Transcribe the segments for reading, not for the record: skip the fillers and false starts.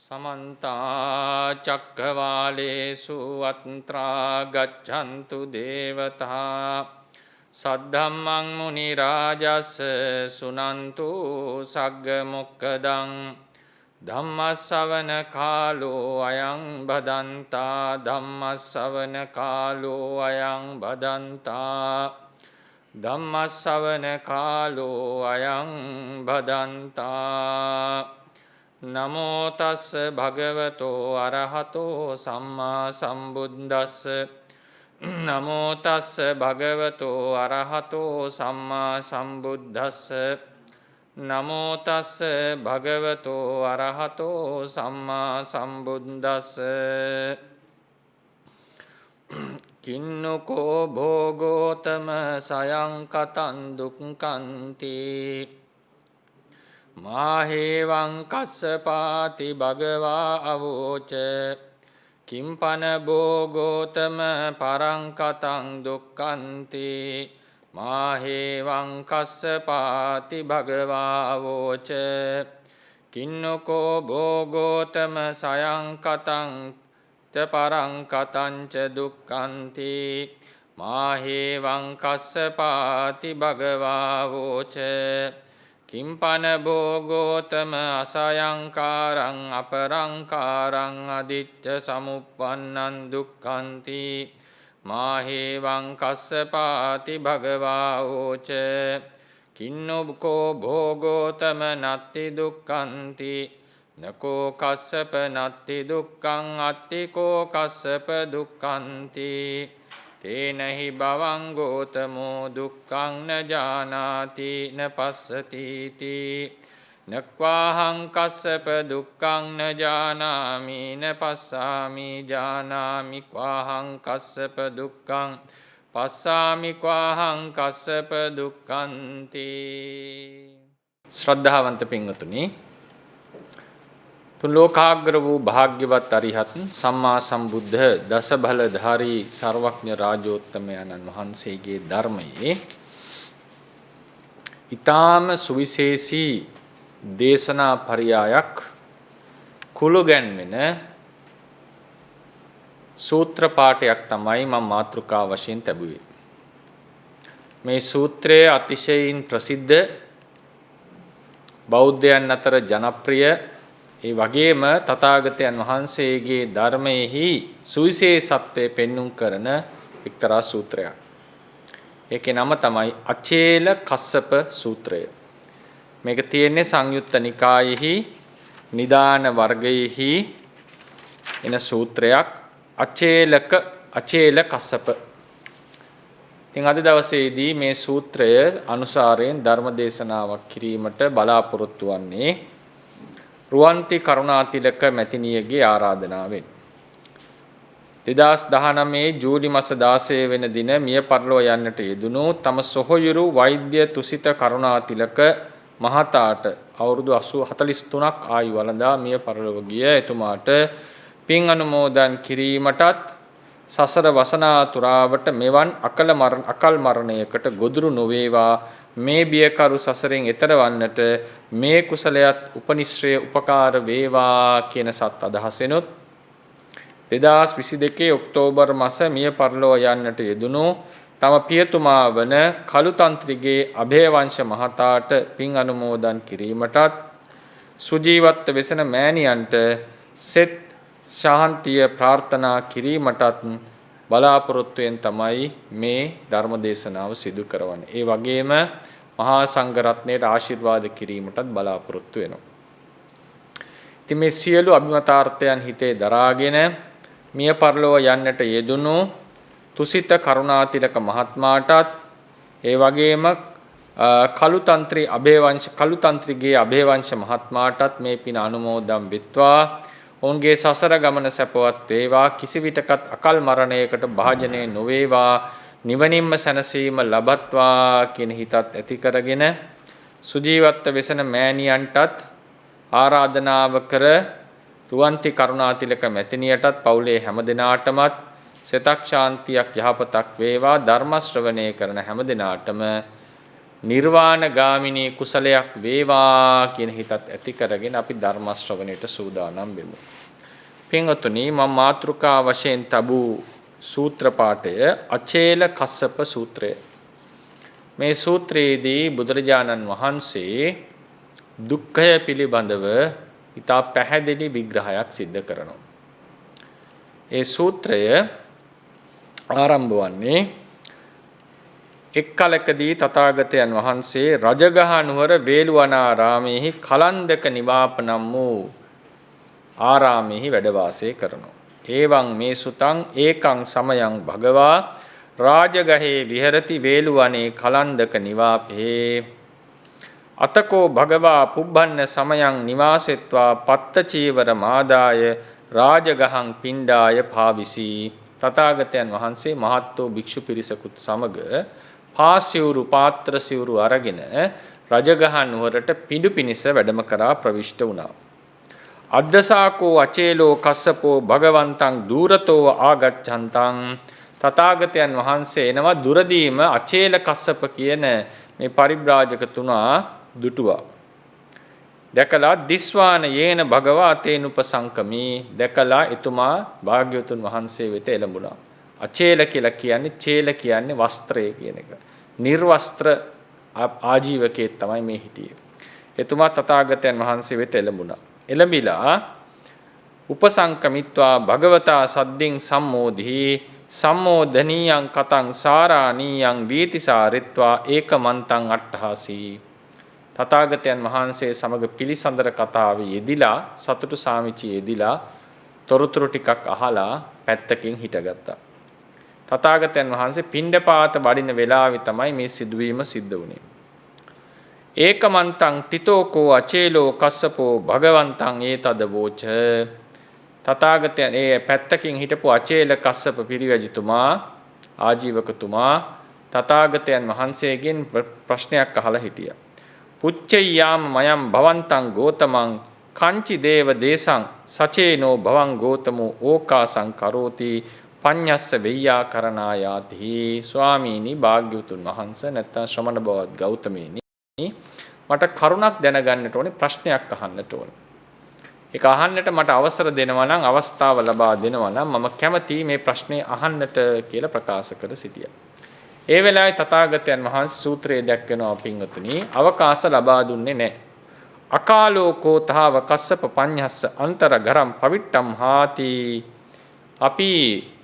समन्ता चक्रवालेषु अत्रा गच्छन्तु देवता सद्धम्मं मुनिराजस् सुनन्तु सग्गमुक्कदं धम्मश्रवण कालो अयं भदन्ता धम्मश्रवण कालो अयं भदन्ता धम्मश्रवण कालो अयं भदन्ता नमो तस् भगवतो अरहतो सम्मा सम्बुද්දස්ස नमो तस् भगवतो अरहतो सम्मा सम्बुද්දස්ස नमो तस् भगवतो अरहतो सम्मा सम्बुද්දස්ස किन्नुको भोगोतम सयं कतं दुःखन्ति माहेवं कस्सपाति भगवा अवोच किंपन भोगोतम परं कतं दुःखन्ति माहेवं कस्सपाति भगवा अवोच किन्नुको भोगोतम सयं कतं च परं कतं च दुःखन्ति माहेवं कस्सपाति भगवा अवोच किंपन भोगोतम असयंकारं अपरंकारं अदिच्च समुपन्नं दुःखन्ति माहेवं कस्सपाति भगवा वोच किन्नुको भोगोतम नत्ति दुःखन्ति नको कस्सप नत्ति दुःखं अत्तिको कस्सप दुःखन्ति तेन हि भवं गोतमो दुःखं न जानाति न पश्यतीति न क्वाहं कस्सप दुःखं न जानामि न पश्यामि जानामि क्वाहं कस्सप दुःखं पश्यामि क्वाहं कस्सप दुःखन्ति श्रद्धावंत पिंगतुनि तुम लोकाग्र वो भाग्यवत अरिहत सम्मा संबुद्ध दस भलधारी सर्वज्ञ राजोत्तमයන්න් වහන්සේගේ ධර්මයේ ඊටාම සුවිශේෂී දේශනා පරයයක් කුළු ගැන්වෙන සූත්‍ර පාඨයක් තමයි මම මාතෘකා වශයෙන් තැබුවේ. මේ සූත්‍රය අතිශයින් ප්‍රසිද්ධ බෞද්ධයන් අතර ජනප්‍රිය ඒ වගේම තථාගතයන් වහන්සේගේ ධර්මයේහි සුවිශේෂත්වය පෙන්눔 කරන එක්තරා සූත්‍රයක්. ඒකේ නම තමයි අචේල කස්සප සූත්‍රය. මේක තියෙන්නේ සංයුත්ත නිකායෙහි නිදාන වර්ගයෙහි එන සූත්‍රයක් අචේල කස්සප. ඉතින් අද දවසේදී මේ සූත්‍රය අනුසාරයෙන් ධර්ම දේශනාවක් කිරීමට බලාපොරොත්තු වන්නේ රුවන්ති කරුණාතිලක මැතිණියගේ ආරාධනාවෙන් 2019 ජූලි මාස 16 වෙනි දින මිය පරලෝ යන්නට යෙදුණු තම සොහොයුරු වෛද්‍ය තුසිත කරුණාතිලක මහතාට අවුරුදු 43ක් ආයු වළඳා මිය පරලොව ගිය එතුමාට පින් අනුමෝදන් කිරීමටත් සසර වසනාතුරාවට මෙවන් අකල් මරණයකට ගොදුරු නොවේවා මේ බියකරු සසරෙන් එතර වන්නට මේ කුසලයට උපනිශ්‍රය උපකාර වේවා කියන සත් අදහසෙනුත් 2022 ඔක්තෝබර් මාස මිය පරලෝ යන්නට යෙදුණු තම පියතුමා වන කළුතන්ත්‍රිගේ අභයවංශ මහතාට පින් අනුමෝදන් කිරීමටත් සුජීවත්ව වෙසෙන මෑණියන්ට සෙත් ශාන්තිය ප්‍රාර්ථනා කිරීමටත් බලාපොරොත්තුෙන් තමයි මේ ධර්ම දේශනාව සිදු කරවන්නේ. ඒ වගේම මහා සංඝ රත්නයට ආශිර්වාද කිරීමටත් බලාපොරොත්තු වෙනවා. ඉතින් මේ සියලු අභිමතාර්ථයන් හිතේ දරාගෙන මිය පරලොව යන්නට යෙදුණු තුසිත කරුණාතිලක මහත්මයාටත් ඒ වගේම කළුතන්ත්‍රිගේ අභයවංශ මහත්මයාටත් මේ පින අනුමෝදන් වෙත්වා. ඔවුන්ගේ සසර ගමන සැපවත් වේවා කිසිවිටකත් අකල් මරණයකට භාජනය නොවේවා නිවනින්ම සැනසීම ලබත්වා කියන හිතත් ඇති කරගෙන සුජීවත්ව වෙසෙන මෑණියන්ටත් ආරාධනාව කර රුවන්ති කරුණාතිලක මැතිණියටත් පවුලේ හැමදෙනාටමත් සෙතක් ශාන්තියක් යහපතක් වේවා ධර්ම ශ්‍රවණය කරන හැමදෙනාටම නිර්වාණ ගාමිනී කුසලයක් වේවා කියන හිතත් ඇති කරගෙන අපි ධර්ම ශ්‍රවණයට සූදානම් වෙමු. පින්වතුනි, මම මාතෘකා වශයෙන් තබූ සූත්‍ර පාඨය අචේල කස්සප සූත්‍රය. මේ සූත්‍රයේදී බුදුරජාණන් වහන්සේ දුක්ඛය පිළිබඳව ඉතා පැහැදිලි විග්‍රහයක් සිද්ධ කරනවා. ඒ සූත්‍රය ආරම්භ වන්නේ එක් කලකදී තථාගතයන් වහන්සේ රජගහ නුවර වේළුවනාරාමේහි කලන්දක නිවාප නම් වූ ආරාමෙහි වැඩ වාසය කරනවා. එවං මේ සුතං ඒකං සමයං භගවා රාජගහේ විහෙරති වේළුවනේ කලන්දක නිවාපේ අතකෝ භගවා පුබ්බන්න සමයං නිවාසෙත්වා පත්ත චීවර මාදාය රාජගහං පිණ්ඩාය පාවිසි. තථාගතයන් වහන්සේ මහත් වූ භික්ෂු පිරිසකුත් සමග පාසිවුරු පාත්‍ර සිවුරු අරගෙන රජගහ නුවරට පිඬු පිනිස වැඩම කරා ප්‍රවිෂ්ඨ වුණා. අද්දසාකෝ අචේලෝ කස්සපෝ භගවන්තං දූරතෝ ආගච්ඡන්තං. තථාගතයන් වහන්සේ එනවා දුරදීම අචේල කස්සප කියන මේ පරිබ්‍රාජක තුනා දුටුවා. දැකලා දිස්වාන යේන භගවා තේනුපසංකමී. දැකලා එතුමා භාග්‍යවතුන් වහන්සේ වෙත එළඹුණා. අචේල කියලා කියන්නේ චේල කියන්නේ වස්ත්‍රය කියන එක. නිර්වස්ත්‍ර ආජීවකේ තමයි මේ හිටියේ. එතුමා තථාගතයන් වහන්සේ වෙත එළඹුණා. එළඹිලා උපසංකමිත්වා භගවතා සද්දින් සම්මෝධි සම්මෝධනීයං කතං සාරාණීයං වීතිසාරිත්වා ඒකමන්තං අට්ඨාසී. තථාගතයන් වහන්සේ සමග පිළිසඳර කතාවේ යෙදිලා සතුටු සාමිචි යෙදිලා තොරතුරු ටිකක් අහලා පැත්තකින් හිටගත්තා. තථාගතයන් වහන්සේ පිණ්ඩපාත වඩින වෙලාවේ තමයි මේ සිදුවීම සිද්ධ වුණේ. ඒකමන්තං තිතෝකෝ අචේලෝ කස්සපෝ භගවන්තං ඒතද වෝච. තථාගතයන් ඒ පැත්තකින් හිටපු අචේල කස්සප පිරිවැජිතුමා ආජීවකතුමා තථාගතයන් වහන්සේගෙන් ප්‍රශ්නයක් අහලා හිටියා. පුච්චයාම මයම් භවන්තං ගෝතමං කංචි දේව දේසං සචේනෝ භවං ගෝතමෝ ඕකාසං කරෝති පඤ්ඤස්ස වෙය්‍යා කරණායාති. ස්වාමීනි භාග්‍යවතුන් වහන්සේ නැත්නම් ශ්‍රමණ බවත් ගෞතමීනි, මට කරුණක් දැනගන්නට ඕනේ, ප්‍රශ්නයක් අහන්නට ඕනේ. ඒක අහන්නට මට අවසර දෙනවා නම්, අවස්ථාව ලබා දෙනවා නම් මම කැමතියි මේ ප්‍රශ්නේ අහන්නට කියලා ප්‍රකාශ කර සිටියා. ඒ වෙලාවේ තථාගතයන් වහන්සේ සූත්‍රයේ දැක්වෙනවා පින්වතුනි, අවකාශ ලබා දුන්නේ නැහැ. අකාලෝකෝ තහව කස්සප පඤ්ඤස්ස අන්තර ගරම් පවිට්ටම් හාති. අපි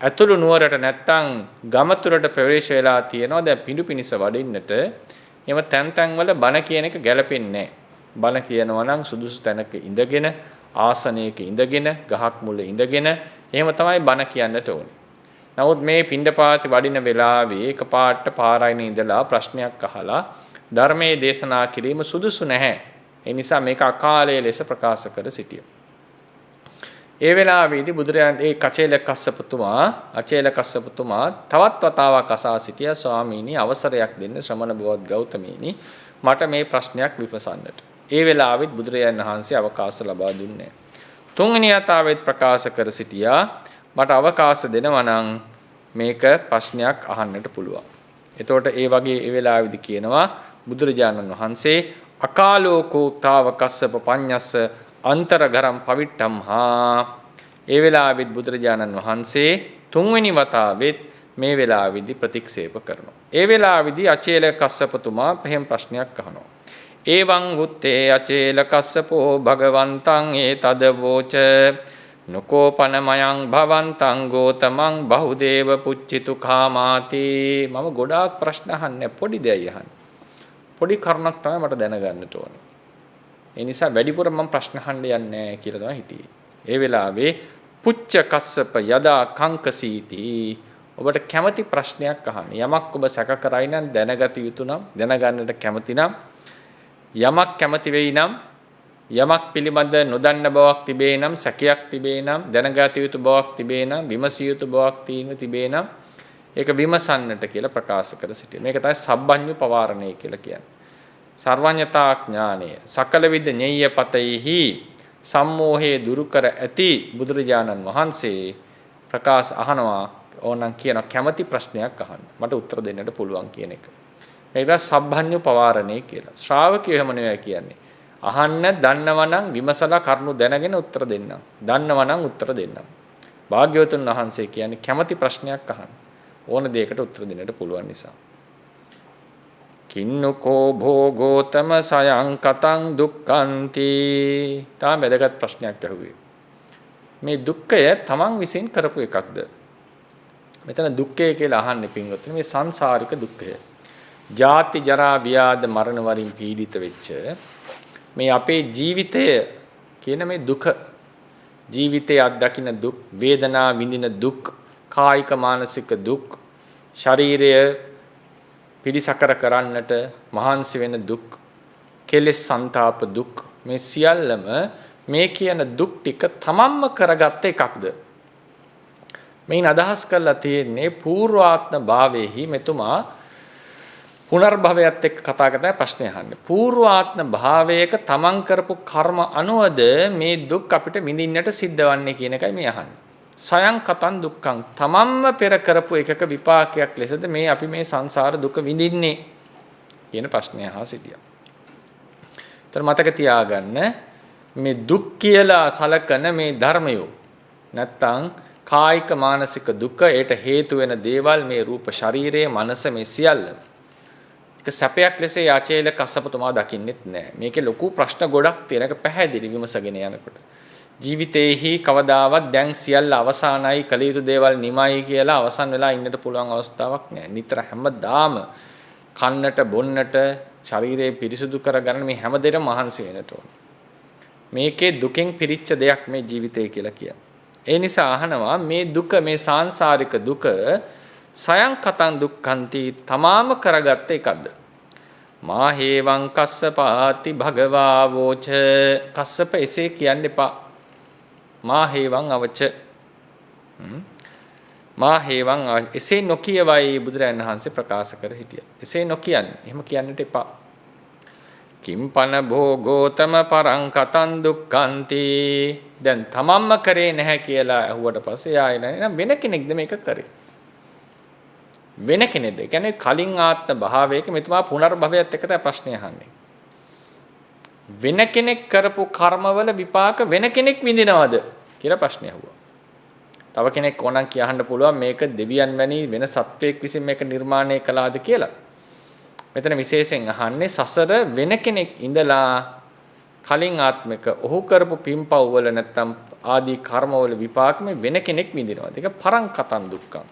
ඇතුළු නුවරට නැත්තම් ගමතුරට ප්‍රවේශ වෙලා තියෙනවා දැන් පිඬු පිනිස වඩින්නට. එම තැන් තැන්වල බණ කියන එක ගැලපෙන්නේ නැහැ. බණ කියනවා නම් සුදුසු තැනක ඉඳගෙන, ආසනයක ඉඳගෙන, ගහක් මුල ඉඳගෙන එහෙම තමයි බණ කියන්නට ඕනේ. නමුත් මේ පිණ්ඩපාති වඩින වෙලාවේ එකපාරට පාරයින ඉඳලා ප්‍රශ්නයක් අහලා ධර්මයේ දේශනා කිරීම සුදුසු නැහැ. ඒ නිසා මේක අකාලයේ ලෙස ප්‍රකාශ කර සිටියා. ඒ වෙලාවේදී බුදුරජාණන් ඒ අචේල කස්සපතුමා තවත් වතාවක් අසා සිටියා, ස්වාමීනි අවසරයක් දෙන්න ශ්‍රමණ බවත් ගෞතමීනි, මට මේ ප්‍රශ්නයක් විමසන්නට. ඒ වෙලාවෙත් බුදුරජාණන් වහන්සේ අවකාශ ලබා දුන්නේ. තුන්වෙනි වතාවෙත් ප්‍රකාශ කර සිටියා, මට අවකාශ දෙනවා නම් මේක ප්‍රශ්නයක් අහන්නට පුළුවන්. එතකොට ඒ වගේ ඒ වෙලාවේදී කියනවා බුදුරජාණන් වහන්සේ අකාලෝකෝ තාව කස්සප පඤ්ඤස්ස අන්තරගරම් පවිට්ටම් හා. ඒ වෙලාවෙත් බුදුරජාණන් වහන්සේ තුන්වෙනි වතාවෙත් මේ වෙලාවේදී ප්‍රතික්ෂේප කරනවා. ඒ වෙලාවේදී අචේල කස්සපතුමා පහෙන් ප්‍රශ්නයක් අහනවා. එවං උත්තේ අචේල කස්සපෝ භගවන්තං ඒතද වෝච නකෝපනමයං භවන්තං ගෝතමං බහුදේව පුච්චිතු කාමාති. මම ගොඩාක් ප්‍රශ්න අහන්නේ, පොඩි දෙයක් අහන්නේ. පොඩි කරුණක් තමයි මට දැනගන්නට ඕනේ. ඒ නිසා වැඩිපුර මම ප්‍රශ්න අහන්න යන්නේ නැහැ කියලා තමයි හිටියේ. ඒ වෙලාවේ පුච්ච කස්සප යදා කංකසීති. ඔබට කැමති ප්‍රශ්නයක් අහන්න. යමක් ඔබ සැක කරයි නම්, දැනගත යුතු නම්, දැනගන්නට කැමති නම්, යමක් කැමති වෙයි නම්, යමක් පිළිබඳ නොදන්න බවක් තිබේ නම්, සැකයක් තිබේ නම්, දැනගත යුතු බවක් තිබේ නම්, විමසිය යුතු බවක් තිබේ නම් ඒක විමසන්නට කියලා ප්‍රකාශ කර සිටිනවා. මේක තමයි සබ්බඤ්ඤු පවාරණය කියලා කියන්නේ. සර්වඥතා ඥානය සකල විද ඤෙය්‍ය පතයිහි සම්මෝහයේ දුරු කර ඇති බුදුරජාණන් වහන්සේ ප්‍රකාශ අහනවා, ඕනනම් කියන කැමැති ප්‍රශ්නයක් අහන්න, මට උත්තර දෙන්නට පුළුවන් කියන එක. මේකට සබ්බඤ්ඤු පවාරණේ කියලා. ශ්‍රාවකයෝ එහෙම නෙවෙයි කියන්නේ. අහන්න දන්නවනම් විමසලා කරුණු දැනගෙන උත්තර දෙන්නම්. දන්නවනම් උත්තර දෙන්නම්. භාග්‍යවතුන් වහන්සේ කියන්නේ කැමැති ප්‍රශ්නයක් අහන්න. ඕන දෙයකට උත්තර දෙන්නට පුළුවන් නිසා. කින්නකෝ භෝගෝතම සයං කතං දුක්ඛන්ති. තාම වැදගත් ප්‍රශ්නයක් අහුවේ. මේ දුක්ඛය තමන් විසින් කරපු එකක්ද? මෙතන දුක්ඛය කියලා අහන්නේ පින්වත්නි මේ සංසාරික දුක්ඛය. ජාති ජරා ව්‍යාධ මරණ වලින් පීඩිත වෙච්ච මේ අපේ ජීවිතය කියන මේ දුක, ජීවිතයේ අත්දකින්න දුක්, වේදනා විඳින දුක්, කායික මානසික දුක්, ශරීරය පිළිසකර කරන්නට මහන්සි වෙන දුක්, කෙලෙස් සංතාප දුක්, මේ සියල්ලම මේ කියන දුක් ටික තමන්ම කරගත්ත එකක්ද? මේන් අදහස් කරලා තියෙන්නේ පූර්වාත්ම භාවයේහි මෙතුමා පුනර්භවයත් එක්ක කතා කරලා ප්‍රශ්නේ අහන්නේ. පූර්වාත්ම භාවයක තමන් කරපු කර්ම අනුවද මේ දුක් අපිට විඳින්නට සිද්ධ වන්නේ කියන එකයි මේ අහන්නේ. සයං කතං දුක්ඛං තමන්ම පෙර කරපු එකක විපාකයක් ලෙසද මේ අපි මේ සංසාර දුක විඳින්නේ කියන ප්‍රශ්නය අහා සිටියා. ඒතර මතක තියාගන්න මේ දුක් කියලා සලකන මේ ධර්මය නැත්තම් කායික මානසික දුක ඒට හේතු වෙන දේවල් මේ රූප ශරීරයේ මනස මේ සියල්ල ඒක සැපයක් ලෙස යාචේල කස්සපතුමා දකින්නෙත් නැහැ. මේකේ ලොකු ප්‍රශ්න ගොඩක් තියෙන එක පැහැදිලි විමසගෙන යනකොට. ජීවිතේහි කවදාවත් දැන් සියල්ල අවසానයි කල යුතු දේවල් නිමයි කියලා අවසන් වෙලා ඉන්නට පුළුවන් අවස්ථාවක් නැහැ. නිතර හැමදාම කන්නට බොන්නට ශරීරය පිරිසුදු කරගන්න මේ හැම දෙයක්ම මහන්සි වෙන්නට ඕන. මේකේ දුකෙන් පිරිච්ච දෙයක් මේ ජීවිතය කියලා කියන්නේ. ඒ නිසා අහනවා මේ දුක මේ සාංශාරික දුක සයං කතං දුක්ඛන්ති තමාම කරගත්ත එකක්ද? මා හේවං කස්සපාති භගවා වෝච. කස්සප එසේ කියන්න එපා. මා හේවං අවච. මා හේවං එසේ නොකියවයි බුදුරජාණන් වහන්සේ ප්‍රකාශ කර හිටියා. එසේ නොකියන්න. එහෙම කියන්නට එපා. කිම්පන භෝගෝතම පරං කතං දුක්ඛන්ති. දැන් තමන්ම කරේ නැහැ කියලා අහුවට පස්සේ ආයෙ නේද වෙන කෙනෙක්ද මේක කරේ? වෙන කෙනෙක්ද? ඒ කියන්නේ කලින් ආත්ම භාවයක මෙතුමා පුනර්භවයත් එක්ක තමයි ප්‍රශ්නේ අහන්නේ. වෙන කෙනෙක් කරපු කර්මවල විපාක වෙන කෙනෙක් විඳිනවද කියලා ප්‍රශ්නේ අහුවා. තව කෙනෙක් ඕනනම් කියන්න පුළුවන් මේක දෙවියන් වැනි වෙන සත්වයක් විසින් මේක නිර්මාණය කළාද කියලා. මෙතන විශේෂයෙන් අහන්නේ සසර වෙන කෙනෙක් ඉඳලා කලින් ආත්මික ඔහු කරපු පින්පව් වල නැත්තම් ආදී කර්මවල විපාක මේ වෙන කෙනෙක් විඳිනවද? ඒක පරං කතං දුක්ඛං.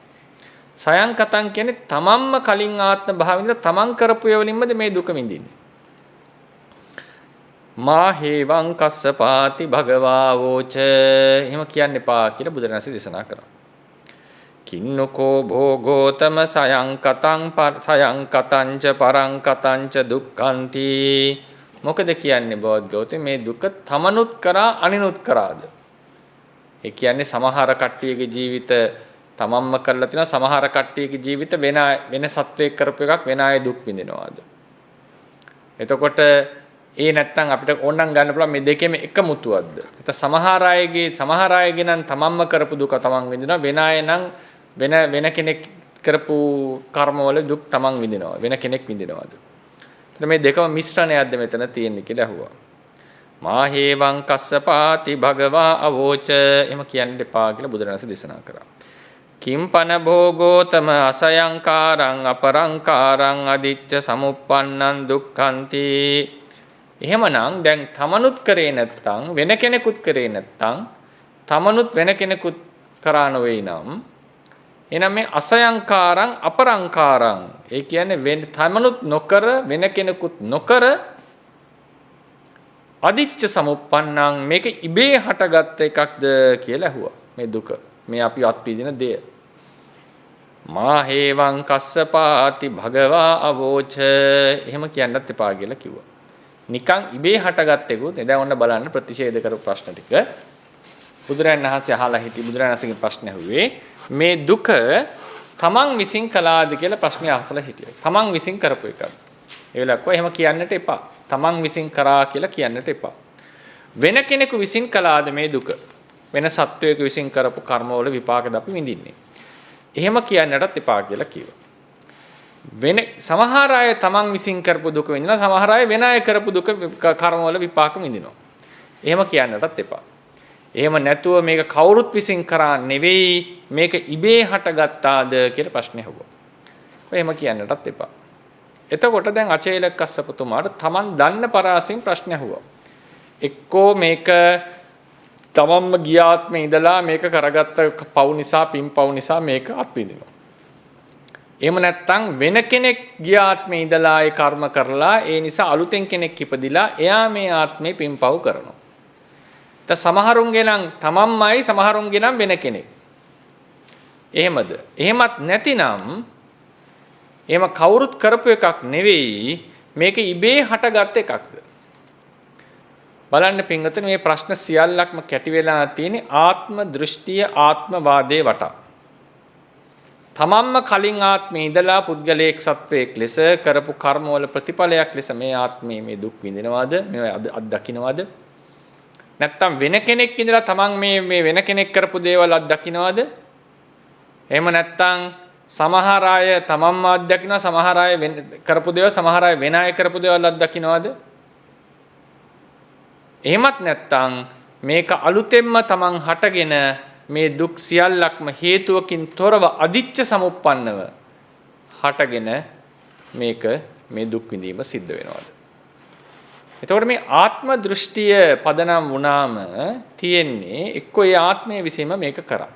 සයං කතං කියන්නේ තමන්ම කලින් ආත්ම භාවින්ද තමන් කරපු ඒවලින්මද මේ දුක විඳින්නේ. මා හේවං කස්සපාති භගවා වෝච. එහෙම කියන්න එපා කියලා බුදුරජාණන් දේශනා කරා. කින්නකෝ භෝගෝතම සයං කතං ච පරං කතං ච දුක්ඛන්ති. මොකද කියන්නේ බෝධගෞතම මේ දුක තමනුත් කරා අනිනුත් කරාද? ඒ කියන්නේ සමහර කට්ටියගේ ජීවිත තමන්ම කරලා තිනවා, සමහර කට්ටියගේ ජීවිත වෙන සත්වයක් කරපු එකක් වෙන අය දුක් විඳිනවාද? එතකොට ඒ නැත්තම් අපිට ඕනනම් ගන්න පුළුවන් මේ දෙකෙම එකමුතුවක්ද? ඒත සමහර අයගේ නම් තමන්ම කරපු දුක තමන් විඳිනවා, වෙන අය නම් වෙන කෙනෙක් කරපු කර්මවල දුක් තමන් විඳිනවා, වෙන කෙනෙක් විඳිනවාද? එතන මේ දෙකම මිශ්‍රණයක්ද මෙතන තියෙන්නේ කියලා අහුවා. මා හේවං කස්සපාති භගවා අවෝච. එහෙම කියන්න එපා කියලා බුදුරජාණන් දේශනා කරා. කිම්පන භෝගෝතම අසයංකාරං අපරංකාරං අදිච්ච සමුප්පන්නං දුක්ඛන්ති. එහෙමනම් දැන් තමනුත් කරේ නැත්තම් වෙන කෙනෙකුත් කරේ නැත්තම් තමනුත් වෙන කෙනෙකුත් කරා නොවේ නම් එහෙනම් මේ අසයංකාරං අපරංකාරං ඒ කියන්නේ තමනුත් නොකර වෙන කෙනෙකුත් නොකර අදිච්ච සමුප්පන්නං මේක ඉබේ හටගත් එකක්ද කියලා ඇහුවා. මේ දුක මේ අපි අත්විඳින දෙය. මා හේවං කස්සපාති භගවා අවෝච. එහෙම කියන්නත් එපා කියලා කිව්වා. නිකන් ඉබේ හටගත් එකකුත් දැන් ඔන්න බලන්න ප්‍රතිෂේධ කරපු ප්‍රශ්න ටික බුදුරජාණන් වහන්සේ අහලා හිටි බුදුරජාණන් වහන්සේගේ ප්‍රශ්න ඇහුවේ මේ දුක තමන් විසින් කළාද කියලා ප්‍රශ්නේ අහසලා හිටියා. තමන් විසින් කරපු එකක්. ඒ වෙලාවක එහෙම කියන්නට එපා. තමන් විසින් කරා කියලා කියන්නට එපා. වෙන කෙනෙකු විසින් කළාද මේ දුක? වෙන සත්වයක විසින් කරපු කර්මවල විපාකද අපි විඳින්නේ. එහෙම කියන්නටත් එපා කියලා කිව්වා. වෙන සමහර අය තමන් විසින් කරපු දුක විඳිනවා, සමහර අය වෙන අය කරපු දුක කර්මවල විපාක විඳිනවා. එහෙම කියන්නටත් එපා. එහෙම නැතුව මේක කවුරුත් විසින් කරා නෙවෙයි, මේක ඉබේ හටගත්තාද කියලා ප්‍රශ්නේ අහුවා. එහෙම කියන්නටත් එපා. එතකොට දැන් අචේලකස්සපතුමාට තමන් දන්න පරාසෙන් ප්‍රශ්න අහුවා. එක්කෝ මේක තමන්ම ගියාත්මේ ඉඳලා මේක කරගත්ත පව් නිසා, පින් පව් නිසා මේක අත්විඳිනවා. එහෙම නැත්නම් වෙන කෙනෙක් ගියාත්මේ ඉඳලා ඒ කර්ම කරලා ඒ නිසා අලුතෙන් කෙනෙක් ඉපදිලා එයා මේ ආත්මේ පින් පව් කරනවා. දැන් සමහරුන්ගේ නම් තමන්මයි, සමහරුන්ගේ නම් වෙන කෙනෙක්. එහෙමද? එහෙමත් නැතිනම් එහෙම කවුරුත් කරපු එකක් නෙවෙයි, මේක ඉබේ හටගත් එකක්ද? බලන්න පින්වතුනි, මේ ප්‍රශ්න සියල්ලක්ම කැටි වෙලා තියෙන්නේ ආත්ම දෘෂ්ටිය, ආත්මවාදයේ වටා. තමන්ම කලින් ආත්මේ ඉඳලා පුද්ගලයෙක් සත්වයෙක් ලෙස කරපු කර්මවල ප්‍රතිඵලයක් ලෙස මේ ආත්මේ මේ දුක් විඳිනවද? මේ අත්දකින්නවද? නැත්තම් වෙන කෙනෙක් ඉඳලා තමන් මේ වෙන කෙනෙක් කරපු දේවල් අත්දකින්නවද? එහෙම නැත්තම් සමහර අය තමන්ම අත්දකිනවා, සමහර අය කරපු දේවල්, සමහර අය වෙන අය කරපු දේවල් අත්දකින්නවද? එහෙමත් නැත්තම් මේක අලුතෙන්ම තමන් හටගෙන මේ දුක් සියල්ලක්ම හේතුවකින් තොරව අදිච්ච සමුප්පන්නව හටගෙන මේක මේ දුක් විඳීම සිද්ධ වෙනවද? එතකොට මේ ආත්ම දෘෂ්ටිය පදනම් වුණාම තියෙන්නේ එක්කෝ ඒ ආත්මය විසීම මේක කරා.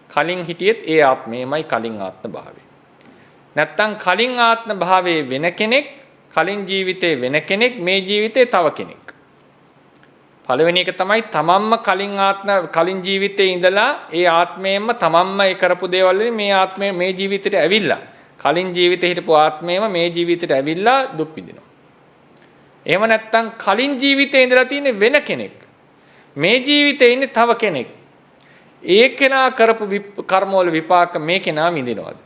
කලින් හිටියෙත් ඒ ආත්මයමයි කලින් ආත්ම භාවය. නැත්තම් කලින් ආත්ම භාවයේ වෙන කෙනෙක්, කලින් ජීවිතේ වෙන කෙනෙක්, මේ ජීවිතේ තව කෙනෙක්. පළවෙනි එක තමයි තමන්ම කලින් ජීවිතේ ඉඳලා ඒ ආත්මයෙන්ම තමන්ම ඒ කරපු දේවල් වලින් මේ ආත්මය මේ ජීවිතේට ඇවිල්ලා, කලින් ජීවිතේ හිටපු ආත්මයම මේ ජීවිතේට ඇවිල්ලා දුක් විඳිනවා. එහෙම නැත්තම් කලින් ජීවිතේ ඉඳලා තියෙන වෙන කෙනෙක්, මේ ජීවිතේ ඉන්නේ තව කෙනෙක්. ඒ කෙනා කරපු කර්මවල විපාක මේ කෙනා විඳිනවද?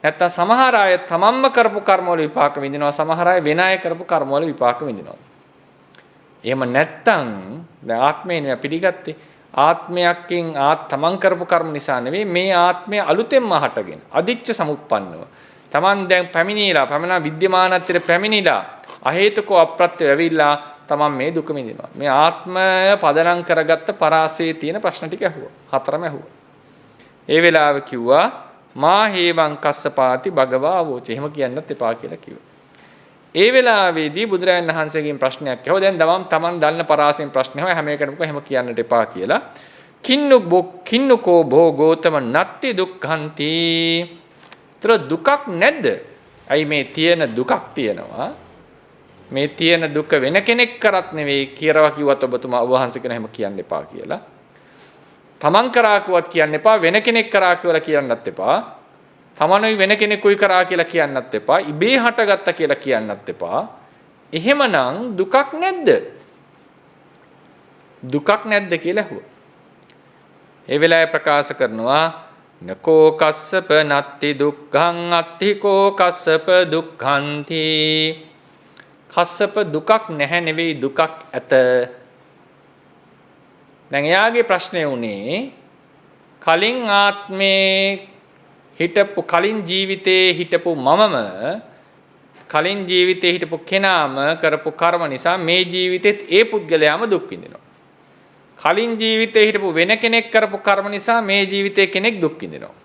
නැත්තම් සමහර අය තමන්ම කරපු කර්මවල විපාක විඳිනවා, සමහර අය වෙන අය කරපු කර්මවල විපාක විඳිනවා. එහෙම නැත්තම් දැන් ආත්මය නෙවෙයි පිළිගත්තේ. ආත්මයක්කින් තමන් කරපු කර්ම නිසා නෙවෙයි, මේ ආත්මය අලුතෙන්ම හටගෙන අදිච්ච සමුප්පන්නව තමන් දැන් පැමිණිලා විද්‍යමානත්වයට පැමිණිලා අහේතුකව අප්‍රත්‍ය වෙවිලා තමන් මේ දුක විඳිනවා. මේ ආත්මය පදනම් කරගත්ත පරාසයේ තියෙන ප්‍රශ්න ටික ඇහුවා. හතරම ඇහුවා. ඒ වෙලාව කිව්වා මා හේවං කස්සපාති භගවා වෝච. එහෙම කියන්නත් එපා කියලා කිව්වා. ඒ වෙලාවේදී බුදුරජාණන් වහන්සේගෙන් ප්‍රශ්නයක් ඇහුවා. දැන් තමන් දන්න පරාසයෙන් ප්‍රශ්න ඇහුවා. හැම එකටම එහෙම කියන්නට එපා කියලා. කින්නුකෝ භෝගෝතම නත්ති දුක්ඛන්ති. ඒතර දුකක් නැද්ද? අයි මේ තියෙන දුකක් තියෙනවා. මේ තියෙන දුක වෙන කෙනෙක් කරත් නෙවෙයි කියලා කිව්වත් ඔබතුමා වහන්සේ කෙනා එහෙම කියන්න එපා කියලා. තමන් කරා කිව්වත් කියන්න එපා, වෙන කෙනෙක් කරා කියලා කියන්නත් එපා. තමනුයි වෙන කෙනෙකුයි කරා කියලා කියන්නත් එපා, ඉබේ හටගත්තා කියලා කියන්නත් එපා. එහෙමනම් දුකක් නැද්ද? දුකක් නැද්ද කියලා අහුවා. ඒ වෙලාවේ ප්‍රකාශ කරනවා නකෝ කස්සප නත්ති දුක්ඛං අත්ථිකෝ කස්සප දුක්ඛන්ති. කස්සප දුකක් නැහැ නෙවෙයි, දුකක් ඇත. දැන් එයාගේ ප්‍රශ්නේ උනේ කලින් ආත්මේ හිටපු, කලින් ජීවිතේ හිටපු මමම, කලින් ජීවිතේ හිටපු කෙනාම කරපු කර්ම නිසා මේ ජීවිතෙත් ඒ පුද්ගලයාම දුක් විඳිනවා. කලින් ජීවිතේ හිටපු වෙන කෙනෙක් කරපු කර්ම නිසා මේ ජීවිතේ කෙනෙක් දුක් විඳිනවා.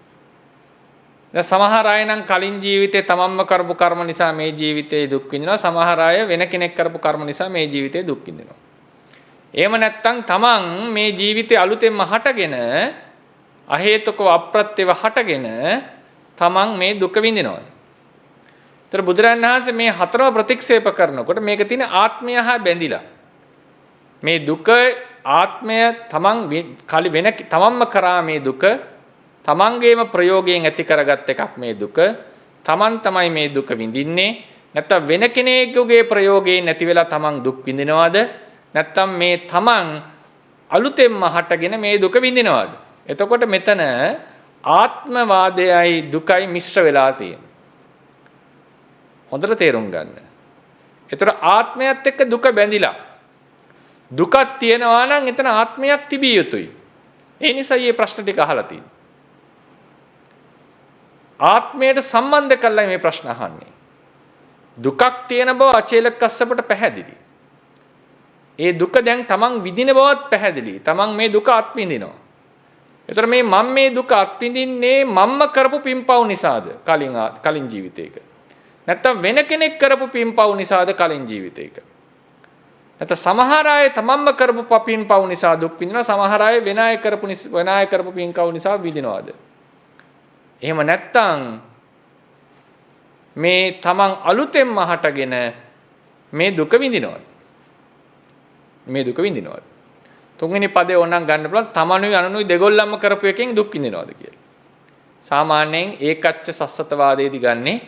දැන් සමහර අය නම් කලින් ජීවිතේ තමන්ම කරපු කර්ම නිසා මේ ජීවිතේ දුක් විඳිනවා. සමහර අය වෙන කෙනෙක් කරපු කර්ම නිසා මේ ජීවිතේ දුක් විඳිනවා. එහෙම නැත්නම් තමන් මේ ජීවිතේ අලුතෙන්ම හටගෙන අහේතුකව අප්‍රත්‍යව හටගෙන තමන් මේ දුක විඳිනවා. ඒතර බුදුරජාණන් වහන්සේ මේ හතරව ප්‍රතික්ෂේප කරනකොට මේක තියෙන ආත්මය හා බැඳිලා. මේ දුක ආත්මය තමන්ම කරා මේ දුක, තමන්ගේම ප්‍රයෝගයෙන් ඇති කරගත් එකක් මේ දුක. තමන් තමයි මේ දුක විඳින්නේ. නැත්තම් වෙන කෙනෙකුගේ ප්‍රයෝගයෙන් නැති වෙලා තමන් දුක් විඳිනවද? නැත්තම් මේ තමන් අලුතෙන්ම හටගෙන මේ දුක විඳිනවද? එතකොට මෙතන ආත්මවාදයයි දුකයි මිශ්‍ර වෙලා තියෙනවා. හොඳට තේරුම් ගන්න. ඒතර ආත්මයත් එක්ක දුක බැඳිලා. දුකක් තියෙනවා නම් එතන ආත්මයක් තිබිය යුතුයි. ඒ නිසා මේ ප්‍රශ්න ටික අහලා තියෙනවා. ආත්මයට සම්බන්ධ කරලා මේ ප්‍රශ්න අහන්නේ. දුකක් තියෙන බව අචේල කස්සපට පැහැදිලි. ඒ දුක දැන් තමන් විඳින බවත් පැහැදිලි. තමන් මේ දුක අත්විඳිනවා. ඒතර මම මේ දුක අත්විඳින්නේ මම්ම කරපු පින්පව් නිසාද කලින් ජීවිතයක. නැත්තම් වෙන කෙනෙක් කරපු පින්පව් නිසාද කලින් ජීවිතයක. නැත්නම් සමහර අය තමන්ම කරපු පින්පව් නිසා දුක් විඳිනවා. සමහර අය වෙන අය කරපු පින්කව් නිසා විඳිනවාද. එහෙම නැත්තම් මේ තමන් අලුතෙන්ම හටගෙන මේ දුක විඳිනවද? මේ දුක විඳිනවද? තුන්වෙනි පදේ ඕනනම් ගන්න පුළුවන් තමනුයි අනුනුයි දෙගොල්ලන්ම කරපු එකෙන් දුක් විඳිනවද කියලා. සාමාන්‍යයෙන් ඒකච්ච සස්සතවාදයේදී ගන්නේ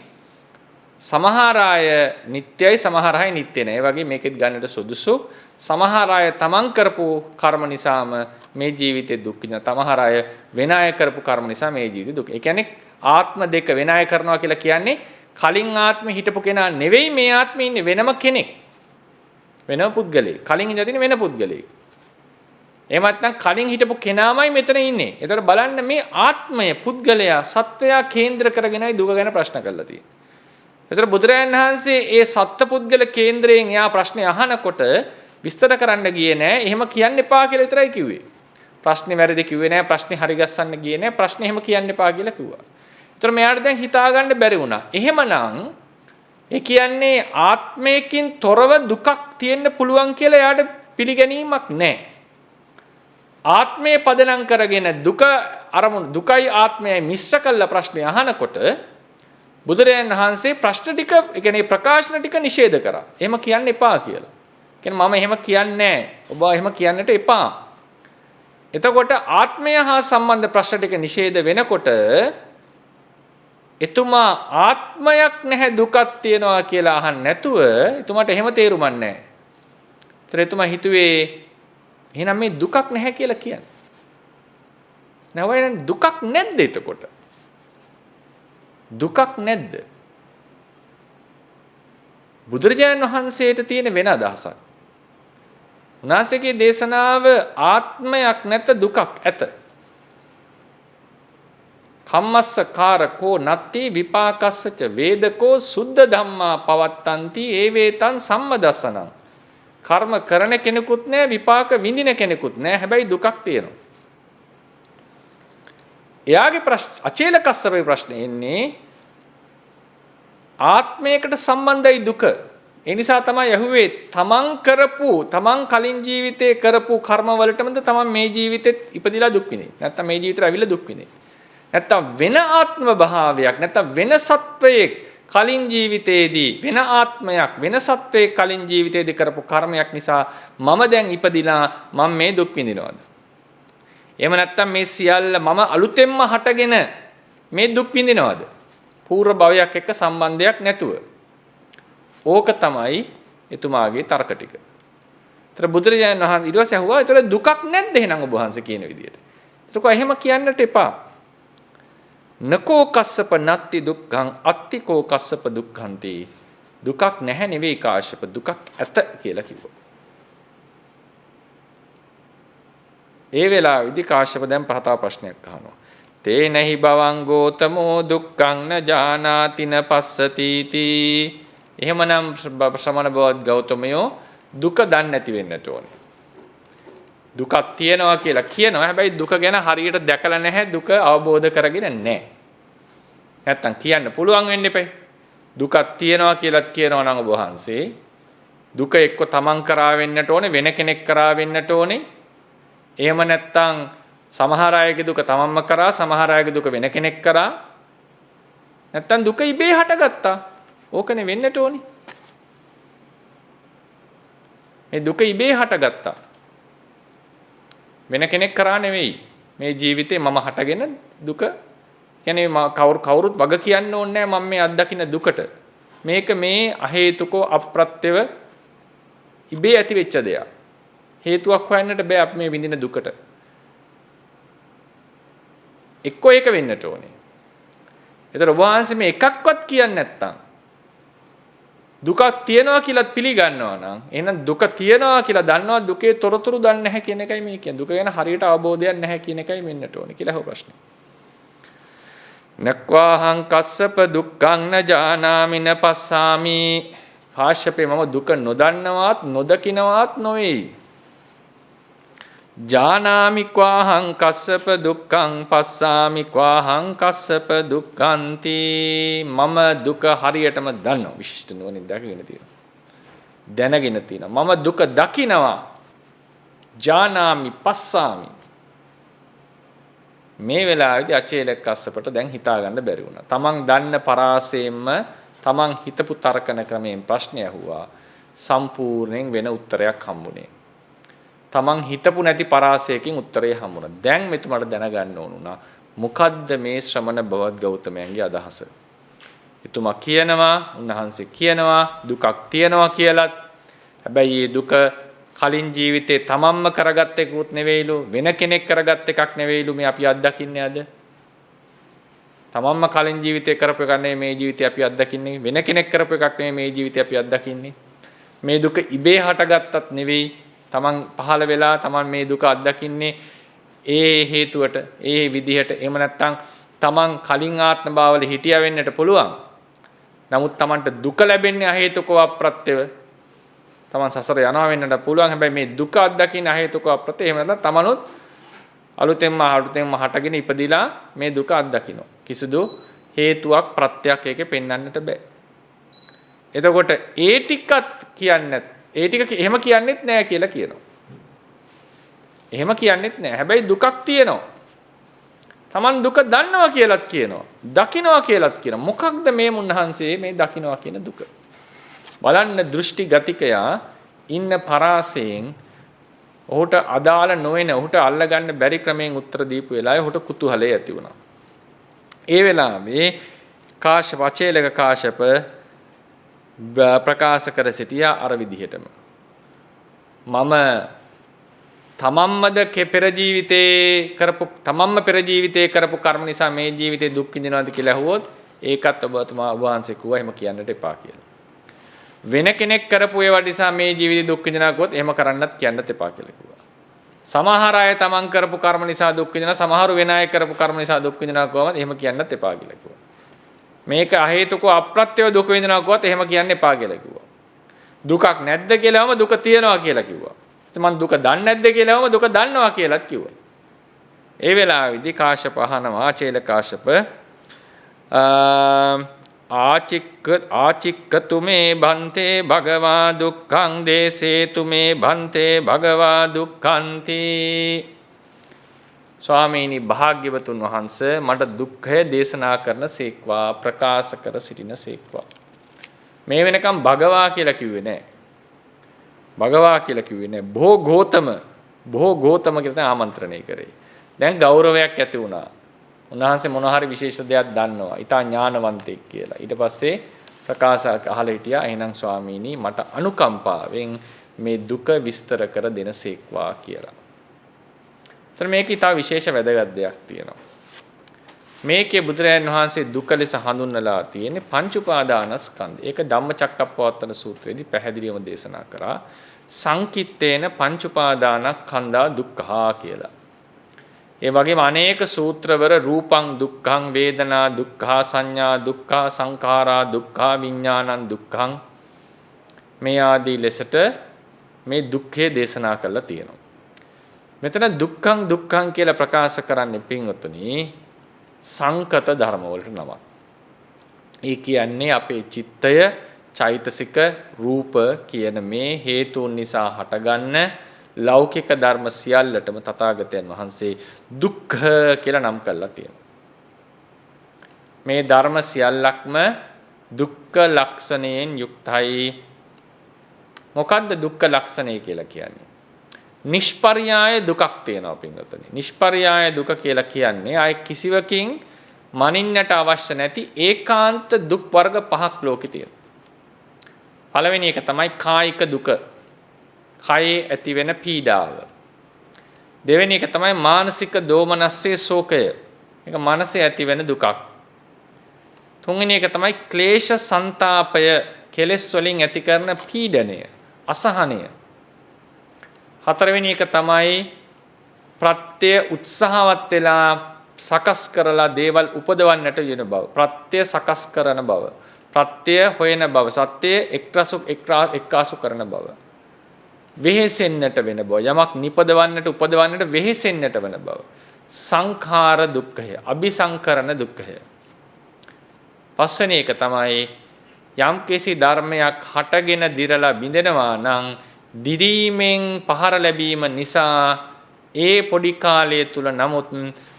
සමහර අය නිට්ටයයි සමහර අය නිට්ටය නෑ. ඒ වගේ මේකෙත් ගන්නට සුදුසු. සමහර අය තමන් කරපු කර්ම නිසාම මේ ජීවිතේ දුක් විඳිනවා. සමහර අය වෙන අය කරපු කර්ම නිසා මේ ජීවිතේ දුක්. ඒ කියන්නේ ආත්ම දෙක වෙන අය කරනවා කියලා කියන්නේ කලින් ආත්මෙ හිටපු කෙනා නෙවෙයි මේ ආත්මෙ ඉන්නේ වෙනම කෙනෙක්. වෙනම පුද්ගලයෙක්. කලින් ඉඳලා තියෙන වෙන පුද්ගලයෙක්. එහෙම නැත්නම් කලින් හිටපු කෙනාමයි මෙතන ඉන්නේ. ඒතර බලන්න මේ ආත්මය පුද්ගලයා සත්වයා කේන්ද්‍ර කරගෙනයි දුක ගැන ප්‍රශ්න කරලා තියෙන්නේ. ඒතර බුදුරජාණන් වහන්සේ ඒ සත්පුද්ගල කේන්ද්‍රයෙන් එයා ප්‍රශ්නේ අහනකොට විස්තර කරන්න ගියේ නෑ. එහෙම කියන්න එපා කියලා විතරයි කිව්වේ. ප්‍රශ්නේ වැරදි කිව්වේ නෑ. ප්‍රශ්නේ හරි ගස්සන්න ගියේ නෑ. ප්‍රශ්නේ එහෙම කියන්න එපා කියලා කිව්වා. ඒතර මෙයාට දැන් හිතා ගන්න බැරි වුණා. එහෙමනම් ඒ කියන්නේ ආත්මයකින් තොරව දුකක් තියෙන්න පුළුවන් කියලා එයාට පිළිගැනීමක් නෑ. ආත්මය පදනම් කරගෙන දුක අරමුණු දුකයි ආත්මයයි මිශ්‍ර කළ ප්‍රශ්නේ අහනකොට බුදුරජාණන් වහන්සේ ප්‍රශ්න ටික ඒ කියන්නේ ප්‍රකාශන ටික නිෂේධ කරා. එහෙම කියන්න එපා කියලා. කියන්නේ මම එහෙම කියන්නේ නැහැ. ඔබ එහෙම කියන්නට එපා. එතකොට ආත්මය හා සම්බන්ධ ප්‍රශ්න ටික නිෂේධ වෙනකොට එතුමා ආත්මයක් නැහැ දුකක් තියනවා කියලා අහන්න නැතුව එතුමාට එහෙම තේරුමක් නැහැ. ඒතර එතුමා හිතුවේ එහෙනම් මේ දුකක් නැහැ කියලා කියන්නේ. නැවයි දුකක් නැද්ද එතකොට? දුකක් නැද්ද? බුදුරජාණන් වහන්සේට තියෙන වෙන අදහසක්. උන්වහන්සේගේ දේශනාව ආත්මයක් නැත දුකක් ඇත. කම්මස්ස කාරකෝ නත්ති විපාකස්සච වේදකෝ සුද්ධ ධම්මා පවත්තන්ති ඒ වේතං සම්මදස්සනං. කර්ම කරන කෙනෙකුත් නැහැ විපාක විඳින කෙනෙකුත් නැහැ. හැබැයි දුකක් තියෙනවා. එයාගේ අචේල කස්සපේ ප්‍රශ්නේ එන්නේ ආත්මයකට සම්බන්ධයි දුක. ඒ නිසා තමයි යහුවේ තමන් කලින් ජීවිතේ කරපු කර්ම වලටමද තමන් මේ ජීවිතෙත් ඉපදිලා දුක් විඳින්නේ. නැත්තම් මේ ජීවිතේ අවිල දුක් විඳින්නේ. නැත්තම් වෙන ආත්ම භාවයක් නැත්තම් වෙන සත්වයක් කලින් ජීවිතේදී වෙන ආත්මයක් වෙන සත්වයක් කලින් ජීවිතේදී කරපු කර්මයක් නිසා මම දැන් ඉපදිලා මම මේ දුක් විඳිනවද? එහෙම නැත්තම් මේ සියල්ල මම අලුතෙන්ම හටගෙන මේ දුක් විඳිනවද? පූර්ව භවයක් එක්ක සම්බන්ධයක් නැතුව. ඕක තමයි එතුමාගේ තර්ක ටික. ඒතර බුදුරජාණන් වහන්සේ ඊට පස්සේ අහුවා ඒතර දුකක් නැද්ද එහෙනම් ඔබ වහන්සේ කියන විදියට. ඒක එහෙම කියන්නට එපා. නකෝ කස්සප නත්ති දුක්ඛං අත්ති කෝ කස්සප දුක්ඛන්ති. දුකක් නැහැ නෙවෙයි කාශ්‍යප දුකක් ඇත කියලා කිව්වා. ඒ වෙලාවේදී කාශ්‍යප දැන් පහතාව ප්‍රශ්නයක් අහනවා. තේ නැහි බවං ගෝතමෝ දුක්ඛං න ජානාති න පස්සති තී. එහෙමනම් ශ්‍රමණ බවත් ගෞතමයෝ දුක දන්නේ නැති වෙන්නට ඕනේ. දුකක් තියෙනවා කියලා කියනවා. හැබැයි දුක ගැන හරියට දැකලා නැහැ. දුක අවබෝධ කරගෙන නැහැ. නැත්තම් කියන්න පුළුවන් වෙන්න එපේ. දුකක් තියෙනවා කියලාත් කියනවා නම් ඔබ වහන්සේ දුක එක්ක තමන් කරා වෙන්නට ඕනේ වෙන කෙනෙක් කරා වෙන්නට ඕනේ. එහෙම නැත්තම් සමහර අයගේ දුක තමන්ම කරා සමහර අයගේ දුක වෙන කෙනෙක් කරා. නැත්තම් දුක ඉබේ හටගත්තා. ඕකනේ වෙන්නට ඕනේ. මේ දුක ඉබේ හටගත්තා. වෙන කෙනෙක් කරා නෙවෙයි. මේ ජීවිතේ මම හටගෙන දුක කියන්නේ කවුරුත් වග කියන්න ඕනේ නැහැ මම මේ අත්දකින්න දුකට. මේක මේ අහේතුකෝ අප්‍රත්‍යව ඉබේ ඇති වෙච්ච දෙයක්. හේතුවක් හොයන්නට බෑ අපි මේ විඳින දුකට. එක්කෝ ඒක වෙන්නට ඕනේ. ඒතර ඔබ වහන්සේ මේ එකක්වත් කියන්නේ නැත්තම් දුකක් තියනවා කියලාත් පිළිගන්නවා නම් එහෙනම් දුක තියනවා කියලා දන්නවා දුකේ තොරතුරු දන්නේ නැහැ කියන එකයි මේ කියන්නේ. දුක ගැන හරියට අවබෝධයක් නැහැ කියන එකයි වෙන්නට ඕනේ කියලා අහුව ප්‍රශ්නේ. නක්වාහං කස්සප දුක්ඛං න ජානාමි න පස්සාමි. කාශ්‍යපේ මම දුක නොදන්නවත් නොදකින්නවත් නොවේ. ජානාමි ක්වාහං කස්සප දුක්ඛං පස්සාමි ක්වාහං කස්සප දුක්ඛන්ති. මම දුක හරියටම දන්නවා. විශිෂ්ට නුවණින් දැකගෙන තියෙනවා. දැනගෙන තියෙනවා. මම දුක දකිනවා. ජානාමි පස්සාමි. මේ වෙලාවේදී අචේලක කස්සපට දැන් හිතා ගන්න බැරි වුණා. තමන් දන්න පරාසයෙන්ම තමන් හිතපු තර්කන ක්‍රමයෙන් ප්‍රශ්නය අහුවා. සම්පූර්ණයෙන් වෙන උත්තරයක් හම්බුනේ. තමන් හිතපු නැති පරාසයකින් උත්තරේ හම්බුණා. දැන් මෙතුමාට දැනගන්න ඕනුණා මොකද්ද මේ ශ්‍රමණ බවත් ගෞතමයන්ගේ අදහස. එතුමා කියනවා, උන්වහන්සේ කියනවා දුකක් තියෙනවා කියලා. හැබැයි මේ දුක කලින් ජීවිතේ තමන්ම කරගත්ත එකකුත් නෙවෙයිලු, වෙන කෙනෙක් කරගත්ත එකක් නෙවෙයිලු මේ අපි අත්දකින්නේ අද. තමන්ම කලින් ජීවිතේ කරපු එකක් නෙවෙයි මේ ජීවිතේ අපි අත්දකින්නේ. වෙන කෙනෙක් කරපු එකක් නෙවෙයි මේ ජීවිතේ අපි අත්දකින්නේ. මේ දුක ඉබේ හටගත්තත් නෙවෙයි. තමන් පහළ වෙලා තමන් මේ දුක අත්දකින්නේ ඒ හේතුවට, ඒ විදිහට. එහෙම නැත්නම් තමන් කලින් ආත්ම භාවවල හිටියා වෙන්නට පුළුවන්. නමුත් තමන්ට දුක ලැබෙන්නේ අහේතුකව අප්‍රත්‍යව. තමන් සසර යනවා වෙන්නට පුළුවන්. හැබැයි මේ දුක අත්දකින්න අහේතුකව අප්‍රත්‍ය. එහෙම නැත්නම් තමනුත් අලුතෙන්ම හටගෙන ඉපදිලා මේ දුක අත්දකින්න. කිසිදු හේතුවක් ප්‍රත්‍යක් එකේ පෙන්වන්නට බෑ. එතකොට ඒ ටිකත් කියන්නේ ඒ ටික එහෙම කියන්නෙත් නෑ කියලා කියනවා. එහෙම කියන්නෙත් නෑ. හැබැයි දුකක් තියෙනවා. Taman දුක දන්නවා කියලාත් කියනවා. දකින්නවා කියලාත් කියනවා. මොකක්ද මේ මුන්හන්සේ මේ දකින්නවා කියන දුක? බලන්න දෘෂ්ටි ගතිකයා ඉන්න පරාසයෙන් ඔහුට අදාළ නොවන ඔහුට අල්ලගන්න බැරි ක්‍රමයෙන් උත්තර දීපු වෙලාවේ ඔහුට කුතුහලය ඇති වුණා. ඒ වෙලාවේ කාශ්‍යප අචේලක කාශ්‍යප ප්‍රකාශ කර සිටියා අර විදිහටම. මම තමන්මද පෙර ජීවිතේ කරපු කර්ම නිසා මේ ජීවිතේ දුක් විඳිනවාද කියලා අහුවොත් ඒකත් ඔබතුමා වහන්සේ කිව්වා එහෙම කියන්නට එපා කියලා. වෙන කෙනෙක් කරපු ඒවා නිසා මේ ජීවිතේ දුක් විඳිනවා කිව්වොත් එහෙම කරන්නත් කියන්නත් එපා කියලා කිව්වා. සමහර අය තමන් කරපු කර්ම නිසා දුක් විඳිනවා, සමහරු වෙන අය කරපු කර්ම නිසා දුක් විඳිනවා කිව්වම එහෙම කියන්නත් එපා කියලා කිව්වා. මේක අහේතුකව අප්‍රත්‍යව දුක විඳිනවා කිව්වත් එහෙම කියන්න එපා කියලා කිව්වා. දුකක් නැද්ද කියලාම දුක තියනවා කියලා කිව්වා. මම දුක දන්නේ නැද්ද කියලාම දුක දන්නවා කියලාත් කිව්වා. ඒ වෙලාවේදී කාශ්‍යප අහනවා ආචේල කාශ්‍යප ආචික්කතුමේ භන්තේ භගවා දුක්ඛං දේසේතුමේ භන්තේ භගවා දුක්ඛන්ති. ස්වාමීනි භාග්‍යවතුන් වහන්සේ මට දුක්ඛය දේශනා කරන සේක්වා, ප්‍රකාශ කර සිටින සේක්වා. මේ වෙනකම් භගවා කියලා කිව්වේ නැහැ. භගවා කියලා කිව්වේ නැහැ. බොහෝ ගෝතම කියලා ආමන්ත්‍රණය කරේ. දැන් ගෞරවයක් ඇති වුණා. උන්වහන්සේ මොන හරි විශේෂ දෙයක් දන්නවා. ඊට ඥානවන්තෙක් කියලා. ඊට පස්සේ ප්‍රකාශ අහලා හිටියා. එහෙනම් ස්වාමීනි මට අනුකම්පාවෙන් මේ දුක විස්තර කර දෙන සේක්වා කියලා. එතන මේකේ තව විශේෂ වැදගත් දෙයක් තියෙනවා. මේකේ බුදුරජාණන් වහන්සේ දුක ලෙස හඳුන්වලා තියෙන්නේ පංච උපාදානස්කන්ධ. ඒක ධම්මචක්කප්පවත්තන සූත්‍රයේදී පැහැදිලිවම දේශනා කරා. සංකිට්ඨේන පංච උපාදානස්කන්ධා දුක්ඛා කියලා. ඒ වගේම අනේක සූත්‍රවල රූපං දුක්ඛං, වේදනා දුක්ඛා, සංඥා දුක්ඛා, සංඛාරා දුක්ඛා, විඥානං දුක්ඛං මේ ආදී ලෙසට මේ දුක්ඛය දේශනා කරලා තියෙනවා. මෙතන දුක්ඛං කියලා ප්‍රකාශ කරන්නේ පින්වතුනි සංකත ධර්ම වලට නමක්. ඒ කියන්නේ අපේ චිත්තය, චෛතසික, රූප කියන මේ හේතුන් නිසා හටගන්න ලෞකික ධර්ම සියල්ලටම තථාගතයන් වහන්සේ දුක්ඛ කියලා නම් කරලා තියෙනවා. මේ ධර්ම සියල්ලක්ම දුක්ඛ ලක්ෂණයෙන් යුක්තයි. මොකද්ද දුක්ඛ ලක්ෂණය කියලා කියන්නේ? නිෂ්පර්යාය දුකක් තියෙනවා පින්වතුනි. නිෂ්පර්යාය දුක කියලා කියන්නේ ආයේ කිසිවකින් මනින්නට අවශ්‍ය නැති ඒකාන්ත දුක් වර්ග පහක් ලෝකේ තියෙනවා. පළවෙනි එක තමයි කායික දුක. කයේ ඇති වෙන පීඩාව. දෙවෙනි එක තමයි මානසික දෝමනස්සේ ශෝකය. මේක මනසේ ඇති වෙන දුකක්. තුන්වෙනි එක තමයි ක්ලේශ ਸੰతాපය, කෙලෙස් වලින් ඇති කරන පීඩනය, අසහනය. හතරවෙනි එක තමයි ප්‍රත්‍ය උත්සාහවත් වෙලා සකස් කරලා දේවල් උපදවන්නට යන බව. ප්‍රත්‍ය සකස් කරන බව. ප්‍රත්‍ය හොයන බව. සත්‍ය එක්කාසු කරන බව. වෙහෙසෙන්නට වෙන බව. යමක් නිපදවන්නට උපදවන්නට වෙහෙසෙන්නට වෙන බව. සංඛාර දුක්ඛය. අபிසංකරණ දුක්ඛය. පස්වෙනි එක තමයි යම් කිසි ධර්මයක් හටගෙන දිරලා බිඳෙනවා නම් දිරීමෙන් පහර ලැබීම නිසා ඒ පොඩි කාලය තුල නමුත්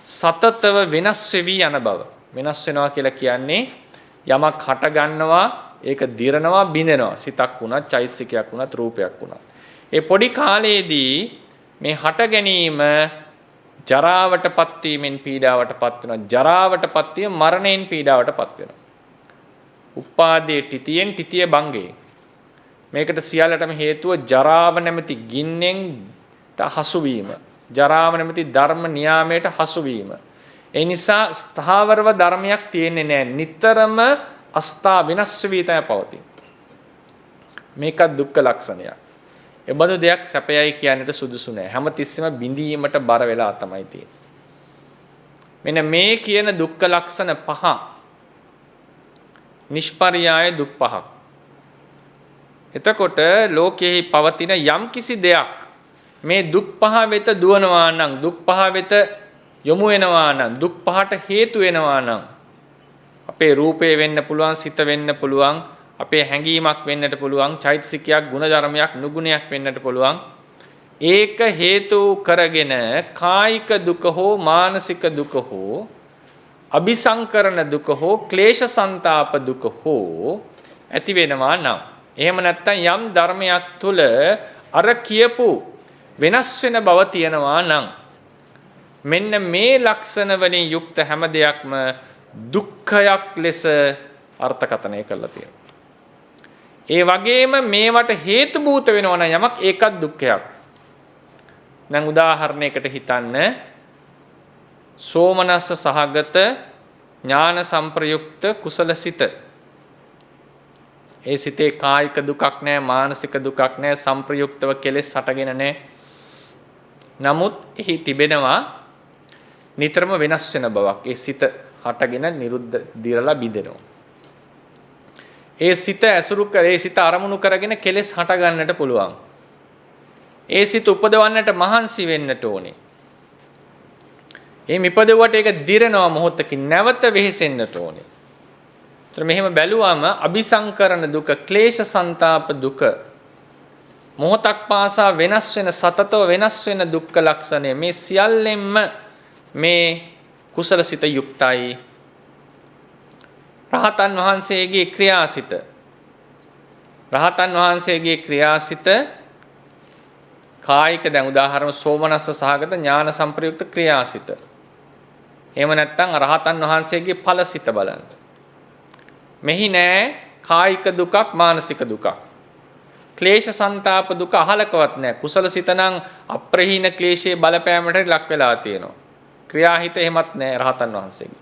සතතව වෙනස් වෙවි යන බව. වෙනස් වෙනවා කියලා කියන්නේ යමක් හට ගන්නවා ඒක දිරනවා බිඳෙනවා. සිතක් වුණත් චෛතසිකයක් වුණත් රූපයක් වුණත්. ඒ පොඩි කාලයේදී මේ හට ගැනීම ජරාවටපත් වීමෙන් පීඩාවටපත් වෙනවා. ජරාවටපත් වීම මරණයෙන් පීඩාවටපත් වෙනවා. උපාදයේ තිතියෙන් තිතිය බංගේ. මේකට සියල්ලටම හේතුව ජරාව නැමැති ගින්නෙන් හසු වීම. ජරාව නැමැති ධර්ම නියාමයට හසු වීම. ඒ නිසා ස්ථාවරව ධර්මයක් තියෙන්නේ නැහැ. නිතරම අස්ථා වෙනස් වී තමයි පවතින. මේක දුක්ඛ ලක්ෂණයක්. ඒ බඳු දෙයක් සැපයයි කියන්නට සුදුසු නැහැ. හැමතිස්සෙම බිඳීමට බර වෙලා තමයි තියෙන්නේ. මෙන්න මේ කියන දුක්ඛ ලක්ෂණ පහ නිෂ්පර්යාය දුක් පහක්. එතකොට ලෝකයේ පවතින යම් කිසි දෙයක් මේ දුක් පහ වෙත දුවනවා නම් දුක් පහ වෙත යොමු වෙනවා නම් දුක් පහට හේතු වෙනවා නම් අපේ රූපේ වෙන්න පුළුවන් සිත වෙන්න පුළුවන් අපේ හැඟීමක් වෙන්නට පුළුවන් චෛතසිකයක් ගුණධර්මයක් නුගුණයක් වෙන්නට පුළුවන් ඒක හේතු කරගෙන කායික දුක හෝ මානසික දුක හෝ අபிසංකරණ දුක හෝ ක්ලේශ සන්තාප දුක හෝ ඇති වෙනවා නම් එහෙම නැත්නම් යම් ධර්මයක් තුල අර කියපු වෙනස් වෙන බව තියෙනවා නම් මෙන්න මේ ලක්ෂණ වලින් යුක්ත හැම දෙයක්ම දුක්ඛයක් ලෙස අර්ථකථනය කරලා තියෙනවා. ඒ වගේම මේවට හේතු භූත වෙනවා නම් යමක් ඒකත් දුක්ඛයක්. දැන් උදාහරණයකට හිතන්න සෝමනස්ස සහගත ඥාන සංප්‍රයුක්ත කුසලසිත. ඒ සිතේ කායික දුකක් නැහැ මානසික දුකක් නැහැ සංප්‍රයුක්තව කෙලෙස් හටගෙන නැහැ. නමුත් එහි තිබෙනවා නිතරම වෙනස් වෙන බවක්. ඒ සිත හටගෙන නිරුද්ධ දිරලා බිඳෙනවා. ඒ සිත ඇසුරු කර ඒ සිත අරමුණු කරගෙන කෙලෙස් හට ගන්නට පුළුවන්. ඒ සිත උපදවන්නට මහන්සි වෙන්නට ඕනේ. ඒ මිපදෙවට ඒක දිරනවා මොහොතකින් නැවත වෙහෙසෙන්නට ඕනේ. ඒතර මෙහෙම බැලුවම අபிසංකරණ දුක, ක්ලේශ සන්තාප දුක මොහොතක් පාසා වෙනස් වෙන සතතව වෙනස් වෙන දුක්ඛ ලක්ෂණය මේ සියල්ලෙන්ම මේ කුසලසිත යුක්තයි. රහතන් වහන්සේගේ ක්‍රියාසිත. රහතන් වහන්සේගේ ක්‍රියාසිත කායික දැන් උදාහරණ සෝමනස්ස සහගත ඥාන සංප්‍රයුක්ත ක්‍රියාසිත. එහෙම නැත්නම් රහතන් වහන්සේගේ ඵලසිත බලන්න. මෙහි නෑ කායික දුකක් මානසික දුකක්. ක්ලේශ සන්තාප දුක අහලකවත් නෑ. කුසලසිත නම් අප්‍රහීන ක්ලේශයේ බලපෑමට ලක් වෙලා තියෙනවා. ක්‍රියාහිත එහෙමත් නෑ රහතන් වහන්සේගේ.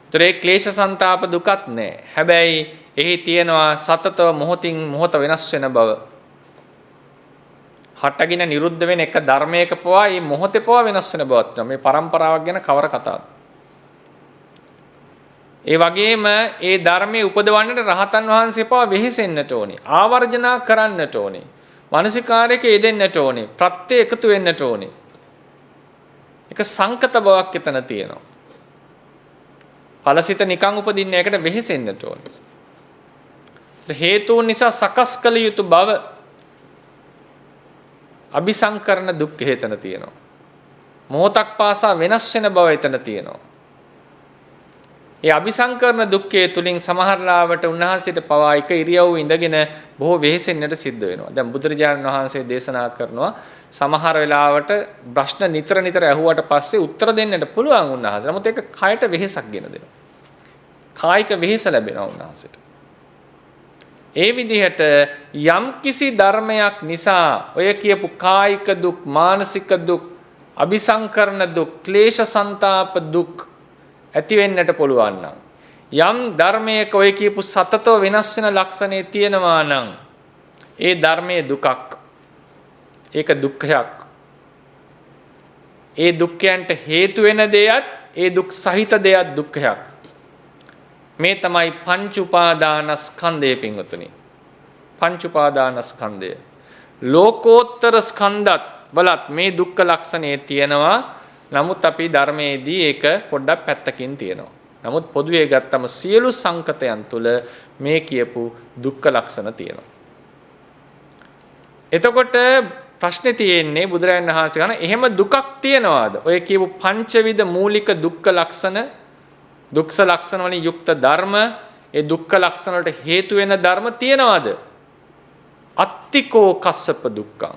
ඒතරේ ක්ලේශ සන්තාප දුකත් නෑ. හැබැයි එහි තියෙනවා සතතව මොහොතින් මොහොත වෙනස් වෙන බව. හටගෙන නිරුද්ධ වෙන එක ධර්මයක පවා මේ මොහොතේ පවා වෙනස් වෙන බවක් තියෙනවා. මේ પરම්පරාවක් ගැන කවර කතාවද? ඒ වගේම ඒ ධර්මයේ උපදවන්නට රහතන් වහන්සේ පවා වෙහෙසෙන්නට ඕනේ. ආවර්ජනා කරන්නට ඕනේ. මානසිකාරයක යෙදෙන්නට ඕනේ. ප්‍රත්‍ය එකතු වෙන්නට ඕනේ. එක සංකත බවක් එතන තියෙනවා. ඵලසිත නිකන් උපදින්න එකට වෙහෙසෙන්නට ඕනේ. හේතුන් නිසා සකස් කළ යුතු බව අபிසංකරණ දුක් හේතන තියෙනවා. මොහොතක් පාසා වෙනස් වෙන බව එතන තියෙනවා. ඒ අபிසංකරණ දුක්ඛය තුලින් සමහර ලාවට උන්වහන්සේට පවා එක ඉරියව්ව ඉඳගෙන බොහෝ වෙහෙසෙන්නට සිද්ධ වෙනවා. දැන් බුදුරජාණන් වහන්සේ දේශනා කරනවා සමහර වෙලාවට ප්‍රශ්න නිතර ඇහුවට පස්සේ උත්තර දෙන්නට පුළුවන් උන්වහන්සේ. නමුත් ඒක කයට වෙහෙසක් ගෙන දෙනවා. කායික වෙහෙස ලැබෙනවා උන්වහන්සේට. ඒ විදිහට යම් කිසි ධර්මයක් නිසා ඔය කියපු කායික දුක්, මානසික දුක්, අபிසංකරණ දුක්, ක්ලේශ සන්තාප දුක් ඇති වෙන්නට පුළුවන් නම් යම් ධර්මයක ඔය කියපු සතතව වෙනස් වෙන ලක්ෂණේ තියෙනවා නම් ඒ ධර්මයේ දුකක්. ඒක දුක්ඛයක්. ඒ දුක්ඛයන්ට හේතු වෙන දෙයත් ඒ දුක් සහිත දෙයත් දුක්ඛයක්. මේ තමයි පංච උපාදානස්කන්ධය පින්වතුනි. පංච උපාදානස්කන්ධය. ලෝකෝත්තර ස්කන්ධත් වලත් මේ දුක්ඛ ලක්ෂණේ තියෙනවා. නමුත් අපි ධර්මයේදී ඒක පොඩ්ඩක් පැත්තකින් තියෙනවා. නමුත් පොදුවේ ගත්තම සියලු සංකතයන් තුළ මේ කියපු දුක්ඛ ලක්ෂණ තියෙනවා. එතකොට ප්‍රශ්නේ තියෙන්නේ බුදුරජාණන් වහන්සේ ගන්න එහෙම දුකක් තියනවාද? ඔය කියපු පංචවිධ මූලික දුක්ඛ ලක්ෂණ, දුක්ඛ ලක්ෂණ වලින් යුක්ත ධර්ම, ඒ දුක්ඛ ලක්ෂණ වලට හේතු වෙන ධර්ම තියනවාද? අත්තිකෝ කස්සප දුක්ඛං.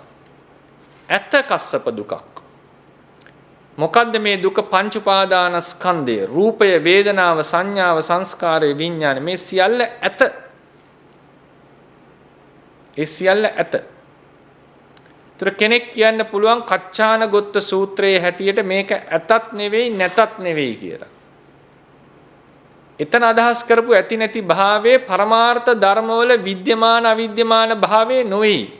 ඇත කස්සප දුකක්. මොකද්ද මේ දුක? පංච උපාදානස්කන්ධය. රූපය, වේදනාව, සංඥාව, සංස්කාරය, විඥාන මේ සියල්ල ඇත. ඒ සියල්ල ඇත. ඒතර කෙනෙක් කියන්න පුළුවන් කච්චානගොත්ත සූත්‍රයේ හැටියට මේක ඇතත් නෙවෙයි නැතත් නෙවෙයි කියලා. එතන අදහස් කරපු ඇති නැති භාවයේ පරමාර්ථ ධර්මවල විද්‍යමාන අවිද්‍යමාන භාවයේ නොවේ.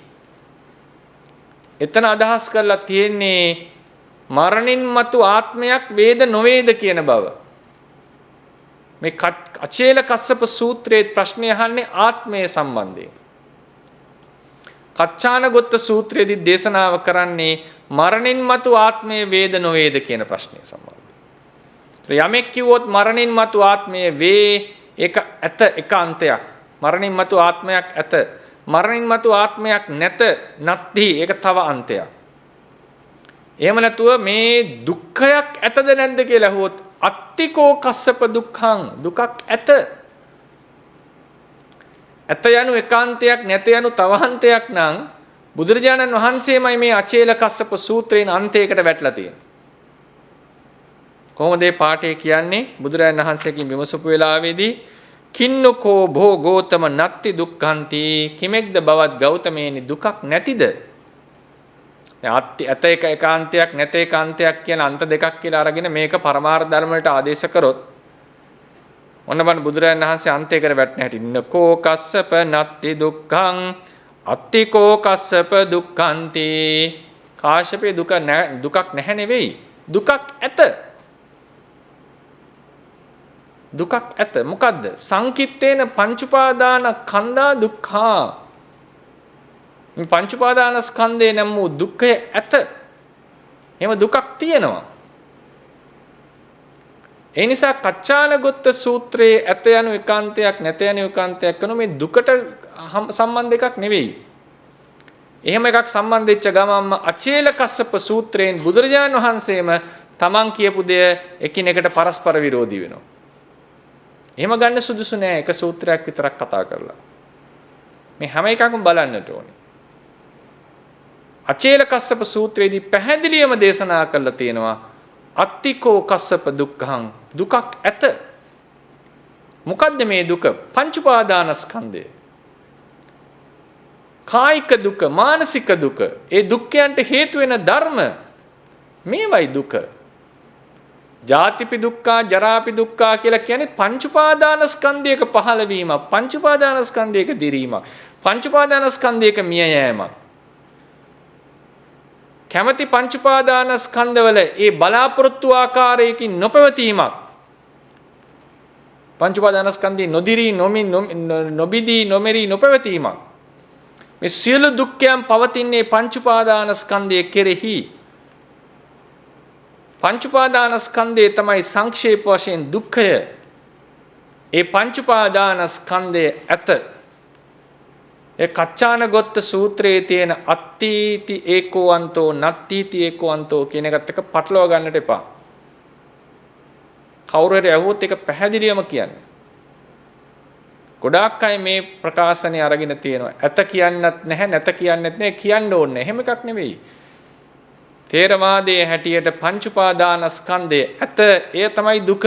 එතන අදහස් කරලා තියෙන්නේ මරණින් මතු ආත්මයක් වේද නොවේද කියන බව. මේ අචේල කස්සප සූත්‍රයේ ප්‍රශ්නය අහන්නේ ආත්මය සම්බන්ධයෙන්. කච්චානගොත්ත සූත්‍රයේදී දේශනාව කරන්නේ මරණින් මතු ආත්මයේ වේද නොවේද කියන ප්‍රශ්නය සම්බන්ධයෙන්. යමෙක් කිව්වොත් මරණින් මතු ආත්මයේ වේ ඒක ඇත එක අන්තයක්. මරණින් මතු ආත්මයක් ඇත. මරණින් මතු ආත්මයක් නැත නැත්ති ඒක තව අන්තයක්. එහෙම නැතුව මේ දුක්ඛයක් ඇතද නැද්ද කියලා අහුවොත් අත්තිකෝ කස්සප දුක්ඛං දුකක් ඇත. ඇත යනු එකාන්තයක් නැත යනු තවහන්තයක් නම් බුදුරජාණන් වහන්සේමයි මේ අචේල කස්සප සූත්‍රයෙන් අන්තයකට වැටලා තියෙන්නේ. කොහොමද මේ පාඨය කියන්නේ? බුදුරජාණන් වහන්සේකින් විමසපු වෙලාවේදී කින්නකෝ භෝ ගෝතම නත්ති දුක්ඛන්ති කිමෙක්ද බවත් ගෞතමේනි දුකක් නැතිද? ඇත එක ඒකාන්තයක් නැත ඒකාන්තයක් කියන අන්ත දෙකක් කියලා අරගෙන මේක පරමාර්ථ ධර්ම වලට ආදේශ කරොත් ඔන්න බලන්න බුදුරජාණන් වහන්සේ අන්තයකට වැටෙන හැටි. නකෝ කස්සප නත්ති දුක්ඛං අත්තිකෝ කස්සප දුක්ඛන්ති. කාශ්‍යපේ දුකක් නැහැ නෙවෙයි. දුකක් ඇත. දුකක් ඇත. මොකද්ද? සංකිට්ඨේන පංච උපාදාන කන්දා දුක්ඛා. මේ පංච උපාදානස්කන්ධේ නම් වූ දුක්ඛය ඇත. එහෙම දුකක් තියෙනවා. ඒ නිසා කච්චානගොත්ත සූත්‍රයේ ඇත යනු ඒකාන්තයක් නැත යනු ඒකාන්තයක් කරන මේ දුකට සම්බන්ධ එකක් නෙවෙයි. එහෙම එකක් සම්බන්ධ වෙච්ච ගමන්ම අචේල කස්සප සූත්‍රයෙන් බුදුරජාණන් වහන්සේම තමන් කියපු දෙය එකිනෙකට පරස්පර විරෝධී වෙනවා. එහෙම ගන්න සුදුසු නෑ එක සූත්‍රයක් විතරක් කතා කරලා. මේ හැම එකක්ම බලන්නට ඕනේ. අචේල කස්සප සූත්‍රයේදී පැහැදිලිවම දේශනා කරලා තියෙනවා අත්තිකෝ කස්සප දුක්ඛං දුකක් ඇත. මොකද්ද මේ දුක? පංච උපාදානස්කන්ධය. කායික දුක, මානසික දුක, ඒ දුක්ඛයන්ට හේතු වෙන ධර්ම මේවයි දුක. ජාතිපි දුක්ඛා, ජරාපි දුක්ඛා කියලා කියන්නේ පංච උපාදානස්කන්ධයක පහළවීමක්, පංච උපාදානස්කන්ධයක දිරීමක්, පංච උපාදානස්කන්ධයක මිය යෑමක්. කැමැති පංච උපාදානස්කන්ධවල ඒ බලාපොරොත්තු ආකාරයකින් නොපැවතීමක්. පංච උපාදානස්කන්ධේ නොදිරී නොබිදී නොමෙරී නොපැවතීමක්. මේ සියලු දුක්ඛයන් පවතින්නේ පංච උපාදානස්කන්ධයේ කෙරෙහි. පංච උපාදානස්කන්ධය තමයි සංක්ෂේප වශයෙන් දුක්ඛය. ඒ පංච උපාදානස්කන්ධය ඇත. ඒ කච්චානගොත්ත සූත්‍රයේ තියෙන අත්ථීති ඒකෝවන්තෝ නත්ථීති ඒකෝවන්තෝ කියන එකත් එක්ක පටලවා ගන්නට එපා. කවුරු හරි අහුවොත් ඒක පැහැදිලිවම කියන්නේ. ගොඩාක් අය මේ ප්‍රකාශනය අරගෙන තියෙනවා. ඇත කියන්නත් නැහැ නැත කියන්නත් නැහැ කියන්න ඕනේ. එහෙම එකක් නෙවෙයි. තේරවාදයේ හැටියට පංච උපාදානස්කන්ධය ඇත. එය තමයි දුක.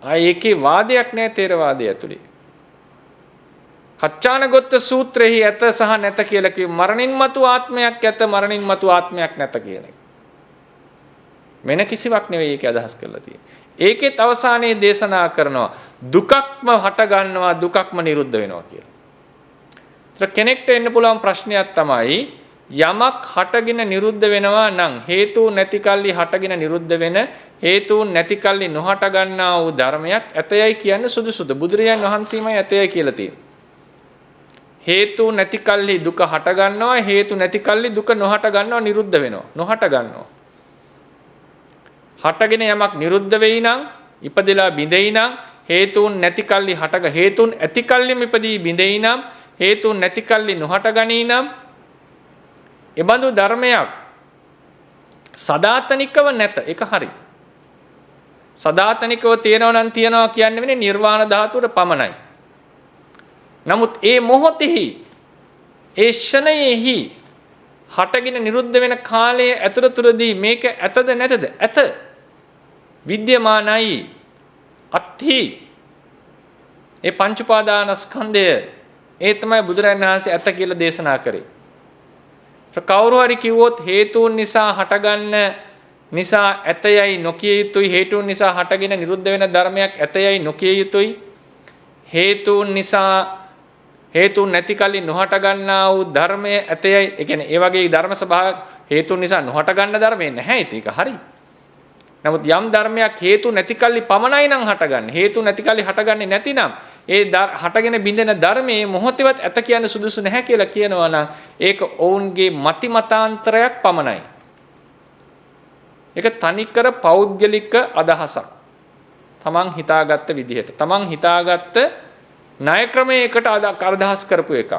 ඒකේ වාදයක් නැහැ තේරවාදය ඇතුලේ. කච්චානගොත්ත සූත්‍රයේ ඇත සහ නැත කියලා කිව්ව මරණින් මතු ආත්මයක් ඇත මරණින් මතු ආත්මයක් නැත කියන එක. වෙන කිසිවක් නෙවෙයි ඒක අදහස් කරලා තියෙන්නේ. ඒකෙත් අවසානයේ දේශනා කරනවා දුකක්ම හට ගන්නවා දුකක්ම නිරුද්ධ වෙනවා කියලා. ඒතර කෙනෙක්ට එන්න පුළුවන් ප්‍රශ්නයක් තමයි යමක් හටගෙන නිරුද්ධ වෙනවා නම් හේතුන් නැති කල්ලි හටගෙන නිරුද්ධ වෙන හේතුන් නැති කල්ලි නොහට ගන්නා වූ ධර්මයක් ඇතයයි කියන්නේ සුදුසුද? බුදුරජාන් වහන්සේමයි ඇතයයි කියලා තියෙන්නේ. හේතු නැති කල්ලි දුක හට ගන්නවා, හේතු නැති කල්ලි දුක නොහට ගන්නවා, නිරුද්ධ වෙනවා, නොහට ගන්නවා. හටගෙන යමක් නිරුද්ධ වෙයි නම්, ඉපදෙලා බිඳෙයි නම්, හේතුන් නැති කල්ලි හටග හේතුන් ඇති කල්ලිම ඉපදී බිඳෙයි නම්, හේතුන් නැති කල්ලි නොහට ගනී නම්, එබඳු ධර්මයක් සදාතනිකව නැත. ඒක හරි. සදාතනිකව තියෙනවා නම් තියනවා කියන්නේ වෙන්නේ නිර්වාණ ධාතුවට පමණයි. නමුත් ඒ මොහොතෙහි ඒ ෂණයෙහි හටගෙන නිරුද්ධ වෙන කාලයේ ඇතුළතදී මේක ඇතද නැතද? ඇත. විද්‍යමානයි. අත්හි. ඒ පංච උපාදානස්කන්ධය ඒ තමයි බුදුරජාණන් වහන්සේ ඇත කියලා දේශනා කරේ. කවුරු හරි කිව්වොත් හේතුන් නිසා හටගන්න නිසා ඇතයයි නොකිය යුතුයි, හේතුන් නිසා හටගෙන නිරුද්ධ වෙන ධර්මයක් ඇතයයි නොකිය යුතුයි, හේතුන් නිසා හේතුන් නැති කලින් නොහට ගන්නා වූ ධර්මය ඇතයයි, ඒ කියන්නේ ඒ වගේ ධර්ම ස්වභාවයක් හේතුන් නිසා නොහට ගන්න ධර්මයක් නැහැ. ඒක හරි. නමුත් යම් ධර්මයක් හේතු නැති කල්ලි පමණයි නම් හටගන්නේ, හේතු නැති කල්ලි හටගන්නේ නැතිනම් ඒ හටගෙන බින්දෙන ධර්මයේ මොහොතේවත් ඇත කියන්නේ සුදුසු නැහැ කියලා කියනවා නම් ඒක ඔවුන්ගේ මති මතාන්තරයක් පමණයි. ඒක තනිකර පෞද්ගලික අදහසක්. තමන් හිතාගත්ත විදිහට, තමන් හිතාගත්ත ණය ක්‍රමයකට අදහස් කරපු එකක්.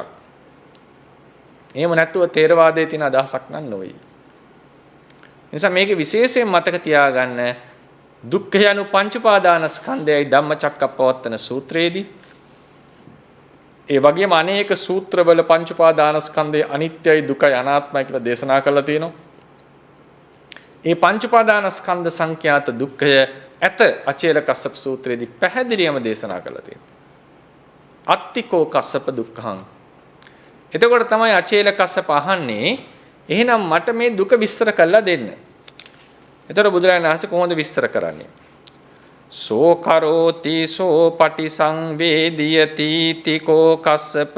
එහෙම නැත්නම් තේරවාදයේ තියෙන අදහසක් නන් නෙවෙයි. නිසා මේක විශේෂයෙන් මතක තියාගන්න. දුක්ඛ යනු පංච උපාදානස්කන්ධයයි ධම්මචක්කප්පවත්තන සූත්‍රයේදී. ඒ වගේම අනේක සූත්‍රවල පංච උපාදානස්කන්ධය අනිත්‍යයි, දුකයි, අනාත්මයි කියලා දේශනා කරලා තියෙනවා. ඒ පංච උපාදානස්කන්ධ සංඛ්‍යාත දුක්ඛය ඇත අචේල කස්සප සූත්‍රයේදී පැහැදිලිවම දේශනා කරලා තියෙනවා. අත්තිකෝ කස්සප දුක්ඛං. එතකොට තමයි අචේල කස්සප අහන්නේ එහෙනම් මට මේ දුක විස්තර කරලා දෙන්න. එතකොට බුදුරජාණන් වහන්සේ කොහොමද විස්තර කරන්නේ? සෝ කරෝති සෝ පටිසංවේදියති තිකෝ කස්සප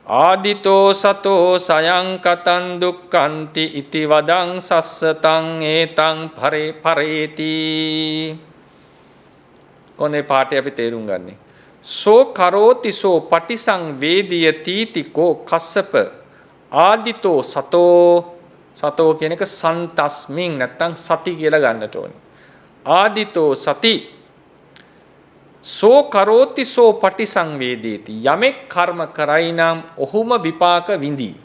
ආදිතෝ සතෝ සයං කතං දුක්ඛන්ති ඉති වදං සස්සතං ඒතං පරේති. කොහොමද පාඩේ අපි තේරුම් ගන්නේ? සෝ කරෝති සෝ පටිසංවේදියති තිකෝ කස්සප ආදිතෝ සතෝ කියන එක සන්තස්මින් නැත්තම් සති කියලා ගන්නට ඕනේ. ආදිතෝ සති සෝ කරෝති සෝ පටිසංවේදේති. යමෙක් කර්ම කරයි නම් ඔහුම විපාක විඳී.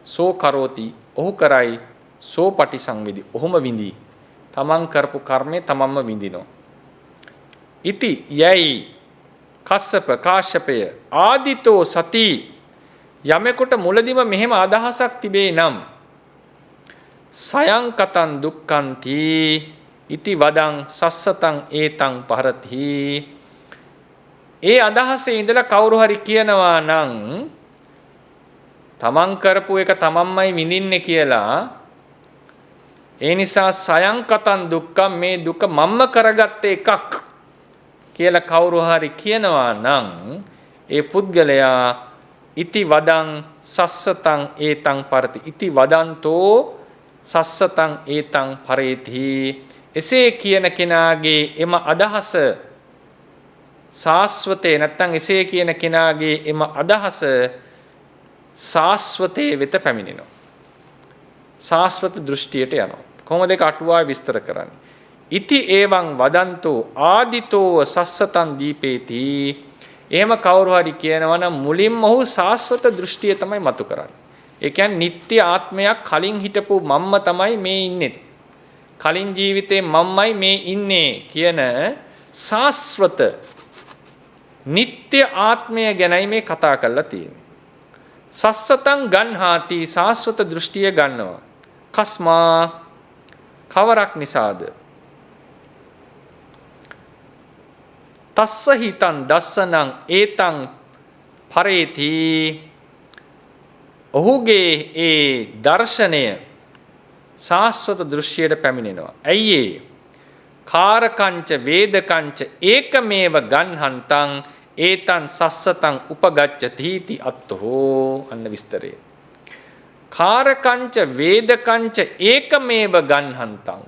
සෝ කරෝති ඔහු කරයි, සෝ පටිසංවේදී ඔහුම විඳී. තමන් කරපු කර්මය තමන්ම විඳිනවා. ඉති යයි කස්සප කාශ්‍යපය ආදිතෝ සති. යමෙකුට මුලදිම මෙහෙම අදහසක් තිබේ නම් සයං කතං දුක්ඛන්ති ඉති වදං සස්සතං ඒතං පරති. ඒ අදහසේ ඉඳලා කවුරු හරි කියනවා නම් තමන් කරපු එක තමන්මයි විඳින්නේ කියලා, ඒ නිසා සයං කතං දුක්ඛම් මේ දුක මම්ම කරගත්ත එකක් කියලා කවුරු හරි කියනවා නම් ඒ පුද්ගලයා ඉති වදං සස්සතං ඒතං පරති. ඉති වදන්තෝ සස්සතං ඒතං පරේති. එසේ කියන කෙනාගේ එම අදහස සාස්වතේ නැත්තම් එසේ කියන කෙනාගේ එම අදහස සාස්වතේ වෙත පැමිණෙනවා. සාස්වත දෘෂ්ටියට යනවා. කොහොමද ඒක අටුවාවේ විස්තර කරන්නේ? ඉති එවං වදන්තෝ ආදිතෝ සස්සතං දීපේති. එහෙම කවුරු හරි කියනවා නම් මුලින්ම ඔහු සාස්වත දෘෂ්ටිය තමයි මතු කරන්නේ. ඒ කියන්නේ නිත්‍ය ආත්මයක් කලින් හිටපු මම්ම තමයි මේ ඉන්නේ. කලින් ජීවිතේ මම්මයි මේ ඉන්නේ කියන සාස්වත නිත්‍ය ආත්මය ගැනයි මේ කතා කරලා තියෙන්නේ. සස්සතං ගන්හාති සාස්වත දෘෂ්ටිය ගන්නවා. කස්මා කවරක් නිසාද? තස්ස හිතං දස්සනං ඒතං පරේති. ඔහුගේ ඒ දර්ශනය සාස්වත දෘශ්‍යයට පැමිණෙනවා. ඇයි ඒ? කාරකංච වේදකංච ඒකමේව ගන්හන්තං ඒතං සස්සතං උපගච්ඡති इति අත්තෝ අන්න විස්තරය. කාරකංච වේදකංච ඒකමේව ගන්හන්තං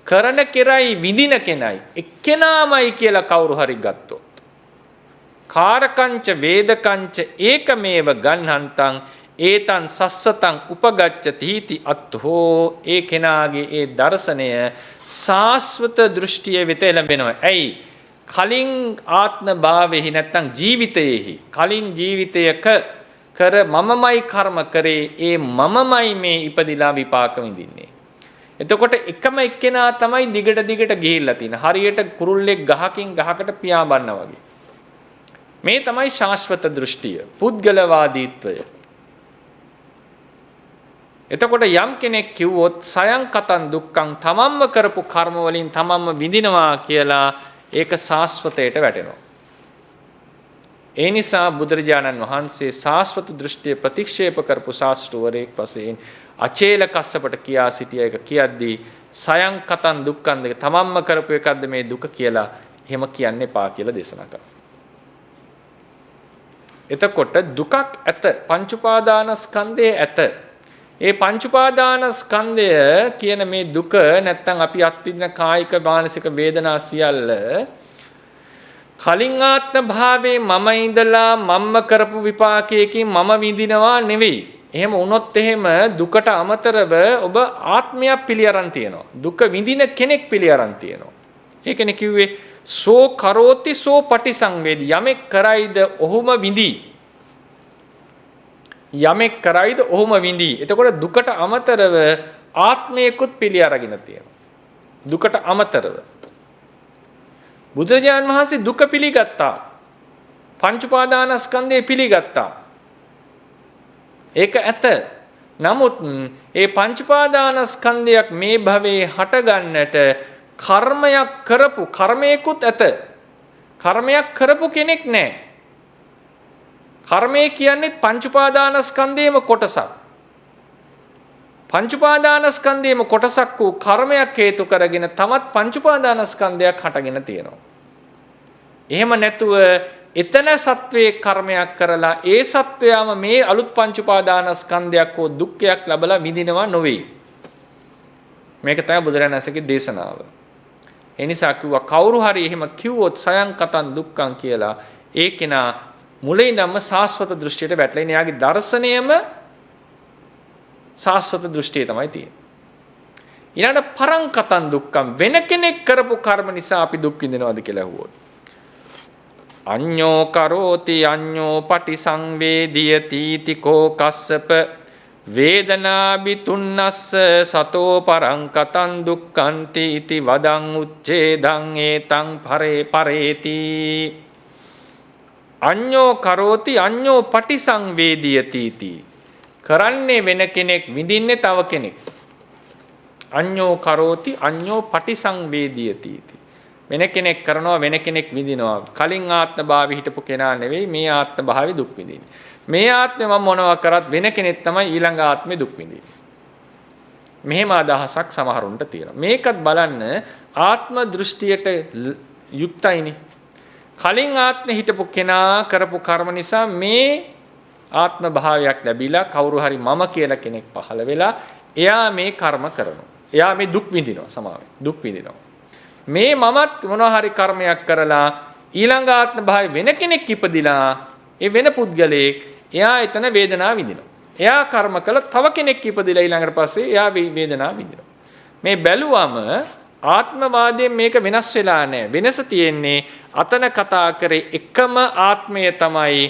කරන කෙරයි විඳින කෙනයි එක්කෙනාමයි කියලා කවුරු හරි ගත්තොත් කාරකංච වේදකංච ඒකමේව ගන්හන්තං ඒතං සස්සතං උපගච්ඡති इति අත්තෝ ඒ කෙනාගේ ඒ දර්ශනය සාස්වත දෘෂ්ටිය වෙත එළඹෙනවා. ඇයි? කලින් ආත්ම භාවයෙහි නැත්තම් ජීවිතයේහි කලින් ජීවිතයක කර මමමයි කර්ම කරේ ඒ මමමයි මේ ඉපදිලා විපාක විඳින්නේ. එතකොට එකම එක්කෙනා තමයි දිගට ගිහිල්ලා තියෙන. හරියට කුරුල්ලෙක් ගහකින් ගහකට පියාඹන්නා වගේ. මේ තමයි ශාස්වත දෘෂ්ටිය, පුද්ගලවාදීත්වය. එතකොට යම් කෙනෙක් කිව්වොත් සයන් කතං දුක්ඛං තමන්ම කරපු කර්ම වලින් තමන්ම විඳිනවා කියලා ඒක ශාස්වතයට වැටෙනවා. ඒ නිසා බුදුරජාණන් වහන්සේ ශාස්වත දෘෂ්ටිය ප්‍රතික්ෂේප කරපු ශාස්ත්‍රවරයෙක් වශයෙන් අචේල කස්සපට කියා සිටිය එක කියද්දී සයන් කතං දුක්ඛං දෙක තමන්ම කරපු එකක්ද මේ දුක කියලා එහෙම කියන්න එපා කියලා දේශනා කරා. එතකොට දුකක් ඇත, පංච උපාදානස්කන්ධයේ ඇත. ඒ පංච උපාදානස්කන්ධය කියන මේ දුක නැත්තම් අපි අත්විඳින කායික මානසික වේදනා සියල්ල කලින් ආත්ම භාවයේ මම ඉඳලා මම්ම කරපු විපාකයකින් මම විඳිනවා නෙවෙයි. එහෙම වුණොත් එහෙම දුකට අමතරව ඔබ ආත්මයක් පිළි අරන් තියෙනවා. දුක විඳින කෙනෙක් පිළි අරන් තියෙනවා. ඒකනේ කිව්වේ සෝ කරෝති සෝ පටිසංවේදී. යමෙක් කරයිද ඔහුම විඳී. යමෙක් කරයිද ඔහුම විඳී. එතකොට දුකට අමතරව ආත්මයකුත් පිළි අරගෙන තියෙනවා. දුකට අමතරව බුදුරජාණන් වහන්සේ දුක පිළිගත්තා. පංච උපාදානස්කන්ධය පිළිගත්තා. ඒක ඇත. නමුත් ඒ පංච උපාදානස්කන්ධයක් මේ භවයේ හටගන්නට කර්මයක් කරපු කර්මයකුත් ඇත. කර්මයක් කරපු කෙනෙක් නැහැ. කර්මය කියන්නේ පංච උපාදානස්කන්ධයේම කොටසක්. පංච උපාදානස්කන්ධයේම කොටසක් වූ කර්මයක් හේතු කරගෙන තමත් පංච උපාදානස්කන්ධයක් හටගෙන තියෙනවා. එහෙම නැතුව එතන සත්වයේ කර්මයක් කරලා ඒ සත්වයාම මේ අලුත් පංච උපාදානස්කන්ධයක් හෝ දුක්ඛයක් ලැබලා විඳිනවා නොවේ. මේක තමයි බුදුරජාණන් වහන්සේගේ දේශනාව. ඒ නිසා කිව්වා කවුරු හරි එහෙම කිව්වොත් සයන් කතං දුක්ඛං කියලා ඒ කෙනා මුලින් ඉඳන්ම සාස්වත දෘෂ්ටියට වැටලා ඉන්නේ. යාගේ දර්ශනයම සාස්වත දෘෂ්ටිය තමයි තියෙන්නේ. ඊළඟට පරං කතං දුක්ඛං වෙන කෙනෙක් කරපු කර්ම නිසා අපි දුක් විඳිනවද කියලා අහුවොත්. අඤ්ඤෝ කරෝති අඤ්ඤෝ පටිසංවේදියති තිකෝ කස්සප වේදනාබි තුන්නස්ස සතෝ පරං කතං දුක්ඛන්ති इति වදං උච්ඡේදං ඒතං පරේති. අඤ්ඤෝ කරෝති අඤ්ඤෝ පටිසංවේදියති इति කරන්නේ වෙන කෙනෙක් විඳින්නේ තව කෙනෙක්. අඤ්ඤෝ කරෝති අඤ්ඤෝ පටිසංවේදියති इति වෙන කෙනෙක් කරනවා වෙන කෙනෙක් විඳිනවා. කලින් ආත්ම භාවයේ හිටපු කෙනා නෙවෙයි මේ ආත්ම භාවයේ දුක් විඳින්නේ. මේ ආත්මේ මම මොනවා කරත් වෙන කෙනෙක් තමයි ඊළඟ ආත්මේ දුක් විඳින්නේ. මෙහෙම අදහසක් සමහරුන්ට තියෙනවා. මේකත් බලන්න ආත්ම දෘෂ්ටියට යුක්තයිනේ. කලින් ආත්මේ හිටපු කෙනා කරපු කර්ම නිසා මේ ආත්ම භාවයක් ලැබිලා කවුරු හරි මම කියලා කෙනෙක් පහළ වෙලා එයා මේ කර්ම කරනවා. එයා මේ දුක් විඳිනවා සමාවෙන්. දුක් විඳිනවා. මේ මමත් මොනවා හරි කර්මයක් කරලා ඊළඟ ආත්ම භාවයේ වෙන කෙනෙක් ඉපදිලා ඒ වෙන පුද්ගලයෙක් එයා එතන වේදනාව විඳිනවා. එයා කර්ම කළ තව කෙනෙක් ඉපදිලා ඊළඟට පස්සේ එයා වේදනාව විඳිනවා. මේ බැලුවම ආත්මවාදයෙන් මේක වෙනස් වෙලා නැහැ. වෙනස තියෙන්නේ අතන කතා කරේ එකම ආත්මය තමයි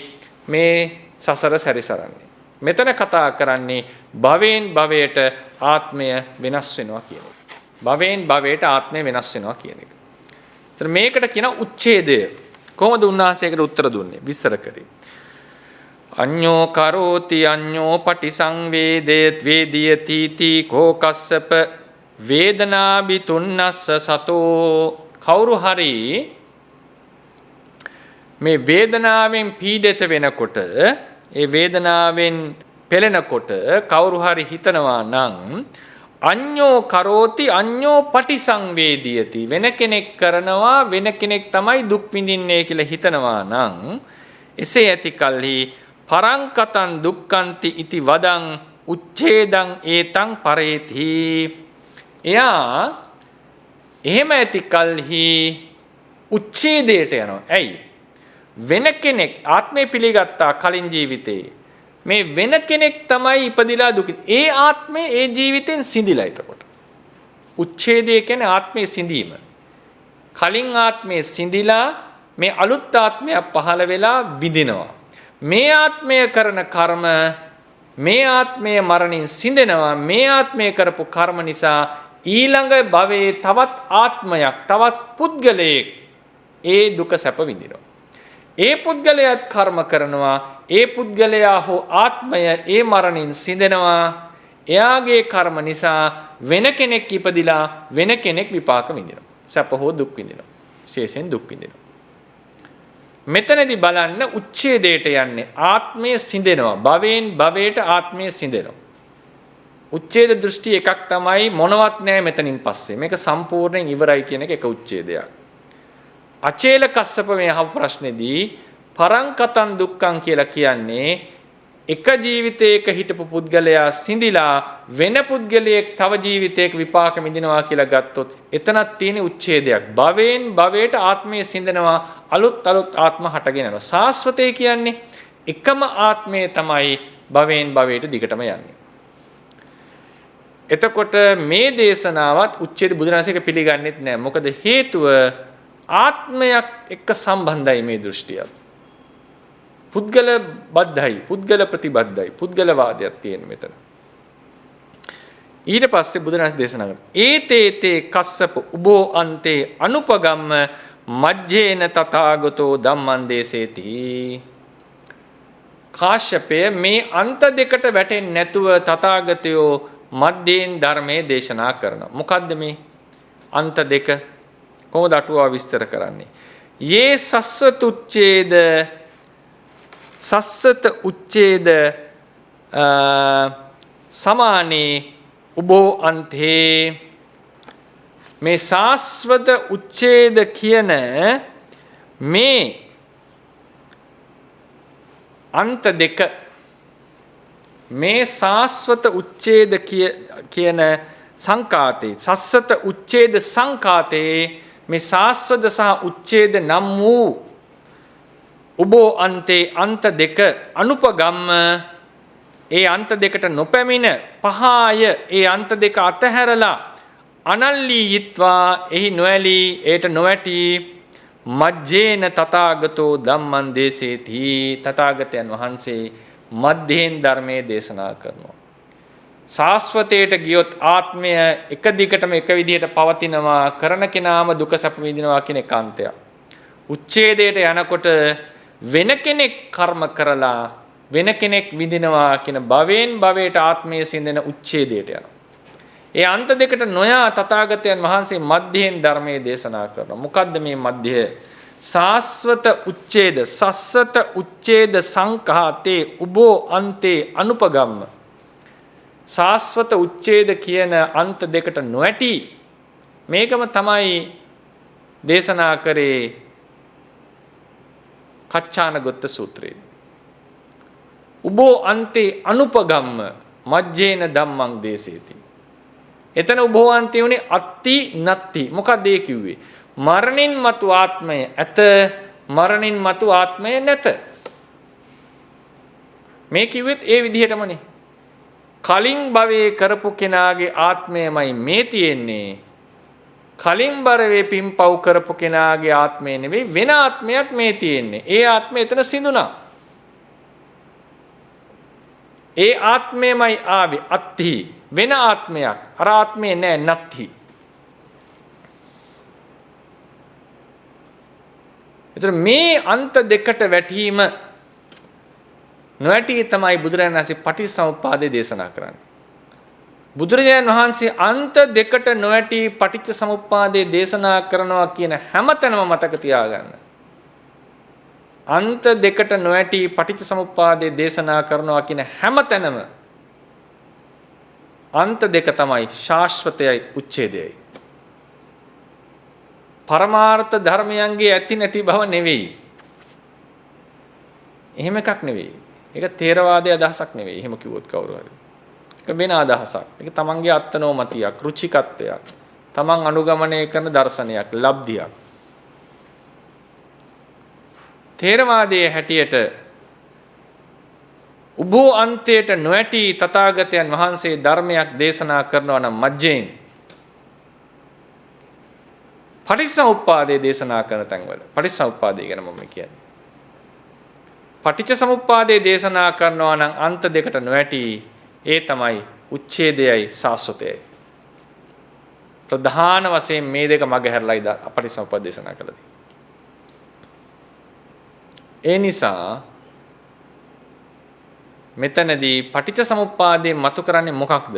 මේ සසර සැරිසරන්නේ. මෙතන කතා කරන්නේ භවයෙන් භවයට ආත්මය වෙනස් වෙනවා කියන එක. භවයෙන් භවයට ආත්මය වෙනස් වෙනවා කියන එක. ඒතර මේකට කියන උච්ඡේදය. කොහොමද උන්වහන්සේකට උත්තර දුන්නේ? විස්තර කරේ. අඤ්ඤෝ කරෝති අඤ්ඤෝ පටිසංවේදේත් වේදියති තී කෝකස්සප වේදනාබි තුන්නස්ස සතෝ කවුරු හරි මේ වේදනාවෙන් පීඩිත වෙනකොට ඒ වේදනාවෙන් පෙළෙනකොට කවුරු හරි හිතනවා නම් අඤ්ඤෝ කරෝති අඤ්ඤෝ පටිසංවේදීයති. වෙන කෙනෙක් කරනවා වෙන කෙනෙක් තමයි දුක් විඳින්නේ කියලා හිතනවා නම් එසේ ඇති කල්හි පරංකතං දුක්ඛන්ති ඉති වදං උච්ඡේදං ඒතං පරේති. එයා එහෙම ඇති කල්හි උච්ඡේදයට යනවා. ඇයි? වෙන කෙනෙක් ආත්මය පිළිගත්තා කලින් ජීවිතේ. මේ වෙන කෙනෙක් තමයි ඉපදිලා දුක. ඒ ආත්මේ ඒ ජීවිතෙන් සිඳිලා එතකොට. උච්ඡේදය කියන්නේ ආත්මේ සිඳීම. කලින් ආත්මේ සිඳිලා මේ අලුත් ආත්මයක් පහළ වෙලා විඳිනවා. මේ ආත්මය කරන කර්ම මේ ආත්මය මරණින් සිඳෙනවා. මේ ආත්මය කරපු කර්ම නිසා ඊළඟ භවයේ තවත් ආත්මයක් තවත් පුද්ගලයෙක් ඒ දුක සැප විඳිනවා. ඒ පුද්ගලයාත් කර්ම කරනවා. ඒ පුද්ගලයා හෝ ආත්මය ඒ මරණින් සිඳෙනවා. එයාගේ කර්ම නිසා වෙන කෙනෙක් ඉපදිලා වෙන කෙනෙක් විපාක විඳිනවා. සැප හෝ දුක් විඳිනවා. විශේෂයෙන් දුක් විඳිනවා. මෙතනදී බලන්න උච්ඡේදයට යන්නේ ආත්මය සිඳෙනවා. භවයෙන් භවයට ආත්මය සිඳෙනවා. උච්ඡේද දෘෂ්ටි එකක් තමයි මොනවත් නැහැ මෙතනින් පස්සේ. මේක සම්පූර්ණයෙන් ඉවරයි කියන එක උච්ඡේදයක්. අචේල කස්සප මේ අහපු ප්‍රශ්නේදී පරංකතං දුක්ඛං කියලා කියන්නේ එක ජීවිතයක හිටපු පුද්ගලයා සිඳිලා වෙන පුද්ගලයෙක් තව ජීවිතයක විපාක විඳිනවා කියලා ගත්තොත් එතනක් තියෙන උච්ඡේදයක්. භවයෙන් භවයට ආත්මය සිඳෙනවා අලුත් ආත්ම හටගෙන යනවා. සාස්වතේ කියන්නේ එකම ආත්මය තමයි භවයෙන් භවයට දිගටම යන්නේ. එතකොට මේ දේශනාවත් උච්ඡේද බුදුරජාණන්සේක පිළිගන්නෙත් නැහැ. මොකද හේතුව ආත්මයක් එක්ක සම්බන්ධයි මේ දෘෂ්ටියත්. පුද්ගල බද්ධයි, පුද්ගල ප්‍රතිබද්ධයි, පුද්ගලවාදයක් තියෙන මෙතන. ඊට පස්සේ බුදුරජාණන් දේශනා කරනවා ඒතේතේ කස්සප උබෝ අන්තේ අනුපගම්ම මජ්ජේන තථාගතෝ ධම්මං දේසේති. කාශ්‍යපය මේ අන්ත දෙකට වැටෙන්නේ නැතුව තථාගතයෝ මධ්‍යයෙන් ධර්මයේ දේශනා කරනවා. මොකද්ද මේ අන්ත දෙක? කොහොමද අටුවා විස්තර කරන්නේ? යේ සස්සත උච්ඡේද සමානේ උබෝ අන්තේ. මේ සාස්වත උච්ඡේද කියන මේ අන්ත දෙක මේ සාස්වත උච්ඡේද කියන සංකාතේ සස්සත උච්ඡේද සංකාතේ මේ සාස්වත සහ උච්ඡේද නම් වූ උබෝ අන්තේ අන්ත දෙක අනුපගම්ම ඒ අන්ත දෙකට නොපැමිණ පහාය ඒ අන්ත දෙක අතහැරලා අනල්ලී යිත්වා එහි නොඇලී ඒට නොවැටි මජ්ජේන තථාගතෝ ධම්මං දේසේති. තථාගතයන් වහන්සේ මධ්‍යයෙන් ධර්මයේ දේශනා කරනවා. සාස්වතයට ගියොත් ආත්මය එක දිගටම එක විදිහට පවතිනවා. කරන කෙනාම දුක සැප විඳිනවා කියන කාන්තය. උච්ඡේදයට යනකොට වෙන කෙනෙක් කර්ම කරලා වෙන කෙනෙක් විඳිනවා කියන භවයෙන් භවයට ආත්මයේ සිඳෙන උච්ඡේදයට යනවා. ඒ අන්ත දෙකට නොයා තථාගතයන් වහන්සේ මධ්‍යයෙන් ධර්මයේ දේශනා කරනවා. මොකද්ද මේ මධ්‍ය? සාස්වත උච්ඡේද සස්සත උච්ඡේද සංඛාතේ උබෝ අන්තේ අනුපගම්ම. සාස්වත උච්ඡේද කියන අන්ත දෙකට නොඇටි මේකම තමයි දේශනා කරේ කච්චානගොත්ත සූත්‍රයේ. උබෝ අන්තේ අනුපගම්ම මජ්ජේන ධම්මං දේසේති. එතන උබෝ අන්තේ උනේ අත්ති නත්ති. මොකක්ද ඒ කිව්වේ? මරණින් මතු ආත්මය ඇත, මරණින් මතු ආත්මය නැත. මේ කිව්වෙත් ඒ විදිහටමනේ. කලින් භවයේ කරපු කෙනාගේ ආත්මයමයි මේ තියෙන්නේ. කලින් භවයේ පින්පව් කරපු කෙනාගේ ආත්මය නෙවෙයි වෙන ආත්මයක් මේ තියෙන්නේ. ඒ ආත්මය එතන සිඳුණා. ඒ ආත්මයමයි ආවේ අත්ති. වෙන ආත්මයක් අර ආත්මේ නෑ නැත්ති. ඒතර මේ අන්ත දෙකට වැටීම නොඇටි තමයි බුදුරජාණන් වහන්සේ පටිච්චසමුප්පාදේ දේශනා කරන්නේ. බුදුරජාණන් වහන්සේ අන්ත දෙකට නොඇටි පටිච්චසමුප්පාදේ දේශනා කරනවා කියන හැමතැනම මතක තියාගන්න. අන්ත දෙකට නොඇටි පටිච්චසමුප්පාදේ දේශනා කරනවා කියන හැමතැනම අන්ත දෙක තමයි ශාශ්වතයයි උච්ඡේදයයි. පරමාර්ථ ධර්මයන්ගේ ඇති නැති බව නෙවෙයි. එහෙම එකක් නෙවෙයි. ඒක තේරවාදයේ අදහසක් නෙවෙයි. එහෙම කිව්වොත් කවුරු හරි. ඒක වෙන අදහසක්. ඒක තමන්ගේ අත්නෝමතියක්, රුචිකත්වයක්. තමන් අනුගමනය කරන දර්ශනයක්, ලබ්ධියක්. තේරවාදයේ හැටියට උභෝ අන්තයට නොඇටි තථාගතයන් වහන්සේ ධර්මයක් දේශනා කරනවා නම් මජ්ජෙන් පටිච්චසමුප්පාදයේ දේශනා කරන තැන්වල පටිච්චසමුප්පාදය ගැන මම කියන්නේ. පටිච්චසමුප්පාදයේ දේශනා කරනවා නම් අන්ත දෙකට නොඇටි ඒ තමයි උච්ඡේදයයි සාස්වතයයි. ප්‍රධාන වශයෙන් මේ දෙක මගහැරලායි පටිච්චසමුප්පාද දේශනා කළේ. ඒ නිසා මෙතනදී පටිච්චසමුප්පාදයෙන් මතු කරන්නේ මොකක්ද?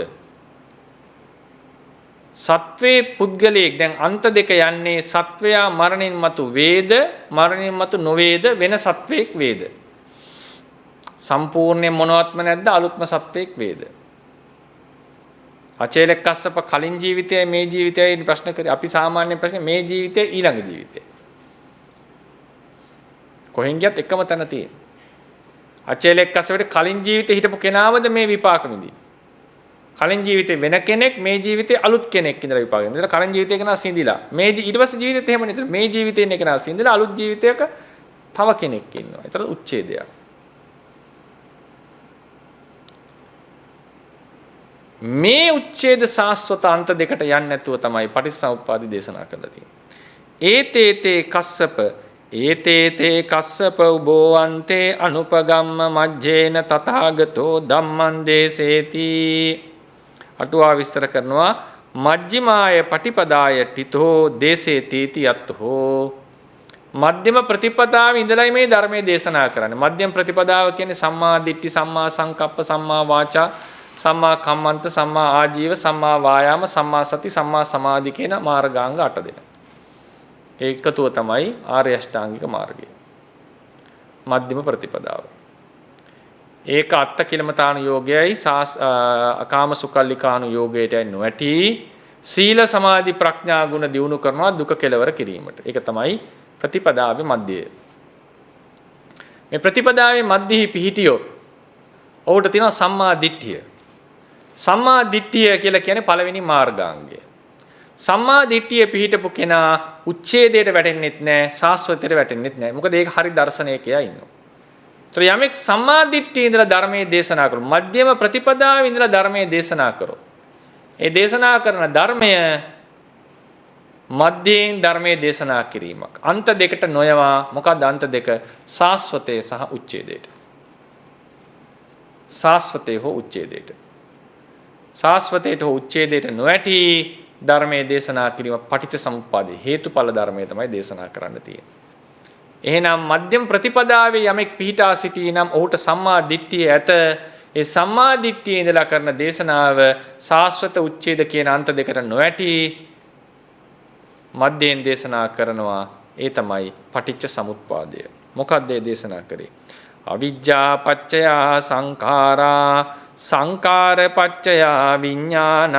සත්වේ පුද්ගලයෙක් දැන් අන්ත දෙක යන්නේ සත්වයා මරණින් මතු වේද මරණින් මතු නොවේද වෙන සත්වයක් වේද? සම්පූර්ණයෙන් මොනවත්ම නැද්ද අලුත්ම සත්වයක් වේද? අචේලකස්සප කලින් ජීවිතයයි මේ ජීවිතයයි ප්‍රශ්න කරේ. අපි සාමාන්‍ය ප්‍රශ්නේ මේ ජීවිතය ඊළඟ ජීවිතය. කොහෙන් ගියත් එකම තැන තියෙනවා. අචේලකස්සපට කලින් ජීවිතේ හිටපු කෙනාවද මේ විපාක විඳින්නේ? කලින් ජීවිතේ වෙන කෙනෙක් මේ ජීවිතේ අලුත් කෙනෙක් ඉඳලා විපාක විඳිනවා. කලින් ජීවිතේ කෙනා සිඳිලා. මේ ඊට පස්සේ ජීවිතේත් එහෙම නෙද. මේ ජීවිතේ ඉන්න කෙනා සිඳිලා අලුත් ජීවිතයක තව කෙනෙක් ඉන්නවා. ඒතර උච්ඡේදයක්. මේ උච්ඡේද සාස්වත අන්ත දෙකට යන්නේ නැතුව තමයි පටිච්චසමුප්පාද දේශනා කරලා තියෙන්නේ. ඒතේතේ කස්සප ඒතේතේ කස්සප උභෝ අන්තේ අනුපගම්ම මජ්ජේන තථාගතෝ ධම්මං දේසේති. අටුවා විස්තර කරනවා මජ්ක්‍ධිමාය පටිපදාය ඨිතෝ දේසේති යත්හෝ. මධ්‍යම ප්‍රතිපදාවේ ඉඳලයි මේ ධර්මයේ දේශනා කරන්නේ. මධ්‍යම ප්‍රතිපදාව කියන්නේ සම්මා දිට්ඨි, සම්මා සංකප්ප, සම්මා වාචා, සම්මා කම්මන්ත, සම්මා ආජීව, සම්මා වායාම, සම්මා සති, සම්මා සමාධි කියන මාර්ගාංග 8 දෙනා. ඒකතුව තමයි ආර්ය අෂ්ටාංගික මාර්ගය. මධ්‍යම ප්‍රතිපදාව. ඒක අත්ත කිලමතාණු යෝගයයි අකාම සුකල්ලිකාණු යෝගයටයි නොඇටි සීල සමාධි ප්‍රඥා ගුණ දියුණු කරනවා දුක කෙලවර කිරීමට. ඒක තමයි ප්‍රතිපදාවේ මධ්‍යය. මේ ප්‍රතිපදාවේ මධ්‍යෙහි පිහිටියොත් ඔහුට තියෙනවා සම්මා දිට්ඨිය. සම්මා දිට්ඨිය කියලා කියන්නේ පළවෙනි මාර්ගාංගය. සම්මා දිට්ඨිය පිහිටපු කෙනා උච්ඡේදයට වැටෙන්නෙත් නැහැ, සාස්වතයට වැටෙන්නෙත් නැහැ. මොකද ඒක හරි දර්ශනයකයා ඉන්නවා. ඒතර යමෙක් සම්මා දිට්ඨියේ ඉඳලා ධර්මයේ දේශනා කරොත්, මධ්‍යම ප්‍රතිපදාවේ ඉඳලා ධර්මයේ දේශනා කරොත්, ඒ දේශනා කරන ධර්මය මධ්‍යයෙන් ධර්මයේ දේශනා කිරීමක්. අන්ත දෙකට නොයවා. මොකක්ද අන්ත දෙක? සාස්වතය සහ උච්ඡේදයට. සාස්වතේ හෝ උච්ඡේදයට. සාස්වතේට හෝ උච්ඡේදයට නොඇටි ධර්මයේ දේශනා කිරීම පටිච්චසමුප්පාදේ හේතුඵල ධර්මයේ තමයි දේශනා කරන්න තියෙන්නේ. එහෙනම් මධ්‍යම ප්‍රතිපදාවේ යමෙක් පිහිටා සිටී නම් ඔහුට සම්මා දිට්ඨිය ඇත. ඒ සම්මා දිට්ඨියේ ඉඳලා කරන දේශනාව සාස්වත උච්ඡේද කියන අන්ත දෙකට නොඇටි මධ්‍යයෙන් දේශනා කරනවා. ඒ තමයි පටිච්චසමුප්පාදය. මොකක්ද ඒ දේශනා කරේ? අවිජ්ජා පච්චය සංඛාරා සංඛාර පච්චය විඥානං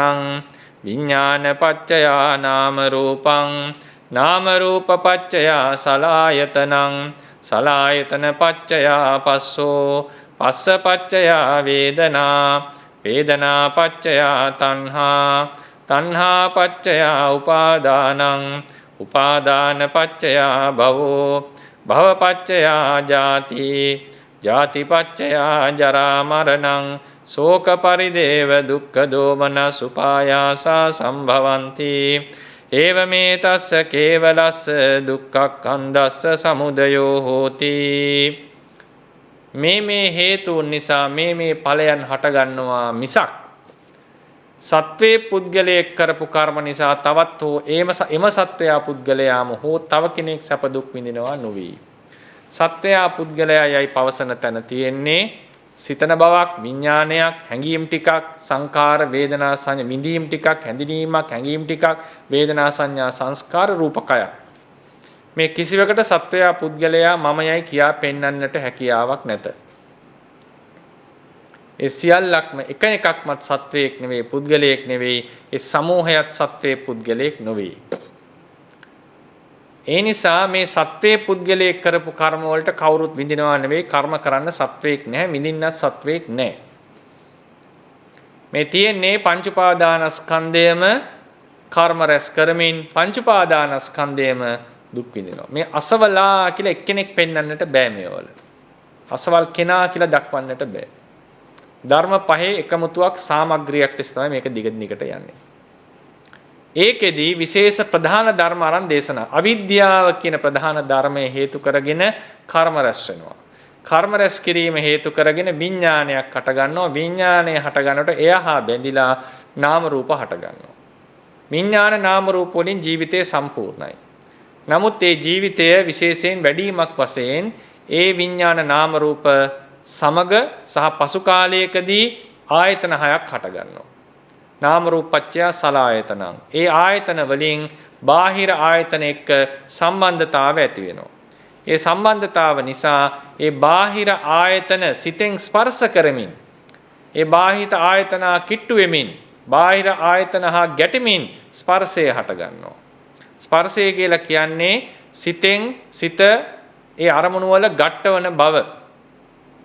විඥාන පච්චය නාම රූපං නාම රූප පච්චය සලආයතනං සලආයතන පච්චය පස්සෝ පස්ස පච්චය වේදනා වේදනා පච්චය තණ්හා තණ්හා පච්චය උපාදානං උපාදාන පච්චය භවෝ භව පච්චය ජාති ජාති පච්චය ජරා මරණං ශෝක පරිදේව දුක්ඛ දෝමන සුපායාසා සම්භවಂತಿ ඒවමේ තස්ස කේවලස්ස දුක්ඛක්ඛන්දස්ස සමුදයෝ හෝති. මේ හේතුන් නිසා මේ ඵලයන් හට ගන්නවා මිසක් සත්වේ පුද්ගලයෙක් කරපු කර්ම නිසා තවත් හෝ එම සත්වයා පුද්ගලයාම හෝ තව කෙනෙක් සැප දුක් විඳිනවා නොවේ. සත්වයා පුද්ගලයායි පවසන තැන තියෙන්නේ සිතන බවක්, විඥානයක්, හැඟීම් ටිකක්, සංකාර, වේදනා, සංඥා, විඳීම් ටිකක්, හැඳිනීමක්, හැඟීම් ටිකක්, වේදනා, සංඥා, සංස්කාර, රූපකය. මේ කිසිවකට සත්වයා පුද්ගලයා මමයයි කියා පෙන්වන්නට හැකියාවක් නැත. ඒ සියල්ලක්ම එකමත් සත්වයක් නෙවෙයි, පුද්ගලයෙක් නෙවෙයි. ඒ සමූහයත් සත්වයේ පුද්ගලයෙක් නොවේ. ඒ නිසා මේ සත්වයේ පුද්ගලයෙක් කරපු කර්ම වලට කවුරුත් විඳිනවා නෙවෙයි. කර්ම කරන්න සත්වයක් නැහැ, විඳින්නත් සත්වයක් නැහැ. මේ තියෙන්නේ පංච උපාදානස්කන්ධයම කර්ම රැස් කරමින් පංච උපාදානස්කන්ධයම දුක් විඳිනවා. මේ අසවලා කියලා එක්කෙනෙක් පෙන්වන්නට බෑ මේවල. අසවල් කෙනා කියලා දක්වන්නට බෑ. ධර්ම පහේ එකමුතුවක් සාමග්‍රියක් ලෙස තමයි මේක දිගට යන්නේ. ඒකෙදී විශේෂ ප්‍රධාන ධර්ම අරන් දේශනා. අවිද්‍යාව කියන ප්‍රධාන ධර්මයේ හේතු කරගෙන කර්ම රැස් වෙනවා. කර්ම රැස් කිරීම හේතු කරගෙන විඥානයක් හට ගන්නවා. විඥානය හට ගන්නකොට එය හා බැඳිලා නාම රූප හට ගන්නවා. විඥාන නාම රූප වලින් ජීවිතය සම්පූර්ණයි. නමුත් ඒ ජීවිතය විශේෂයෙන් වැඩිමක් වශයෙන් ඒ විඥාන නාම රූප සමග සහ පසු කාලයකදී ආයතන හයක් හට ගන්නවා. නාම රූපච්ඡය සලආයතනං. ඒ ආයතන වලින් බාහිර ආයතන එක්ක සම්බන්ධතාවය ඇති වෙනවා. ඒ සම්බන්ධතාව නිසා ඒ බාහිර ආයතන සිතෙන් ස්පර්ශ කරමින්, ඒ බාහිර ආයතන කිට්ටු වෙමින්, බාහිර ආයතන හා ගැටෙමින් ස්පර්ශය හට ගන්නවා. ස්පර්ශය කියලා කියන්නේ සිතෙන් සිත ඒ අරමුණු වල ගැටවන බව.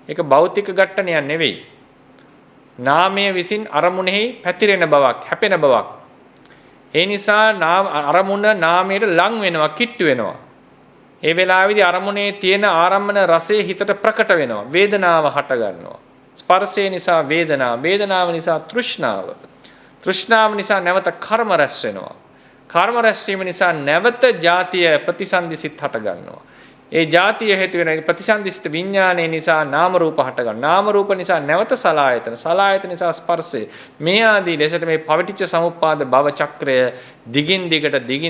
ඒක භෞතික ගැටණයක් නෙවෙයි. නාමයේ විසින් අරමුණෙහි පැතිරෙන බවක්, හැපෙන බවක්. ඒ නිසා අරමුණ නාමයට ලං වෙනවා, කිට්ටු වෙනවා. ඒ වෙලාවේදී අරමුණේ තියෙන ආරම්මන රසය හිතට ප්‍රකට වෙනවා. වේදනාව හට ගන්නවා. ස්පර්ශය නිසා වේදනාව, වේදනාව නිසා තෘෂ්ණාව. තෘෂ්ණාව නිසා නැවත කර්ම රැස් වෙනවා. කර්ම රැස් වීම නිසා නැවත ජාතිය ප්‍රතිසන්දිසිත හට ගන්නවා. ඒ ජාතිය හේතු වෙන ප්‍රතිසන්දිසිත විඥානයේ නිසා නාම රූප හට ගන්නවා. නාම රූප නිසා නැවත සලආයතන, සලආයතන නිසා ස්පර්ශය. මේ ආදී ලෙසට මේ පවිටිච්ච සමුප්පාද භව චක්‍රය දිගින්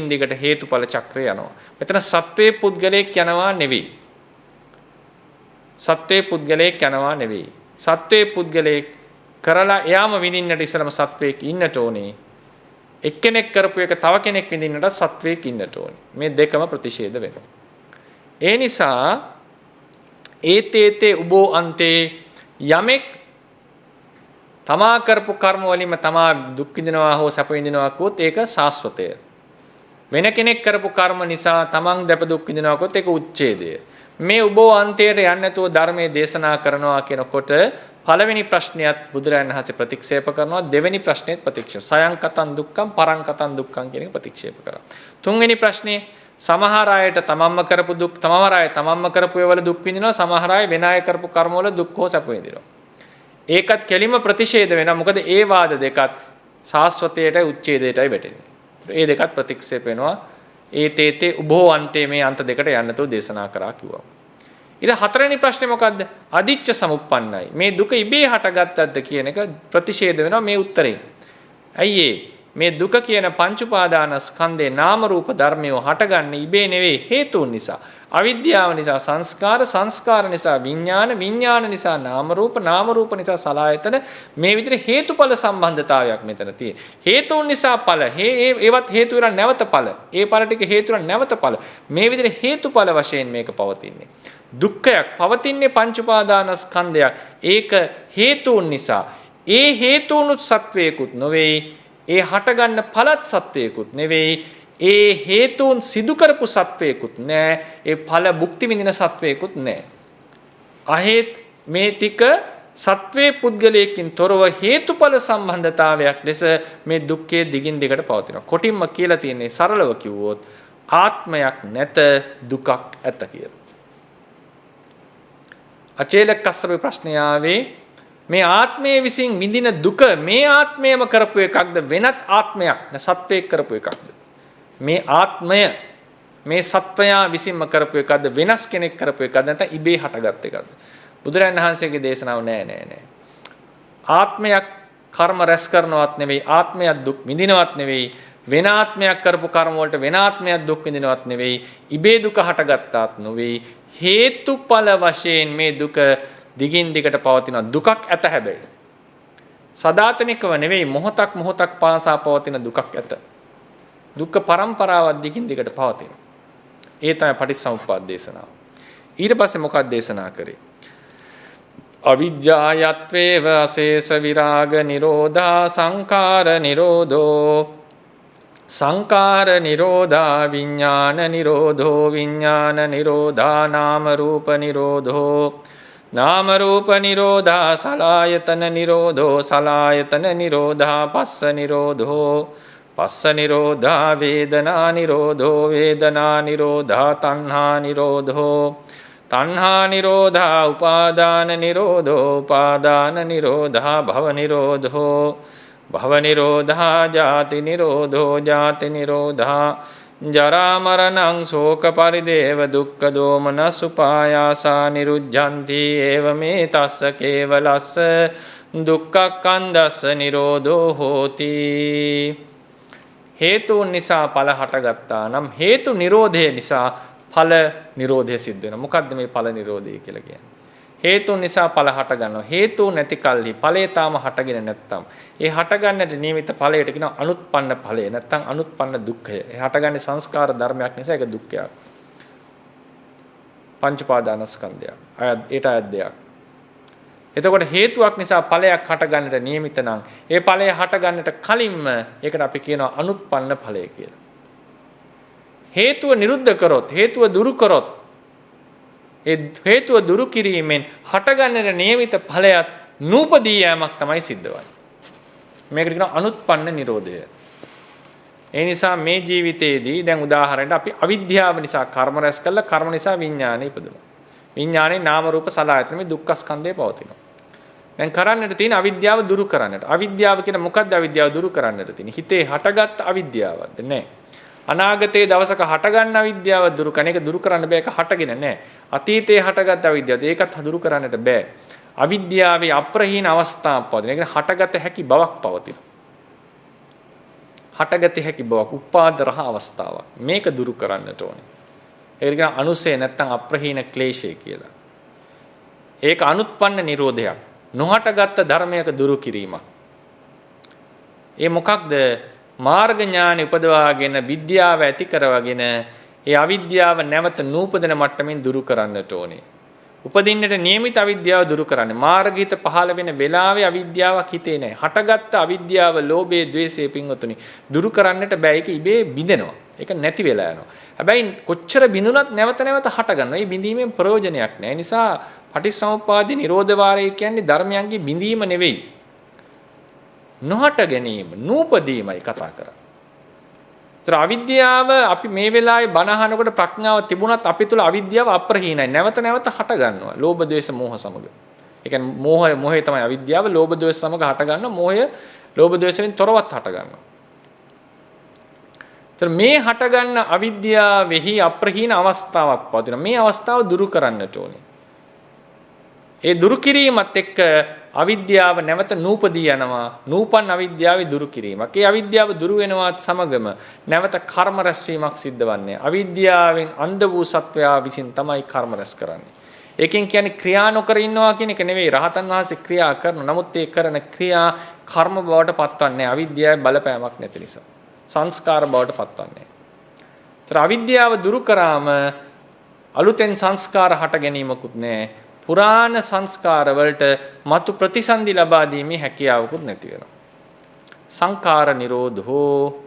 දිගට හේතුඵල චක්‍රය යනවා. මෙතන සත්වයේ පුද්ගලයෙක් යනවා නෙවෙයි. සත්වයේ පුද්ගලයෙක් යනවා නෙවෙයි. සත්වයේ පුද්ගලයෙක් කරලා එයාම විඳින්නට ඉස්සලම සත්වයෙක් ඉන්නට ඕනේ. එක්කෙනෙක් කරපු එක තව කෙනෙක් විඳින්නට සත්වයෙක් ඉන්නට ඕනේ. මේ දෙකම ප්‍රතිෂේධ වෙනවා. ඒ නිසා ඒතේතේ උබෝ අන්තේ යමෙක් තමා කරපු කර්ම වලින්ම තමා දුක් විඳිනවා හෝ සැප විඳිනවා කොත් ඒක සාස්වතය. වෙන කෙනෙක් කරපු කර්ම නිසා තමන් දැප දුක් විඳිනවා කොත් ඒක උච්ඡේදය. මේ උබෝ අන්තයට යන්නේ නැතුව ධර්මයේ දේශනා කරනවා කියනකොට පළවෙනි ප්‍රශ්නයත් බුදුරජාණන් වහන්සේ ප්‍රතික්ෂේප කරනවා. දෙවෙනි ප්‍රශ්නයත් ප්‍රතික්ෂේප. සයං කතං දුක්ඛං පරං කතං දුක්ඛං කියන එක ප්‍රතික්ෂේප කරා. තුන්වෙනි ප්‍රශ්නේ සමහර අයට තමන්ම කරපු දුක්, සමහර අය තමන්ම කරපු ඒවල දුක් විඳිනවා, සමහර අය වෙන අය කරපු කර්ම වල දුක් හෝ සැප විඳිනවා. ඒකත් කෙලිම ප්‍රතිෂේධ වෙනවා. මොකද ඒ වාද දෙකත් සාස්වතයටයි උච්ඡේදයටයි වැටෙන්නේ. ඒ දෙකත් ප්‍රතික්ෂේප වෙනවා. ඒතේතේ උභෝ අන්තේ මේ අන්ත දෙකට යන්නතෝ දේශනා කරා කිව්වා. ඊට හතරවෙනි ප්‍රශ්නේ මොකද්ද? අදිච්ච සමුප්පන්නයි. මේ දුක ඉබේ හටගත්තක්ද කියන එක ප්‍රතිෂේධ වෙනවා මේ උත්තරේ. ඇයි මේ දුක කියන පංච උපාදානස්කන්ධේ නාම රූප ධර්මයෝ හටගන්නේ ඉබේ නෙවෙයි, හේතුන් නිසා. අවිද්‍යාව නිසා සංස්කාර, සංස්කාර නිසා විඥාන, විඥාන නිසා නාම රූප, නාම රූප නිසා සලආයතන. මේ විදිහට හේතුඵල සම්බන්ධතාවයක් මෙතන තියෙන. හේතුන් නිසා ඵල, ඒවත් හේතු වෙන නැවත ඵල. ඒ ඵල ටික හේතු වෙන නැවත ඵල. මේ විදිහට හේතුඵල වශයෙන් මේක පවතින්නේ. දුක්ඛයක් පවතින්නේ පංච උපාදානස්කන්ධයක්. ඒක හේතුන් නිසා. ඒ හේතුනුත් සත්වයකුත් නොවේ. ඒ හටගන්න ඵලත් සත්වයකුත් නෙවෙයි. ඒ හේතුන් සිදු කරපු සත්වයකුත් නෑ. ඒ ඵල භුක්ති විඳින සත්වයකුත් නෑ. අහේත් මේ ටික සත්වයේ පුද්ගලයකින් තොරව හේතුඵල සම්බන්ධතාවයක් ලෙස මේ දුක්ඛයේ දිගින් දිගට පවතිනවා. කොටින්ම කියලා තියෙන්නේ සරලව කිව්වොත් ආත්මයක් නැත, දුකක් ඇත කියලා. අචේලකස්සපේ ප්‍රශ්නය ආවේ මේ ආත්මයේ විසින් විඳින දුක මේ ආත්මයම කරපු එකක්ද වෙනත් ආත්මයක් සත්වයක් කරපු එකක්ද? මේ ආත්මය මේ සත්වයා විසින්ම කරපු එකක්ද වෙනස් කෙනෙක් කරපු එකක්ද නැත්නම් ඉබේ හටගත් එකක්ද? බුදුරජාණන් වහන්සේගේ දේශනාව නෑ. ආත්මයක් කර්ම රැස් කරනවත් නෙවෙයි, ආත්මයක් දුක් විඳිනවත් නෙවෙයි, වෙන ආත්මයක් කරපු කර්ම වලට වෙන ආත්මයක් දුක් විඳිනවත් නෙවෙයි, ඉබේ දුක හටගත්තාත් නොවේ. හේතුඵල වශයෙන් මේ දුක දිගින් දිගට පවතින දුකක් ඇත. හැබැයි සදාතනිකව නෙවෙයි, මොහොතක් පාසා පවතින දුකක් ඇත. දුක්ඛ පරම්පරාවක් දිගින් දිගට පවතින. ඒ තමයි පටිච්චසමුප්පාද දේශනාව. ඊට පස්සේ මොකක්ද දේශනා කරේ? අවිජ්ජායත්වේව අශේෂ විරාග නිරෝධා සංඛාර නිරෝධෝ සංඛාර නිරෝධා විඥාන නිරෝධෝ විඥාන නිරෝධා නාම රූප නිරෝධෝ නාම රූප නිරෝධා සලආයතන නිරෝධෝ සලආයතන නිරෝධා පස්ස නිරෝධෝ පස්ස නිරෝධා වේදනා නිරෝධෝ වේදනා නිරෝධා තණ්හා නිරෝධෝ තණ්හා නිරෝධා උපාදාන නිරෝධෝ උපාදාන නිරෝධා භව නිරෝධෝ භව නිරෝධා ජාති නිරෝධෝ ජාති නිරෝධා ජරා මරණං ශෝක පරිදේව දුක්ඛ දෝමනස් උපායාසා නිරුද්ධಂತಿ ඒවමේ තස්ස කේවලස්ස දුක්ඛක්ඛන්දස්ස නිරෝධෝ හෝති. හේතුන් නිසා ඵල හටගත්තා නම් හේතු නිරෝධය නිසා ඵල නිරෝධය සිද්ධ වෙනවා. මොකද්ද මේ ඵල නිරෝධය කියලා කියන්නේ? හේතුන් නිසා ඵල හට ගන්නවා. හේතු නැති කල්හි ඵලේ තාම හටගෙන නැත්තම් ඒ හටගන්නට නියමිත ඵලයට කියනවා අනුත්පන්න ඵලය නැත්තම් අනුත්පන්න දුක්ඛය. ඒ හටගන්නේ සංස්කාර ධර්මයක් නිසා ඒක දුක්ඛයක්. පංච පාදානස්කන්ධය. ඒට අයද්දයක්. එතකොට හේතුවක් නිසා ඵලයක් හටගන්නට නියමිත නම් ඒ ඵලය හටගන්නට කලින්ම ඒකට අපි කියනවා අනුත්පන්න ඵලය කියලා. හේතුව නිරුද්ධ කරොත් හේතුව දුරු කරොත් ඒ හේතුව දුරු කිරීමෙන් හටගන්නට නියමිත ඵලයක් නූපදී යෑමක් තමයි සිද්ධ වෙන්නේ. මේකට කියනවා අනුත්පන්න නිරෝධය. ඒ නිසා මේ ජීවිතයේදී දැන් උදාහරණයක් අපි අවිද්‍යාව නිසා කර්ම රැස් කළා කර්ම නිසා විඥානය ඉපදුණා. විඥානේ නාම රූප සලආයතන මේ දුක්ඛ ස්කන්ධය පවතිනවා. දැන් කරන්නට තියෙන අවිද්‍යාව දුරු කරන්නට. අවිද්‍යාව කියන මොකක්ද අවිද්‍යාව දුරු කරන්නට තියෙන්නේ? හිතේ හටගත් අවිද්‍යාවක්ද? නෑ. අනාගතයේ දවසක හටගන්න අවිද්‍යාව දුරු කරන එක දුරු කරන්න බෑ. ඒක හටගෙන නෑ. අතීතයේ හටගත් අවිද්‍යාවද ඒකත් දුරු කරන්නට බෑ. අවිද්‍යාවේ අප්‍රහීන අවස්ථාවක් පවතින. ඒ කියන්නේ හටගත හැකි බවක් පවතින. හටගත හැකි බවක් උපාදරහ අවස්ථාවක්. මේක දුරු කරන්නට ඕනේ. ඒක කියන අනුසය නැත්තම් අප්‍රහීන ක්ලේශය කියලා. ඒක අනුත්පන්න නිරෝධයක්. නොහටගත් ධර්මයක දුරු කිරීමක්. ඒ මොකක්ද? මාර්ග ඥාන උපදවාගෙන විද්‍යාව ඇති කරවගෙන ඒ අවිද්‍යාව නැවත නූපදන මට්ටමින් දුරු කරන්නට ඕනේ. උපදින්නට නියමිත අවිද්‍යාව දුරු කරන්නේ. මාර්ගිත පහළ වෙන වෙලාවේ අවිද්‍යාවක් හිතේ නැහැ. හටගත්ත අවිද්‍යාව, ලෝභය, ද්වේෂය පින්වතුනි දුරු කරන්නට බෑ. ඒක ඉබේ බිඳෙනවා. ඒක නැති වෙලා යනවා. හැබැයි කොච්චර බිඳුනත් නැවත නැවත හට ගන්නවා. මේ බිඳීමෙන් ප්‍රයෝජනයක් නැහැ. ඒ නිසා පටිච්චසමුප්පාදේ නිරෝධ වාරය කියන්නේ ධර්මයන්ගේ බිඳීම නෙවෙයි. නොහට ගැනීම, නූපදීමයි කතා කරන්නේ. ඒතර අවිද්‍යාව අපි මේ වෙලාවේ බණ අහනකොට ප්‍රඥාව තිබුණත් අපි තුල අවිද්‍යාව අප්‍රහීනයි. නැවත නැවත හට ගන්නවා. ලෝභ, ද්වේෂ, මෝහ සමග. ඒ කියන්නේ මෝහය තමයි අවිද්‍යාව. ලෝභ, ද්වේෂ සමග හට ගන්නවා. මෝහය ලෝභ, ද්වේෂයෙන් තොරවත් හට ගන්නවා. ඒතර මේ හට ගන්න අවිද්‍යාවෙහි අප්‍රහීන අවස්ථාවක් පවතිනවා. මේ අවස්ථාව දුරු කරන්නට ඕනේ. ඒ දුරු කිරීමත් එක්ක අවිද්‍යාව නැවත නූපදී යනවා. නූපන් අවිද්‍යාවේ දුරු කිරීමක්. ඒ අවිද්‍යාව දුරු වෙනවත් සමගම නැවත කර්ම රැස්වීමක් සිද්ධ වන්නේ. අවිද්‍යාවෙන් අන්ධ වූ සත්වයා විසින් තමයි කර්ම රැස් කරන්නේ. ඒකෙන් කියන්නේ ක්‍රියා නොකර ඉන්නවා කියන එක නෙවෙයි. රහතන් වහන්සේ ක්‍රියා කරනවා. නමුත් ඒ කරන ක්‍රියා කර්ම බවට පත්වන්නේ අවිද්‍යාවේ බලපෑමක් නැති නිසා. සංස්කාර බවට පත්වන්නේ. ඒතර අවිද්‍යාව දුරු කරාම අලුතෙන් සංස්කාර හට ගැනීමකුත් නැහැ. පුරාණ සංස්කාර වලට මතු ප්‍රතිසන්දි ලබා දීමේ හැකියාවකුත් නැති වෙනවා. සංඛාර නිරෝධෝ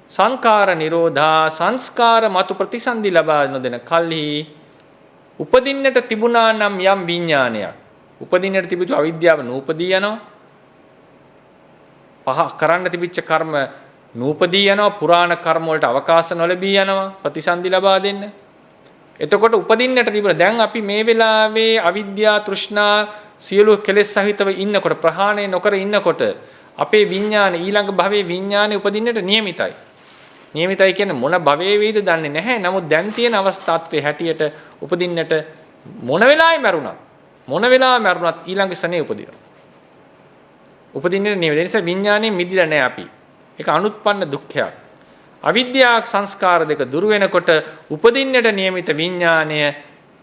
සංඛාර නිරෝධා සංස්කාර මතු ප්‍රතිසන්දි ලබා නොදෙන කල්හි උපදින්නට තිබුණා නම් යම් විඥානයක් උපදින්නට තිබිතු අවිද්‍යාව නූපදී යනවා. පහ කරන්න තිබිච්ච කර්ම නූපදී යනවා. පුරාණ කර්ම වලට අවකාශ නොලැබී යනවා ප්‍රතිසන්දි ලබා දෙන්න. එතකොට උපදින්නට තිබුණ දැන් අපි මේ වෙලාවේ අවිද්‍යා තෘෂ්ණා සියලු කෙලෙස් සහිතව ඉන්නකොට ප්‍රහාණය නොකර ඉන්නකොට අපේ විඥාන ඊළඟ භවයේ විඥානෙ උපදින්නට නියමිතයි. නියමිතයි කියන්නේ මොන භවයේ වේද දන්නේ නැහැ. නමුත් දැන් තියෙන අවස්ථාත්වයේ හැටියට උපදින්නට මොන වෙලාවෙ මරුණත් ඊළඟ සනේ උපදිනවා. උපදින්නට නියමිත. ඒ නිසා විඥානේ මිදිලා නැහැ අපි. ඒක අනුත්පන්න දුක්ඛයක්. අවිද්‍යාවක් සංස්කාර දෙක දුරු වෙනකොට උපදින්නට නියමිත විඥාණය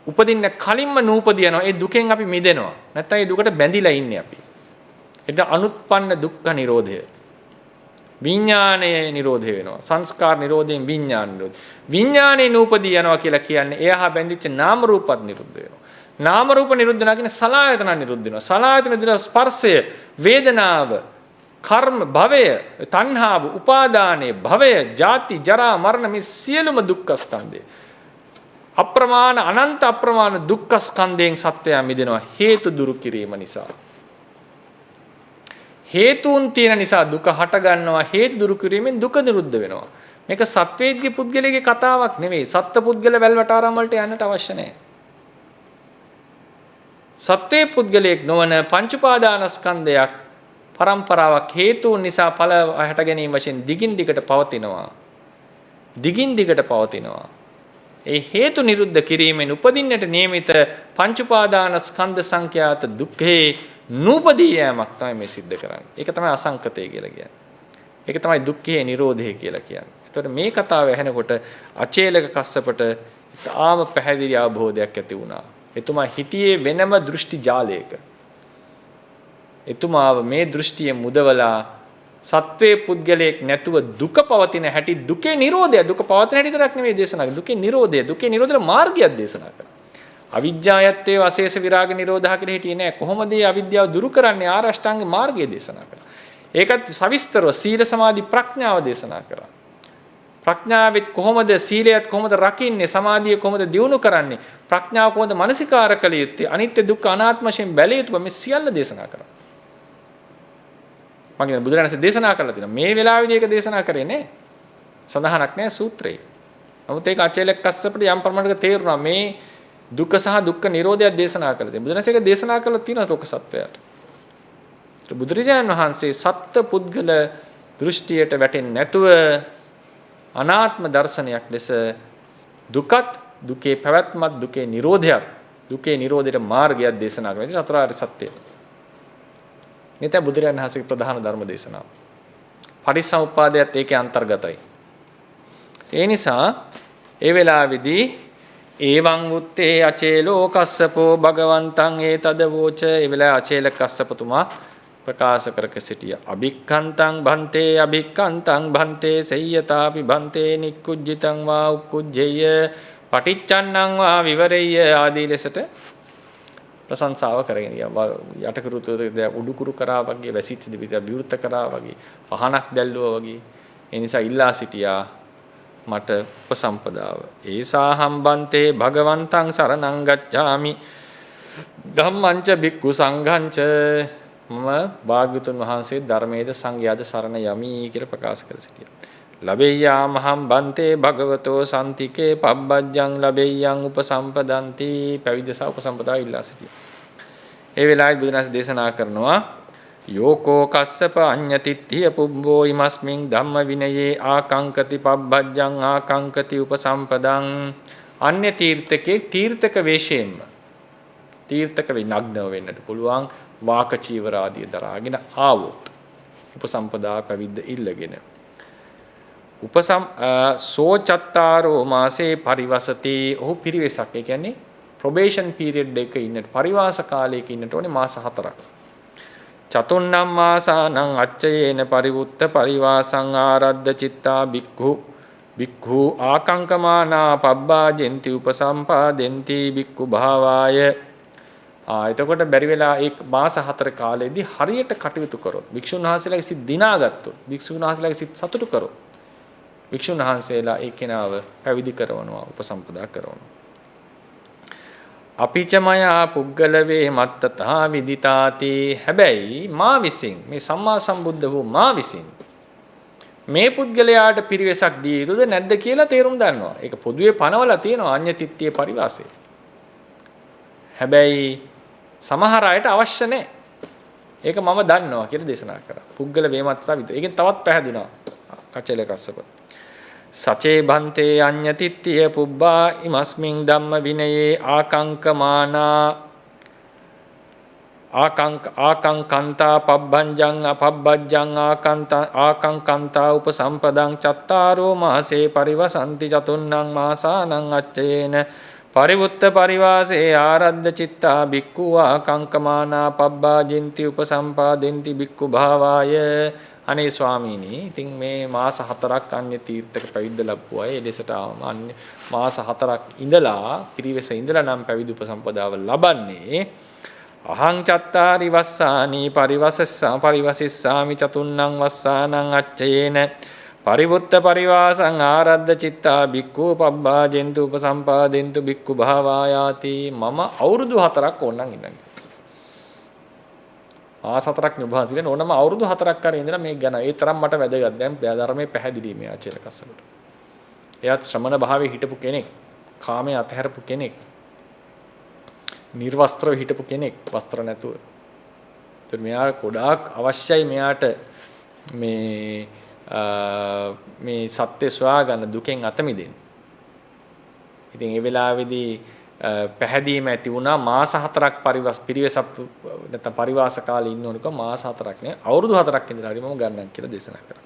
උපදින්න කලින්ම නූපදිනවා. ඒ දුකෙන් අපි මිදෙනවා. නැත්නම් ඒ දුකට බැඳිලා ඉන්නේ අපි. ඒක අනුත්පන්න දුක්ඛ නිරෝධය. විඥානයේ නිරෝධය වෙනවා. සංස්කාර නිරෝධයෙන් විඥාන නිරෝධය. විඥානේ නූපදී යනවා කියලා කියන්නේ එයාහා බැඳිච්ච නාම රූපත් නිරුද්ධ වෙනවා. නාම රූප නිරුද්ධ වෙනවා කියන්නේ සලආයතන නිරුද්ධ වෙනවා. සලආයතන නිරුද්ධ ස්පර්ශය, වේදනාව, කර්ම, භවය, තණ්හාව, උපාදානය, භවය, ජාති, ජරා, මරණ මේ සියලුම දුක්ඛ ස්කන්ධය. අප්‍රමාණ අනන්ත අප්‍රමාණ දුක්ඛ ස්කන්ධයෙන් සත්‍යය මිදෙනවා හේතු දුරු කිරීම නිසා. හේතුන් තියෙන නිසා දුක හට ගන්නවා. හේතු දුරු කිරීමෙන් දුක නිරුද්ධ වෙනවා. මේක සත්වේද්‍ය පුද්ගලයාගේ කතාවක් නෙවෙයි. සත්ත්ව පුද්ගල වැල්වටාරම් වලට යන්නට අවශ්‍ය නැහැ. සත්වේ පුද්ගලයෙක් නොවන පංච උපාදානස්කන්ධයක් පරම්පරාවක් හේතුන් නිසා ඵල හට ගැනීම වශයෙන් දිගින් දිගට පවතිනවා. දිගින් දිගට පවතිනවා. ඒ හේතු නිරුද්ධ කිරීමෙන් උපදින්නට නියමිත පංච උපාදානස්කන්ධ සංඛ්‍යාත දුක්ඛේ නූපදී යෑමක් තමයි මේ සිද්ධ කරන්නේ. ඒක තමයි අසංකතය කියලා කියන්නේ. ඒක තමයි දුක්ඛේ නිරෝධය කියලා කියන්නේ. එතකොට මේ කතාව ඇහෙනකොට අචේලක කස්සපට තාම පැහැදිලි අවබෝධයක් ඇති වුණා. එතුමා හිටියේ වෙනම දෘෂ්ටි ජාලයක. එතුමාව මේ දෘෂ්ටිය මුදවලා සත්වේ පුද්ගලයෙක් නැතුව දුක පවතින හැටි, දුකේ නිරෝධය, දුක පවතින හැටි විතරක් නෙමෙයි දේශනා කරන්නේ. දුකේ නිරෝධය, දුකේ නිරෝධන මාර්ගයක් දේශනා කරා. අවිජ්ජායත්තේ අශේෂ විරාග නිරෝධහ කියලා හිටියේ නෑ. කොහොමද මේ අවිද්‍යාව දුරු කරන්නේ? ආරෂ්ඨාංග මාර්ගය දේශනා කරා. ඒකත් සවිස්තරව සීල සමාධි ප්‍රඥාව දේශනා කරා. ප්‍රඥාවෙත් කොහොමද සීලයත් කොහොමද රකින්නේ, සමාධිය කොහොමද දියුණු කරන්නේ, ප්‍රඥාව කොහොමද මනසිකාර කළ යුත්තේ, අනිත්‍ය දුක්ඛ අනාත්ම වශයෙන් බැලිය යුතු මේ සියල්ල දේශනා කරා. මම බුදුරජාණන්සේ දේශනා කළා තියෙනවා. මේ වෙලාවේදී ඒක දේශනා කරේ නෑ. සඳහනක් නෑ සූත්‍රේ. නමුත් ඒක අචේලක කස්සපට යම් ප්‍රමාණයක තේරුණා මේ දුක්ඛ සහ දුක්ඛ නිරෝධය දේශනා කළා තියෙනවා. බුදුරජාණන්සේ ඒක දේශනා කළා තියෙනවා ලෝක සත්වයාට. බුදුරජාණන් වහන්සේ සත්ත්ව පුද්ගල දෘෂ්ටියට වැටෙන්නේ නැතුව අනාත්ම දර්ශනයක් ලෙස දුකත්, දුකේ පැවැත්මත්, දුකේ නිරෝධයත්, දුකේ නිරෝධයට මාර්ගයක් දේශනා කරන චතුරාර්ය සත්‍යය. මේ තමයි බුදුරජාණන් වහන්සේගේ ප්‍රධාන ධර්ම දේශනාව. පටිච්චසමුප්පාදයත් ඒකේ අන්තර්ගතයි. ඒ නිසා ඒ වෙලාවේදී එවං උත්තේ අචේලෝ කස්සපෝ භගවන්තං ඒතද වෝච, ඒ වෙලාවේ අචේල කස්සපතුමා ප්‍රකාශ කරක සිටිය. අභික්ඛන්තං භන්තේ අභික්ඛන්තං භන්තේ සේයතාපි භන්තේ නික්කුජ්ජිතං වා උක්කුජ්ජේය පටිච්චන්නං වා විවරෙය්‍ය ආදී ලෙසට ප්‍රශංසාව කරගෙන යටකරු උඩුකුරු කරා වගේ, වැසිච්ච දිවිත විවෘත කරා වගේ, පහනක් දැල්ලුවා වගේ. ඒ නිසා ඉල්ලා සිටියා මට උපසම්පදාව. ඒසාහම් බන්තේ භගවන්තං සරණං ගච්ඡාමි ධම්මංච භික්ඛු සංඝංච, මම භාග්‍යවතුන් වහන්සේ ධර්මයේද සංඝයාද සරණ යමි කියලා ප්‍රකාශ කර සිටියා. ලබෙය්‍යාමහම් බන්තේ භගවතෝ සම්තිකේ පබ්බජ්ජං ලබෙය්‍යං උපසම්පදන්ති, පැවිදි සා උපසම්පදා ඉල්ලා සිටියා. ඒ වෙලාවේ බුදුරජාණන් දේශනා කරනවා යෝකෝ කස්සප අඤ්ඤතිත්තිය පුබ්බෝ ඉමස්මින් ධම්ම විනයේ ආකංකති පබ්බජ්ජං ආකංකති උපසම්පදං. අන්‍ය තීර්ථකේ තීර්ථක වේශයෙන්ම, තීර්ථක වේ නග්නව වෙන්නට පුළුවන්, වාක චීවර ආදිය දරාගෙන ආවොත් උපසම්පදා පැවිද්ද ඉල්ලගෙන සෝචත්තාරෝ මාසේ පරිවසති, ඔහු පිරිවෙසක්, ඒ කියන්නේ ප්‍රොබේෂන් පීරියඩ් එක ඉන්නට, පරිවාස කාලයක ඉන්නට ඕනේ මාස 4ක්. චතුන්නම් මාසානං අච්චයේන පරිවුත්ත පරිවාසං ආරද්ධ චිත්තා බික්ඛු ආකංකමානා පබ්බාජෙන්ති උපසම්පාදෙන්ති බික්ඛු භාවාය. එතකොට බැරි වෙලා ඒ මාස 4 කාලෙදී හරියට කටයුතු කරොත්, භික්ෂුන් වහන්සේලාගේ සිත් දිනාගත්තොත්, භික්ෂුන් වහන්සේලාගේ සිත් සතුටු කරොත්, භික්ෂුන් වහන්සේලා ඒ කෙනාව පැවිදි කරනවා, උපසම්පදා කරනවා. අපිචමයා පුද්ගල වේ මත්තතා විදිතාති, හැබැයි මා විසින්, මේ සම්මා සම්බුද්ධ වූ මා විසින් මේ පුද්ගලයාට පිරිවෙසක් දිය යුතුද නැද්ද කියලා තේරුම් ගන්නවා. ඒක පොදුවේ පනවලා තියෙනවා අඤ්ඤතිත්ත්‍ය පරිවාසය. හැබැයි සමහර අයට අවශ්‍ය නැහැ. ඒක මම දන්නවා කියලා දේශනා කරා. පුද්ගල වේමත්තතා විතර. ඒකෙන් තවත් පැහැදුනා කචේල කස්සප. සචේ භන්තේ අඤ්ඤතිත්ත්‍ය පුබ්බා ඉමස්මින් ධම්ම විනයේ ආකංකමානා ආකංකන්තා පබ්බංජං අපබ්බජ්ජං ආකංකන්තා උපසම්පදං චත්තාරෝ මාසේ පරිවසන්ති චතුන්නං මාසානං අච්චයේන පරිවුත්ත පරිවාසේ ආරද්ධ චිත්තා බික්ඛු ආකංකමානා පබ්බාජින්ති උපසම්පාදෙන්ති බික්ඛු භාවාය අනේ ස්වාමීනි ඉතින් මේ මාස 4ක් අන්‍ය තීර්ථක පැවිද්ද ලැබුවා. ඒ දෙසට අන්‍ය මාස 4ක් ඉඳලා පිරිවෙස ඉඳලා නම් පැවිදි උපසම්පදාව ලබන්නේ. අහං චත්තාරි වස්සානි පරිවසෙස්සාමි චතුන්නං වස්සානං අච්චයේන පරිවුත්ත පරිවාසං ආරද්ධ චිත්තා බික්ඛු පබ්බාජෙන්තු උපසම්පාදෙන්තු බික්ඛු භාවායාති. මම අවුරුදු 4ක් ඕනනම් ඉඳන් මාස 4ක් නිබ්බාසිකන ඕනම අවුරුදු 4ක් කර ඉඳලා මේක ගැන ඒ තරම් මට වැදගත්. දැන් ධර්මයේ පැහැදිලි මේ ආචාර්ය කස්සලට. එයාත් ශ්‍රමණ භාවයේ හිටපු කෙනෙක්, කාමයේ අතහැරපු කෙනෙක්, නිර්වස්ත්‍රව හිටපු කෙනෙක්, වස්ත්‍ර නැතුව. ඒත් මෙයා ගොඩාක් අවශ්‍යයි මෙයාට මේ සත්‍ය සොයා ගන්න දුකෙන් අත මිදෙන්න. ඉතින් ඒ වෙලාවේදී පැහැදීම ඇති වුණා මාස 4ක් පිරිවෙසක් නැත්නම් පරිවාස කාලේ ඉන්න ඕනික මාස 4ක් නේ අවුරුදු 4ක් ඉඳලා හරි මම ගන්නම් කියලා දේශනා කරා.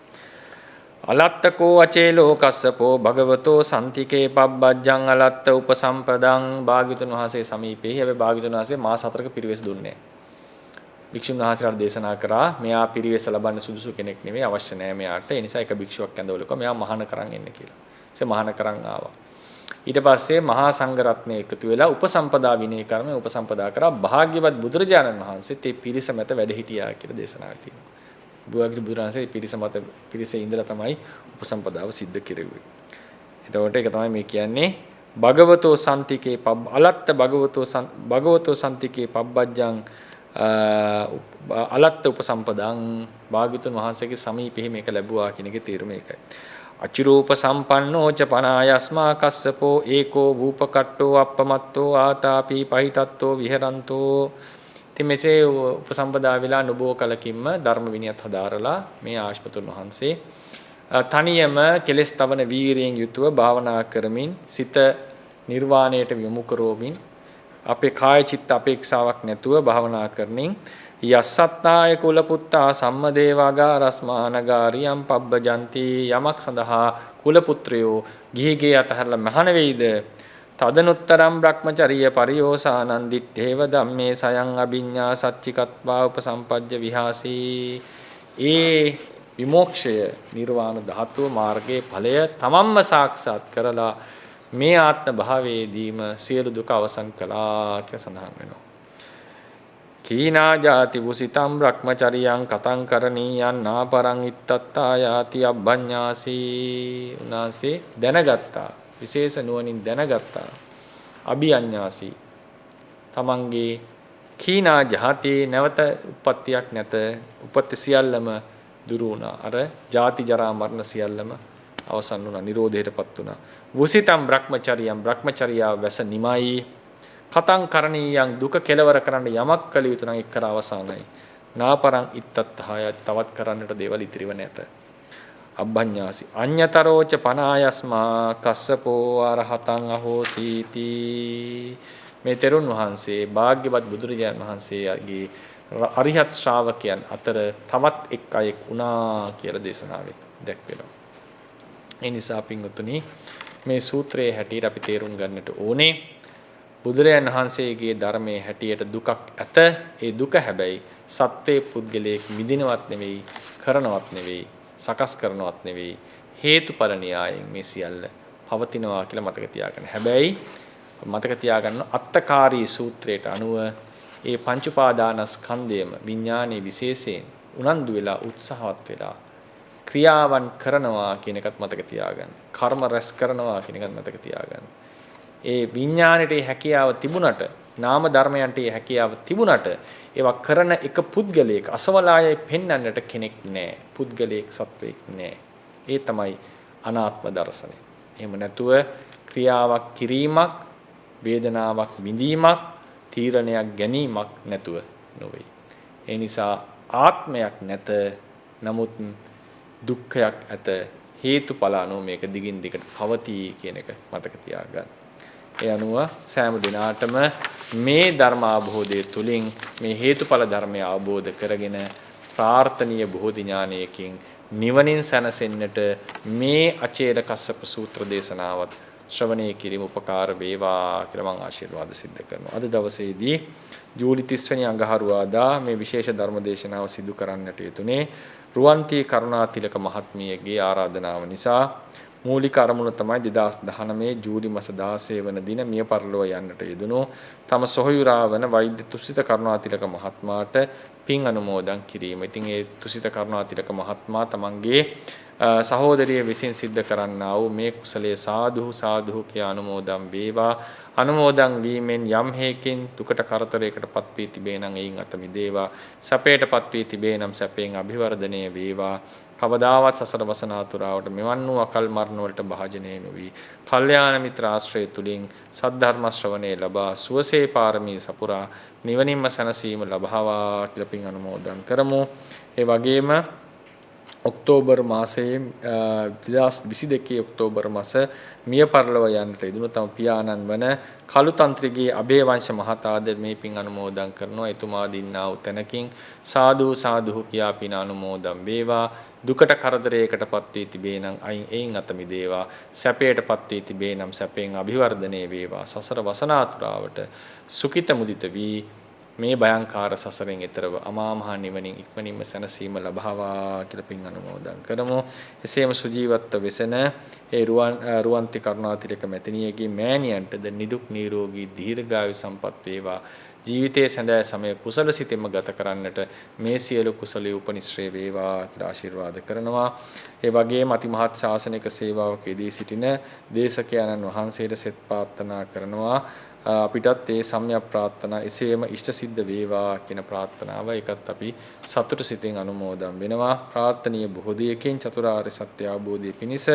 අලත්තකෝ අචේලෝ කස්සපෝ භගවතෝ සම්තිකේ පබ්බජ්ජං අලත්ත උපසම්පදං. භාග්‍යවතුන් වහන්සේ සමීපේ හැබැයි භාග්‍යවතුන් වහන්සේ මාස 4ක පිරිවෙස් දුන්නේ නැහැ. භික්ෂුන් වහන්සේලාට දේශනා කරා මෙයා පිරිවෙස ලබන්න සුදුසු කෙනෙක් නෙවෙයි, අවශ්‍ය නැහැ මෙයාට. ඒ නිසා එක භික්ෂුවක් ඇඳවලුවා මෙයා මහාන කරන් එන්න කියලා. ඒ මහාන කරන් ආවා. ඊට පස්සේ මහා සංඝ රත්නය එකතු වෙලා උපසම්පදා විනය කර්මය උපසම්පදා කරා. භාග්‍යවත් බුදුරජාණන් වහන්සේත් ඒ පිරිස මත වැඩ හිටියා කියලා දේශනාවක් තියෙනවා. බුදුරජාණන්සේ පිරිසේ ඉඳලා තමයි උපසම්පදාව සිද්ධ කෙරුවේ. එතකොට ඒක තමයි මේ කියන්නේ භගවතෝ සම්තිකේ අලත්ත භගවතෝ සම්තිකේ පබ්බජ්ජං අලත්ත උපසම්පදං. භාග්‍යවතුන් වහන්සේගේ සමීපෙහි මේක ලැබුවා කියන එකේ තේරුම ඒකයි. අචිරූප සම්පන්නෝ ච පනායස්මා කස්සපෝ ඒකෝ භූපකට්ටෝ අප්පමත්තෝ ආතාපි පහිතත්තෝ විහෙරන්තෝ. ඉතින් මෙසේ උපසම්පදා වෙලා නුබෝ කලකින්ම ධර්ම විනයත් හදාරලා මේ ආශ්පතුන් වහන්සේ තනියම කෙලස් තවන වීරියෙන් යුතුව භාවනා කරමින් සිත නිර්වාණයට යොමු කරවමින් අපේ කාය චිත්ත අපේක්ෂාවක් නැතුව භාවනා කරමින් යස්සත්තාය කුල පුත්තා සම්මදේවාගා රස්මානගාරියම් පබ්බජන්ති. යමක් සඳහා කුල පුත්‍රයෝ ගිහිගේ අතහැරලා මහාන වෙයිද තදනුත්තරම් බ්‍රහ්මචරිය පරියෝසානං දිත්තේව ධම්මේ සයං අභිඤ්ඤා සච්චිකත්වා උපසම්පජ්ජ විහාසී. ඒ විමෝක්ෂය නිර්වාණ ධාතුව මාර්ගයේ ඵලය තමන්ම සාක්ෂාත් කරලා මේ ආත්ම භාවයේදීම සියලු දුක අවසන් කළා කියලා සඳහන් වෙනවා. කීනා ජාති වුසිතම් බ්‍රහ්මචරියං කතං කරණීයං නාපරං ඉත්තත්තා යාති අබ්බඤ්ඤාසී. උනාසේ දැනගත්තා, විශේෂ නුවණින් දැනගත්තා. අභිඤ්ඤාසී තමන්ගේ කීනා ජාති නැවත උප්පත්තියක් නැත, උපත්ති සියල්ලම දුරු වුණා. අර ජාති ජරා මරණ සියල්ලම අවසන් වුණා, නිරෝධයටපත් වුණා. වුසිතම් බ්‍රහ්මචරියං බ්‍රහ්මචර්යාව වැස නිමයි. කතං කරණීයං දුක කෙලවර කරන්න යමක් කළ යුතු නම් එක්කර අවසానයි. නාපරං ඉත්තත්හාය තවත් කරන්නට දේවල් ඉතිරිව නැත. අබ්බඤ්ඤාසි අඤ්‍යතරෝච පනායස්මා කස්සපෝ අරහතං අහෝසීති. මේ තෙරුන් වහන්සේ භාග්‍යවත් බුදුරජාණන් වහන්සේගේ අරිහත් ශ්‍රාවකයන් අතර තවත් එක් අයෙක් වුණා කියලා දේශනාවේ දැක්වෙනවා. ඒ නිසා පින්වතුනි මේ සූත්‍රයේ හැටියට අපි තේරුම් ගන්නට ඕනේ බුදුරජාණන් වහන්සේගේ ධර්මයේ හැටියට දුකක් ඇත. ඒ දුක හැබැයි සත්වේ පුද්ගලයෙක් විඳිනවත් නෙවෙයි, කරනවත් නෙවෙයි, සකස් කරනවත් නෙවෙයි, හේතුඵල න්‍යායයෙන් මේ සියල්ල පවතිනවා කියලා මතක තියාගන්න. හැබැයි මතක තියාගන්න අත්තකාරී සූත්‍රයට අනුව ඒ පංච උපාදානස්කන්ධයම විඥානයේ විශේෂයෙන් උනන්දු වෙලා උත්සාහවත් වෙලා ක්‍රියාවන් කරනවා කියන එකත් මතක තියාගන්න. කර්ම රැස් කරනවා කියන එකත් මතක තියාගන්න. ඒ විඥාණයට හැකියාව තිබුණට, නාම ධර්මයන්ට හැකියාව තිබුණට ඒවා කරන එක පුද්ගලයෙක් අසවලායේ පෙන්වන්නට කෙනෙක් නැහැ. පුද්ගලයෙක් සත්වයක් නැහැ. ඒ තමයි අනාත්ම දර්ශනය. එහෙම නැතුව ක්‍රියාවක් කිරීමක්, වේදනාවක් විඳීමක්, තීරණයක් ගැනීමක් නැතුව නොවේ. ඒ නිසා ආත්මයක් නැත, නමුත් දුක්ඛයක් ඇත. හේතුඵල අනුව මේක දිගින් දිගට පවතී කියන එක මතක තියාගන්න. ඒ අනුව සෑම දිනාටම මේ ධර්ම අවබෝධය තුළින් මේ හේතුඵල ධර්මය අවබෝධ කරගෙන ප්‍රාර්ථනීය බෝධි ඥානයකින් නිවනින් සැනසෙන්නට මේ අචේල කස්සප සූත්‍ර දේශනාවත් ශ්‍රවණය කිරීම උපකාර වේවා කියලා මම ආශිර්වාද සිද්ධ කරනවා. අද දවසේදී ජූලි 30 වෙනි අඟහරුවාදා මේ විශේෂ ධර්ම දේශනාව සිදු කරන්නට යෙදුනේ රුවන්තිය කරුණාතිලක මහත්මියගේ ආරාධනාව නිසා. මූලික අරමුණ තමයි 2019 ජූලි මාස 16 වන දින මිය පරලොව යන්නට යෙදුණු තම සොහොයුරා වන වෛද්‍ය තුසිත කරුණාතිලක මහත්මයාට පින් අනුමෝදන් කිරීම. ඉතින් ඒ තුසිත කරුණාතිලක මහත්මයා තමන්ගේ සහෝදරිය විසින් සිද්ධ කරන්නා වූ මේ කුසලයේ සාදු කියා අනුමෝදන් වේවා. අනුමෝදන් වීමෙන් යම් හේකින් දුකට කරදරයකටපත් වී තිබේ නම් එයින් අත මිදේවා. සැපයටපත් වී තිබේ නම් සැපයෙන් අභිවර්ධනය වේවා. කවදාවත් සසර වසනාතුරාවට මෙවන් වූ අකල් මරණ වලට භාජනය නොවි. කල්යාණ මිත්‍ර ආශ්‍රය තුලින් සද්ධර්ම ශ්‍රවණේ ලබා සුවසේ පාරමී සපුරා නිවනින්ම සැනසීම ලබාවා කියලා පින් අනුමෝදන් කරමු. ඒ වගේම ඔක්තෝබර් මාසයේ 2022 ඔක්තෝබර් මාස මිය පරලොව යන්නට යෙදුණු තම පියාණන් වන කළුතන්ත්‍රිගේ අබේවංශ මහතාද මේ පින් අනුමෝදන් කරනවා. එතුමා දින්නා වූ තැනකින් සාදු කියා පින් අනුමෝදන් වේවා. දුකට කරදරයකටපත් වී තිබේ නම් එයින් අත මිදේවා. සැපයටපත් වී තිබේ නම් සැපයෙන් අභිවර්ධනය වේවා. සසර වසනාතුරාවට සුඛිත මුදිත වී මේ භයංකාර සසරෙන් එතරව අමා මහ නිවනින් ඉක්මනින්ම සැනසීම ලබාවා කියලා පින් අනුමෝදන් කරමු. එසේම සුජීවත්ව වෙසෙන ඒ රුවන්ති කරුණාතිලක මැතිණියගේ මෑණියන්ටද නිදුක් නිරෝගී දීර්ඝායු සම්පත් වේවා. ජීවිතයේ සැඳෑ සමය කුසල සිතෙම ගත කරන්නට මේ සියලු කුසලයේ උපනිශ්‍රේ වේවා කියලා ආශිර්වාද කරනවා. ඒ වගේම අතිමහත් ශාසනික සේවාවක යෙදී සිටින දේශකයන්න් වහන්සේට සෙත් ප්‍රාර්ථනා කරනවා. අපිටත් ඒ සම්‍යක් ප්‍රාර්ථනා එසේම ඉෂ්ට සිද්ධ වේවා කියන ප්‍රාර්ථනාව ඒකත් අපි සතුටු සිතින් අනුමෝදන් වෙනවා. ප්‍රාර්ථනීය බෝධියකින් චතුරාර්ය සත්‍ය අවබෝධය පිණිස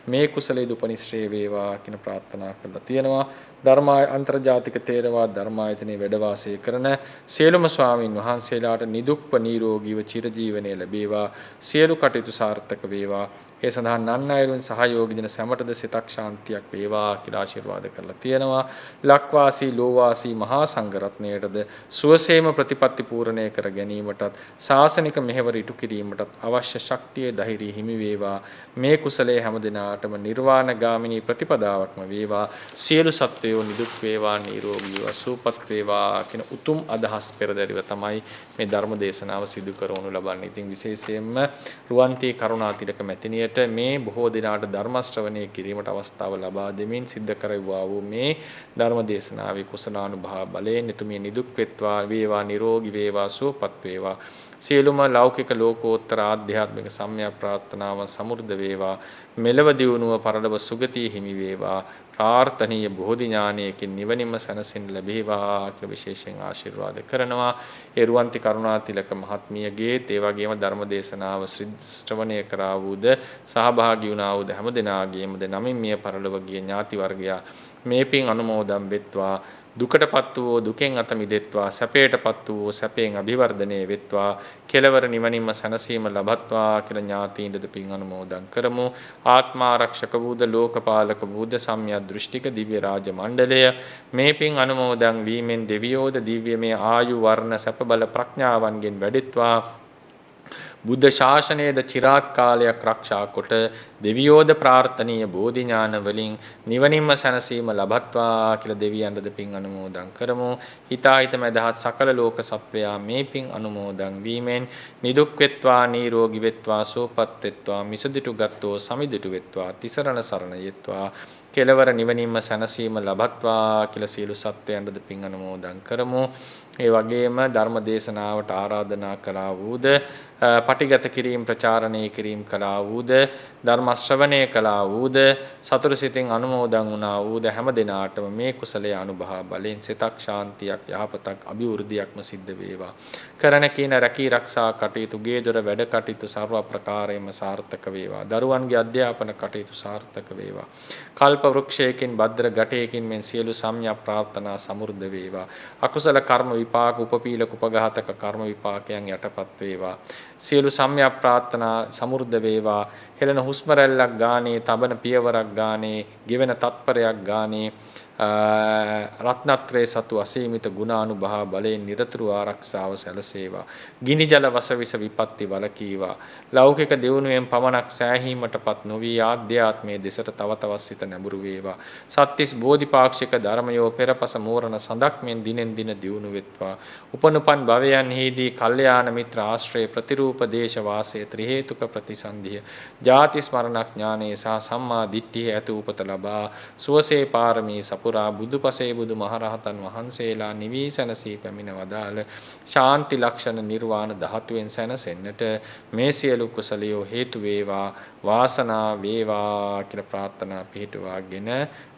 මේ කුසලයේ දුපනිශ්‍රේ වේවා කියන ප්‍රාර්ථනා කරලා තියෙනවා. ධර්මාය අන්තර්ජාතික තේරවාද ධර්මායතනයේ වැඩ වාසය කරන සියලුම ස්වාමින් වහන්සේලාට නිදුක්ව නිරෝගීව චිරජීවනයේ ලැබේවා. සියලු කටයුතු සාර්ථක වේවා. ඒ සඳහා නන් අයරුන් සහයෝගී දෙන සැමටද සිතක් ශාන්තියක් වේවා කියලා ආශිර්වාද කරලා තියෙනවා. ලක්වාසී ලෝවාසී මහා සංඝරත්නයටද සුවසේම ප්‍රතිපත්ති පූර්ණය කර ගැනීමටත් ශාසනික මෙහෙවර ඉටු කිරීමටත් අවශ්‍ය ශක්තිය ධෛර්යය හිමි වේවා. මේ කුසලයේ හැම දිනාටම නිර්වාණ ගාමිනී ප්‍රතිපදාවක්ම වේවා. සියලු සත්වයෝ නිදුක් වේවා නිරෝගීව සුවපත් වේවා කියන උතුම් අදහස් පෙරදරිව තමයි මේ ධර්ම දේශනාව සිදු කරවනු ලබන්නේ. ඉතින් විශේෂයෙන්ම රුවන්ති කරුණාතිලක මැතිණිය මේ බොහෝ දිනාට ධර්ම ශ්‍රවණය කිරීමට අවස්ථාව ලබා දෙමින් සිද්ධ කරවුවා වූ මේ ධර්ම දේශනාවේ කුසලානුභාව බලයෙන් එතුමිය නිදුක් වෙත්වා වේවා නිරෝගී වේවා සුවපත් වේවා. සියලුම ලෞකික ලෝකෝත්තර ආධ්‍යාත්මික සම්‍යක් ප්‍රාර්ථනාවන් සමෘද්ධ වේවා. මෙලව දියුණුව පරලොව සුගතිය හිමි වේවා. ප්‍රාර්ථනීය බෝධි ඥානයකින් නිවනින්ම සැනසෙන්න ලැබේවා කියලා විශේෂයෙන් ආශිර්වාද කරනවා. ඒ රුවන්ති කරුණාතිලක මහත්මියගේ ඒ වගේම ධර්ම දේශනාව ශ්‍රවණය කරා වූද සහභාගී වුණා වූද හැම දෙනාගේම නමින් මිය පරලොව ගිය ඥාති වර්ගයා මේ පින් අනුමෝදන් වෙත්වා. දුකටපත් වූ දුකෙන් අත මිදෙත්වා. සැපයටපත් වූ සැපයෙන් අභිවර්ධනය වෙත්වා. කෙලවර නිවනින්ම සැනසීම ලබත්වා කියලා ඥාතීන්ටද පින් අනුමෝදන් කරමු. ආත්මාරක්ෂක වූද ලෝකපාලක වූද සම්‍යක් දෘෂ්ටික දිව්‍ය රාජ මණ්ඩලය මේ පින් අනුමෝදන් වීමෙන් දෙවියෝද දිව්‍යමය ආයු වර්ණ සැප බල ප්‍රඥාවන්ගෙන් වැඩිත්වා. බුද්ධ ශාසනයේද චිරාත් කාලයක් ආරක්ෂා කොට දෙවියෝද ප්‍රාර්ථනීය බෝධි ඥාන වලින් නිවනින්ම සැනසීම ලබත්වා කියලා දෙවියන්ටද පින් අනුමෝදන් කරමු. හිතාහිත මැදහත් සකල ලෝක සත්වයා මේ පින් අනුමෝදන් වීමෙන් නිදුක් වෙත්වා නිරෝගී වෙත්වා සුවපත් වෙත්වා මිසදිටු ගත්තෝ සමිදිටු වෙත්වා තිසරණ සරණ යෙත්වා කෙලවර නිවනින්ම සැනසීම ලබත්වා කියලා සියලු සත්වයන්ටද පින් අනුමෝදන් කරමු. ඒ වගේම ධර්ම දේශනාවට ආරාධනා කළා වූද පටිගත කිරීම ප්‍රචාරණය කිරීම කළා වූද ධර්ම ශ්‍රවණය කළා වූද සතුරු සිතින් අනුමෝදන් වුණා වූද හැම දිනාටම මේ කුසලයේ අනුභව බලෙන් සිතක් ශාන්තියක් යහපතක් අභිවෘද්ධියක්ම සිද්ධ වේවා. කරන කින රැකී ආරක්ෂා කටයුතු ගේ දොර වැඩ කටයුතු සර්ව ප්‍රකාරයෙන්ම සාර්ථක වේවා. දරුවන්ගේ අධ්‍යාපන කටයුතු සාර්ථක වේවා. කල්ප වෘක්ෂයකින් භද්‍ර ගැටයකින් මෙන් සියලු සම්‍යක් ප්‍රාර්ථනා සමෘද්ධ වේවා. අකුසල කර්ම විපාක උපපීලක උපඝාතක කර්ම විපාකයන් යටපත් වේවා. සියලු සම්‍යක් ප්‍රාර්ථනා සමෘද්ධ වේවා. හෙළන හුස්ම රැල්ලක් ගානේ තබන පියවරක් ගානේ ගෙවෙන තත්පරයක් ගානේ රත්නත්‍රයේ සතු අසීමිත ගුණානුභාව බලයෙන් නිරතුරු ආරක්ෂාව සැලසේවා. ගිනි ජල වසවිස විපත්ති වලකීවා. ලෞකික දියුණුවෙන් පමණක් සෑහීමටපත් නොවී ආධ්‍යාත්මයේ දෙසට තව තවත් සිත නැඹුරු වේවා. සත්‍තිස් බෝධිපාක්ෂික ධර්මයෝ පෙරපස මෝරණ සඳක් මෙන් දිනෙන් දින දියුණු වෙත්වා. උපනුපන් භවයන්හිදී කල්යාණ මිත්‍ර ආශ්‍රය ප්‍රතිරූප දේශ වාසයේ ත්‍රි හේතුක ප්‍රතිසන්දිය ජාති ස්මරණ ඥානයේ සහ සම්මා දිට්ඨිය ඇති උපත ලබා සුවසේ පාරමී සපුරා බුදුපසේ බුදු මහරහතන් වහන්සේලා නිවීසනසී පැමිණ වදාළ ශාන්ති ලක්ෂණ නිර්වාණ ධාතුවෙන් සැනසෙන්නට මේ සියලු කුසලියෝ හේතු වේවා වාසනා වේවා කියලා ප්‍රාර්ථනා පිහිටුවාගෙන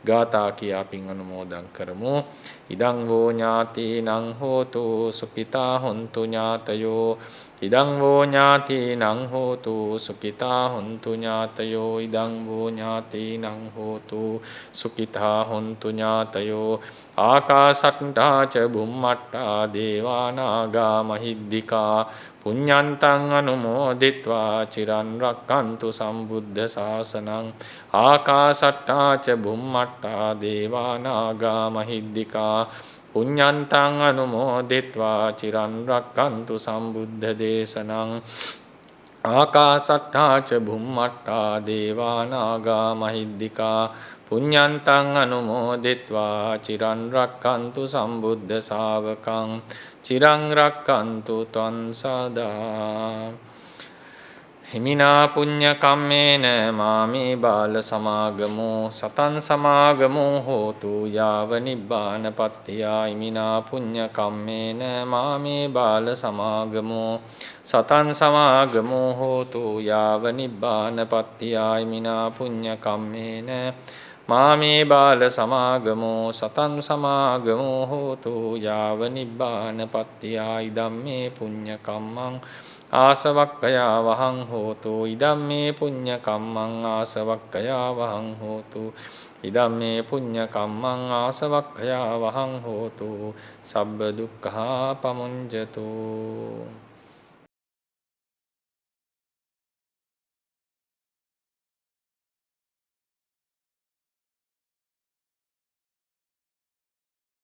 ගාථා කියා පින් අනුමෝදන් කරමු. ඉදං වූ ඥාතිනං හෝතු සුඛිතා හොන්තු ඥාතයෝ ඉදං වූ ඥාතිනං හෝතු සුඛිතා හොන්තු ඥාතයෝ ඉදං වූ ඥාතිනං හෝතු සුඛිතා හොන්තු ඥාතයෝ ආකාශට්ටා ච බුම්මට්ටා දේවා නාග මහිද්దికා පුඤ්ඤන්තං අනුමෝදිත්වා චිරන් රක්칸තු සම්බුද්ධ ශාසනං ආකාශට්ටා ච බුම්මට්ටා දේවා නාග මහිද්దికා පුඤ්ඤන්තං අනුමෝදිත්වා චිරන් රක්칸තු සම්බුද්ධ දේශනං ආකාශට්ටා ච බුම්මට්ටා දේවා නාග මහිද්దికා පුඤ්ඤන්තං අනුමෝදිත්වා චිරන් රක්칸තු සම්බුද්ධ ශාවකං චිරං රක්칸තු ත්වං සදා. හිමිනා පුඤ්ඤ කම්මේන මාමේ බාල සමාගමෝ සතං සමාගමෝ හෝතු යාව නිබ්බානපත්තියා. හිමිනා පුඤ්ඤ කම්මේන මාමේ බාල සමාගමෝ සතං සමාගමෝ හෝතු යාව නිබ්බානපත්තියා. හිමිනා පුඤ්ඤ කම්මේන මාමේ බාල සමාගමෝ සතං සමාගමෝ හෝතු යාව නිබ්බානපත්තියා. ඉදම්මේ පුඤ්ඤ කම්මං ආසවක්ඛයා වහං හෝතු ඉදම්මේ පුඤ්ඤ කම්මං ආසවක්ඛයා වහං හෝතු ඉදම්මේ පුඤ්ඤ කම්මං ආසවක්ඛයා වහං හෝතු සබ්බ දුක්ඛා පමුඤ්ජතු.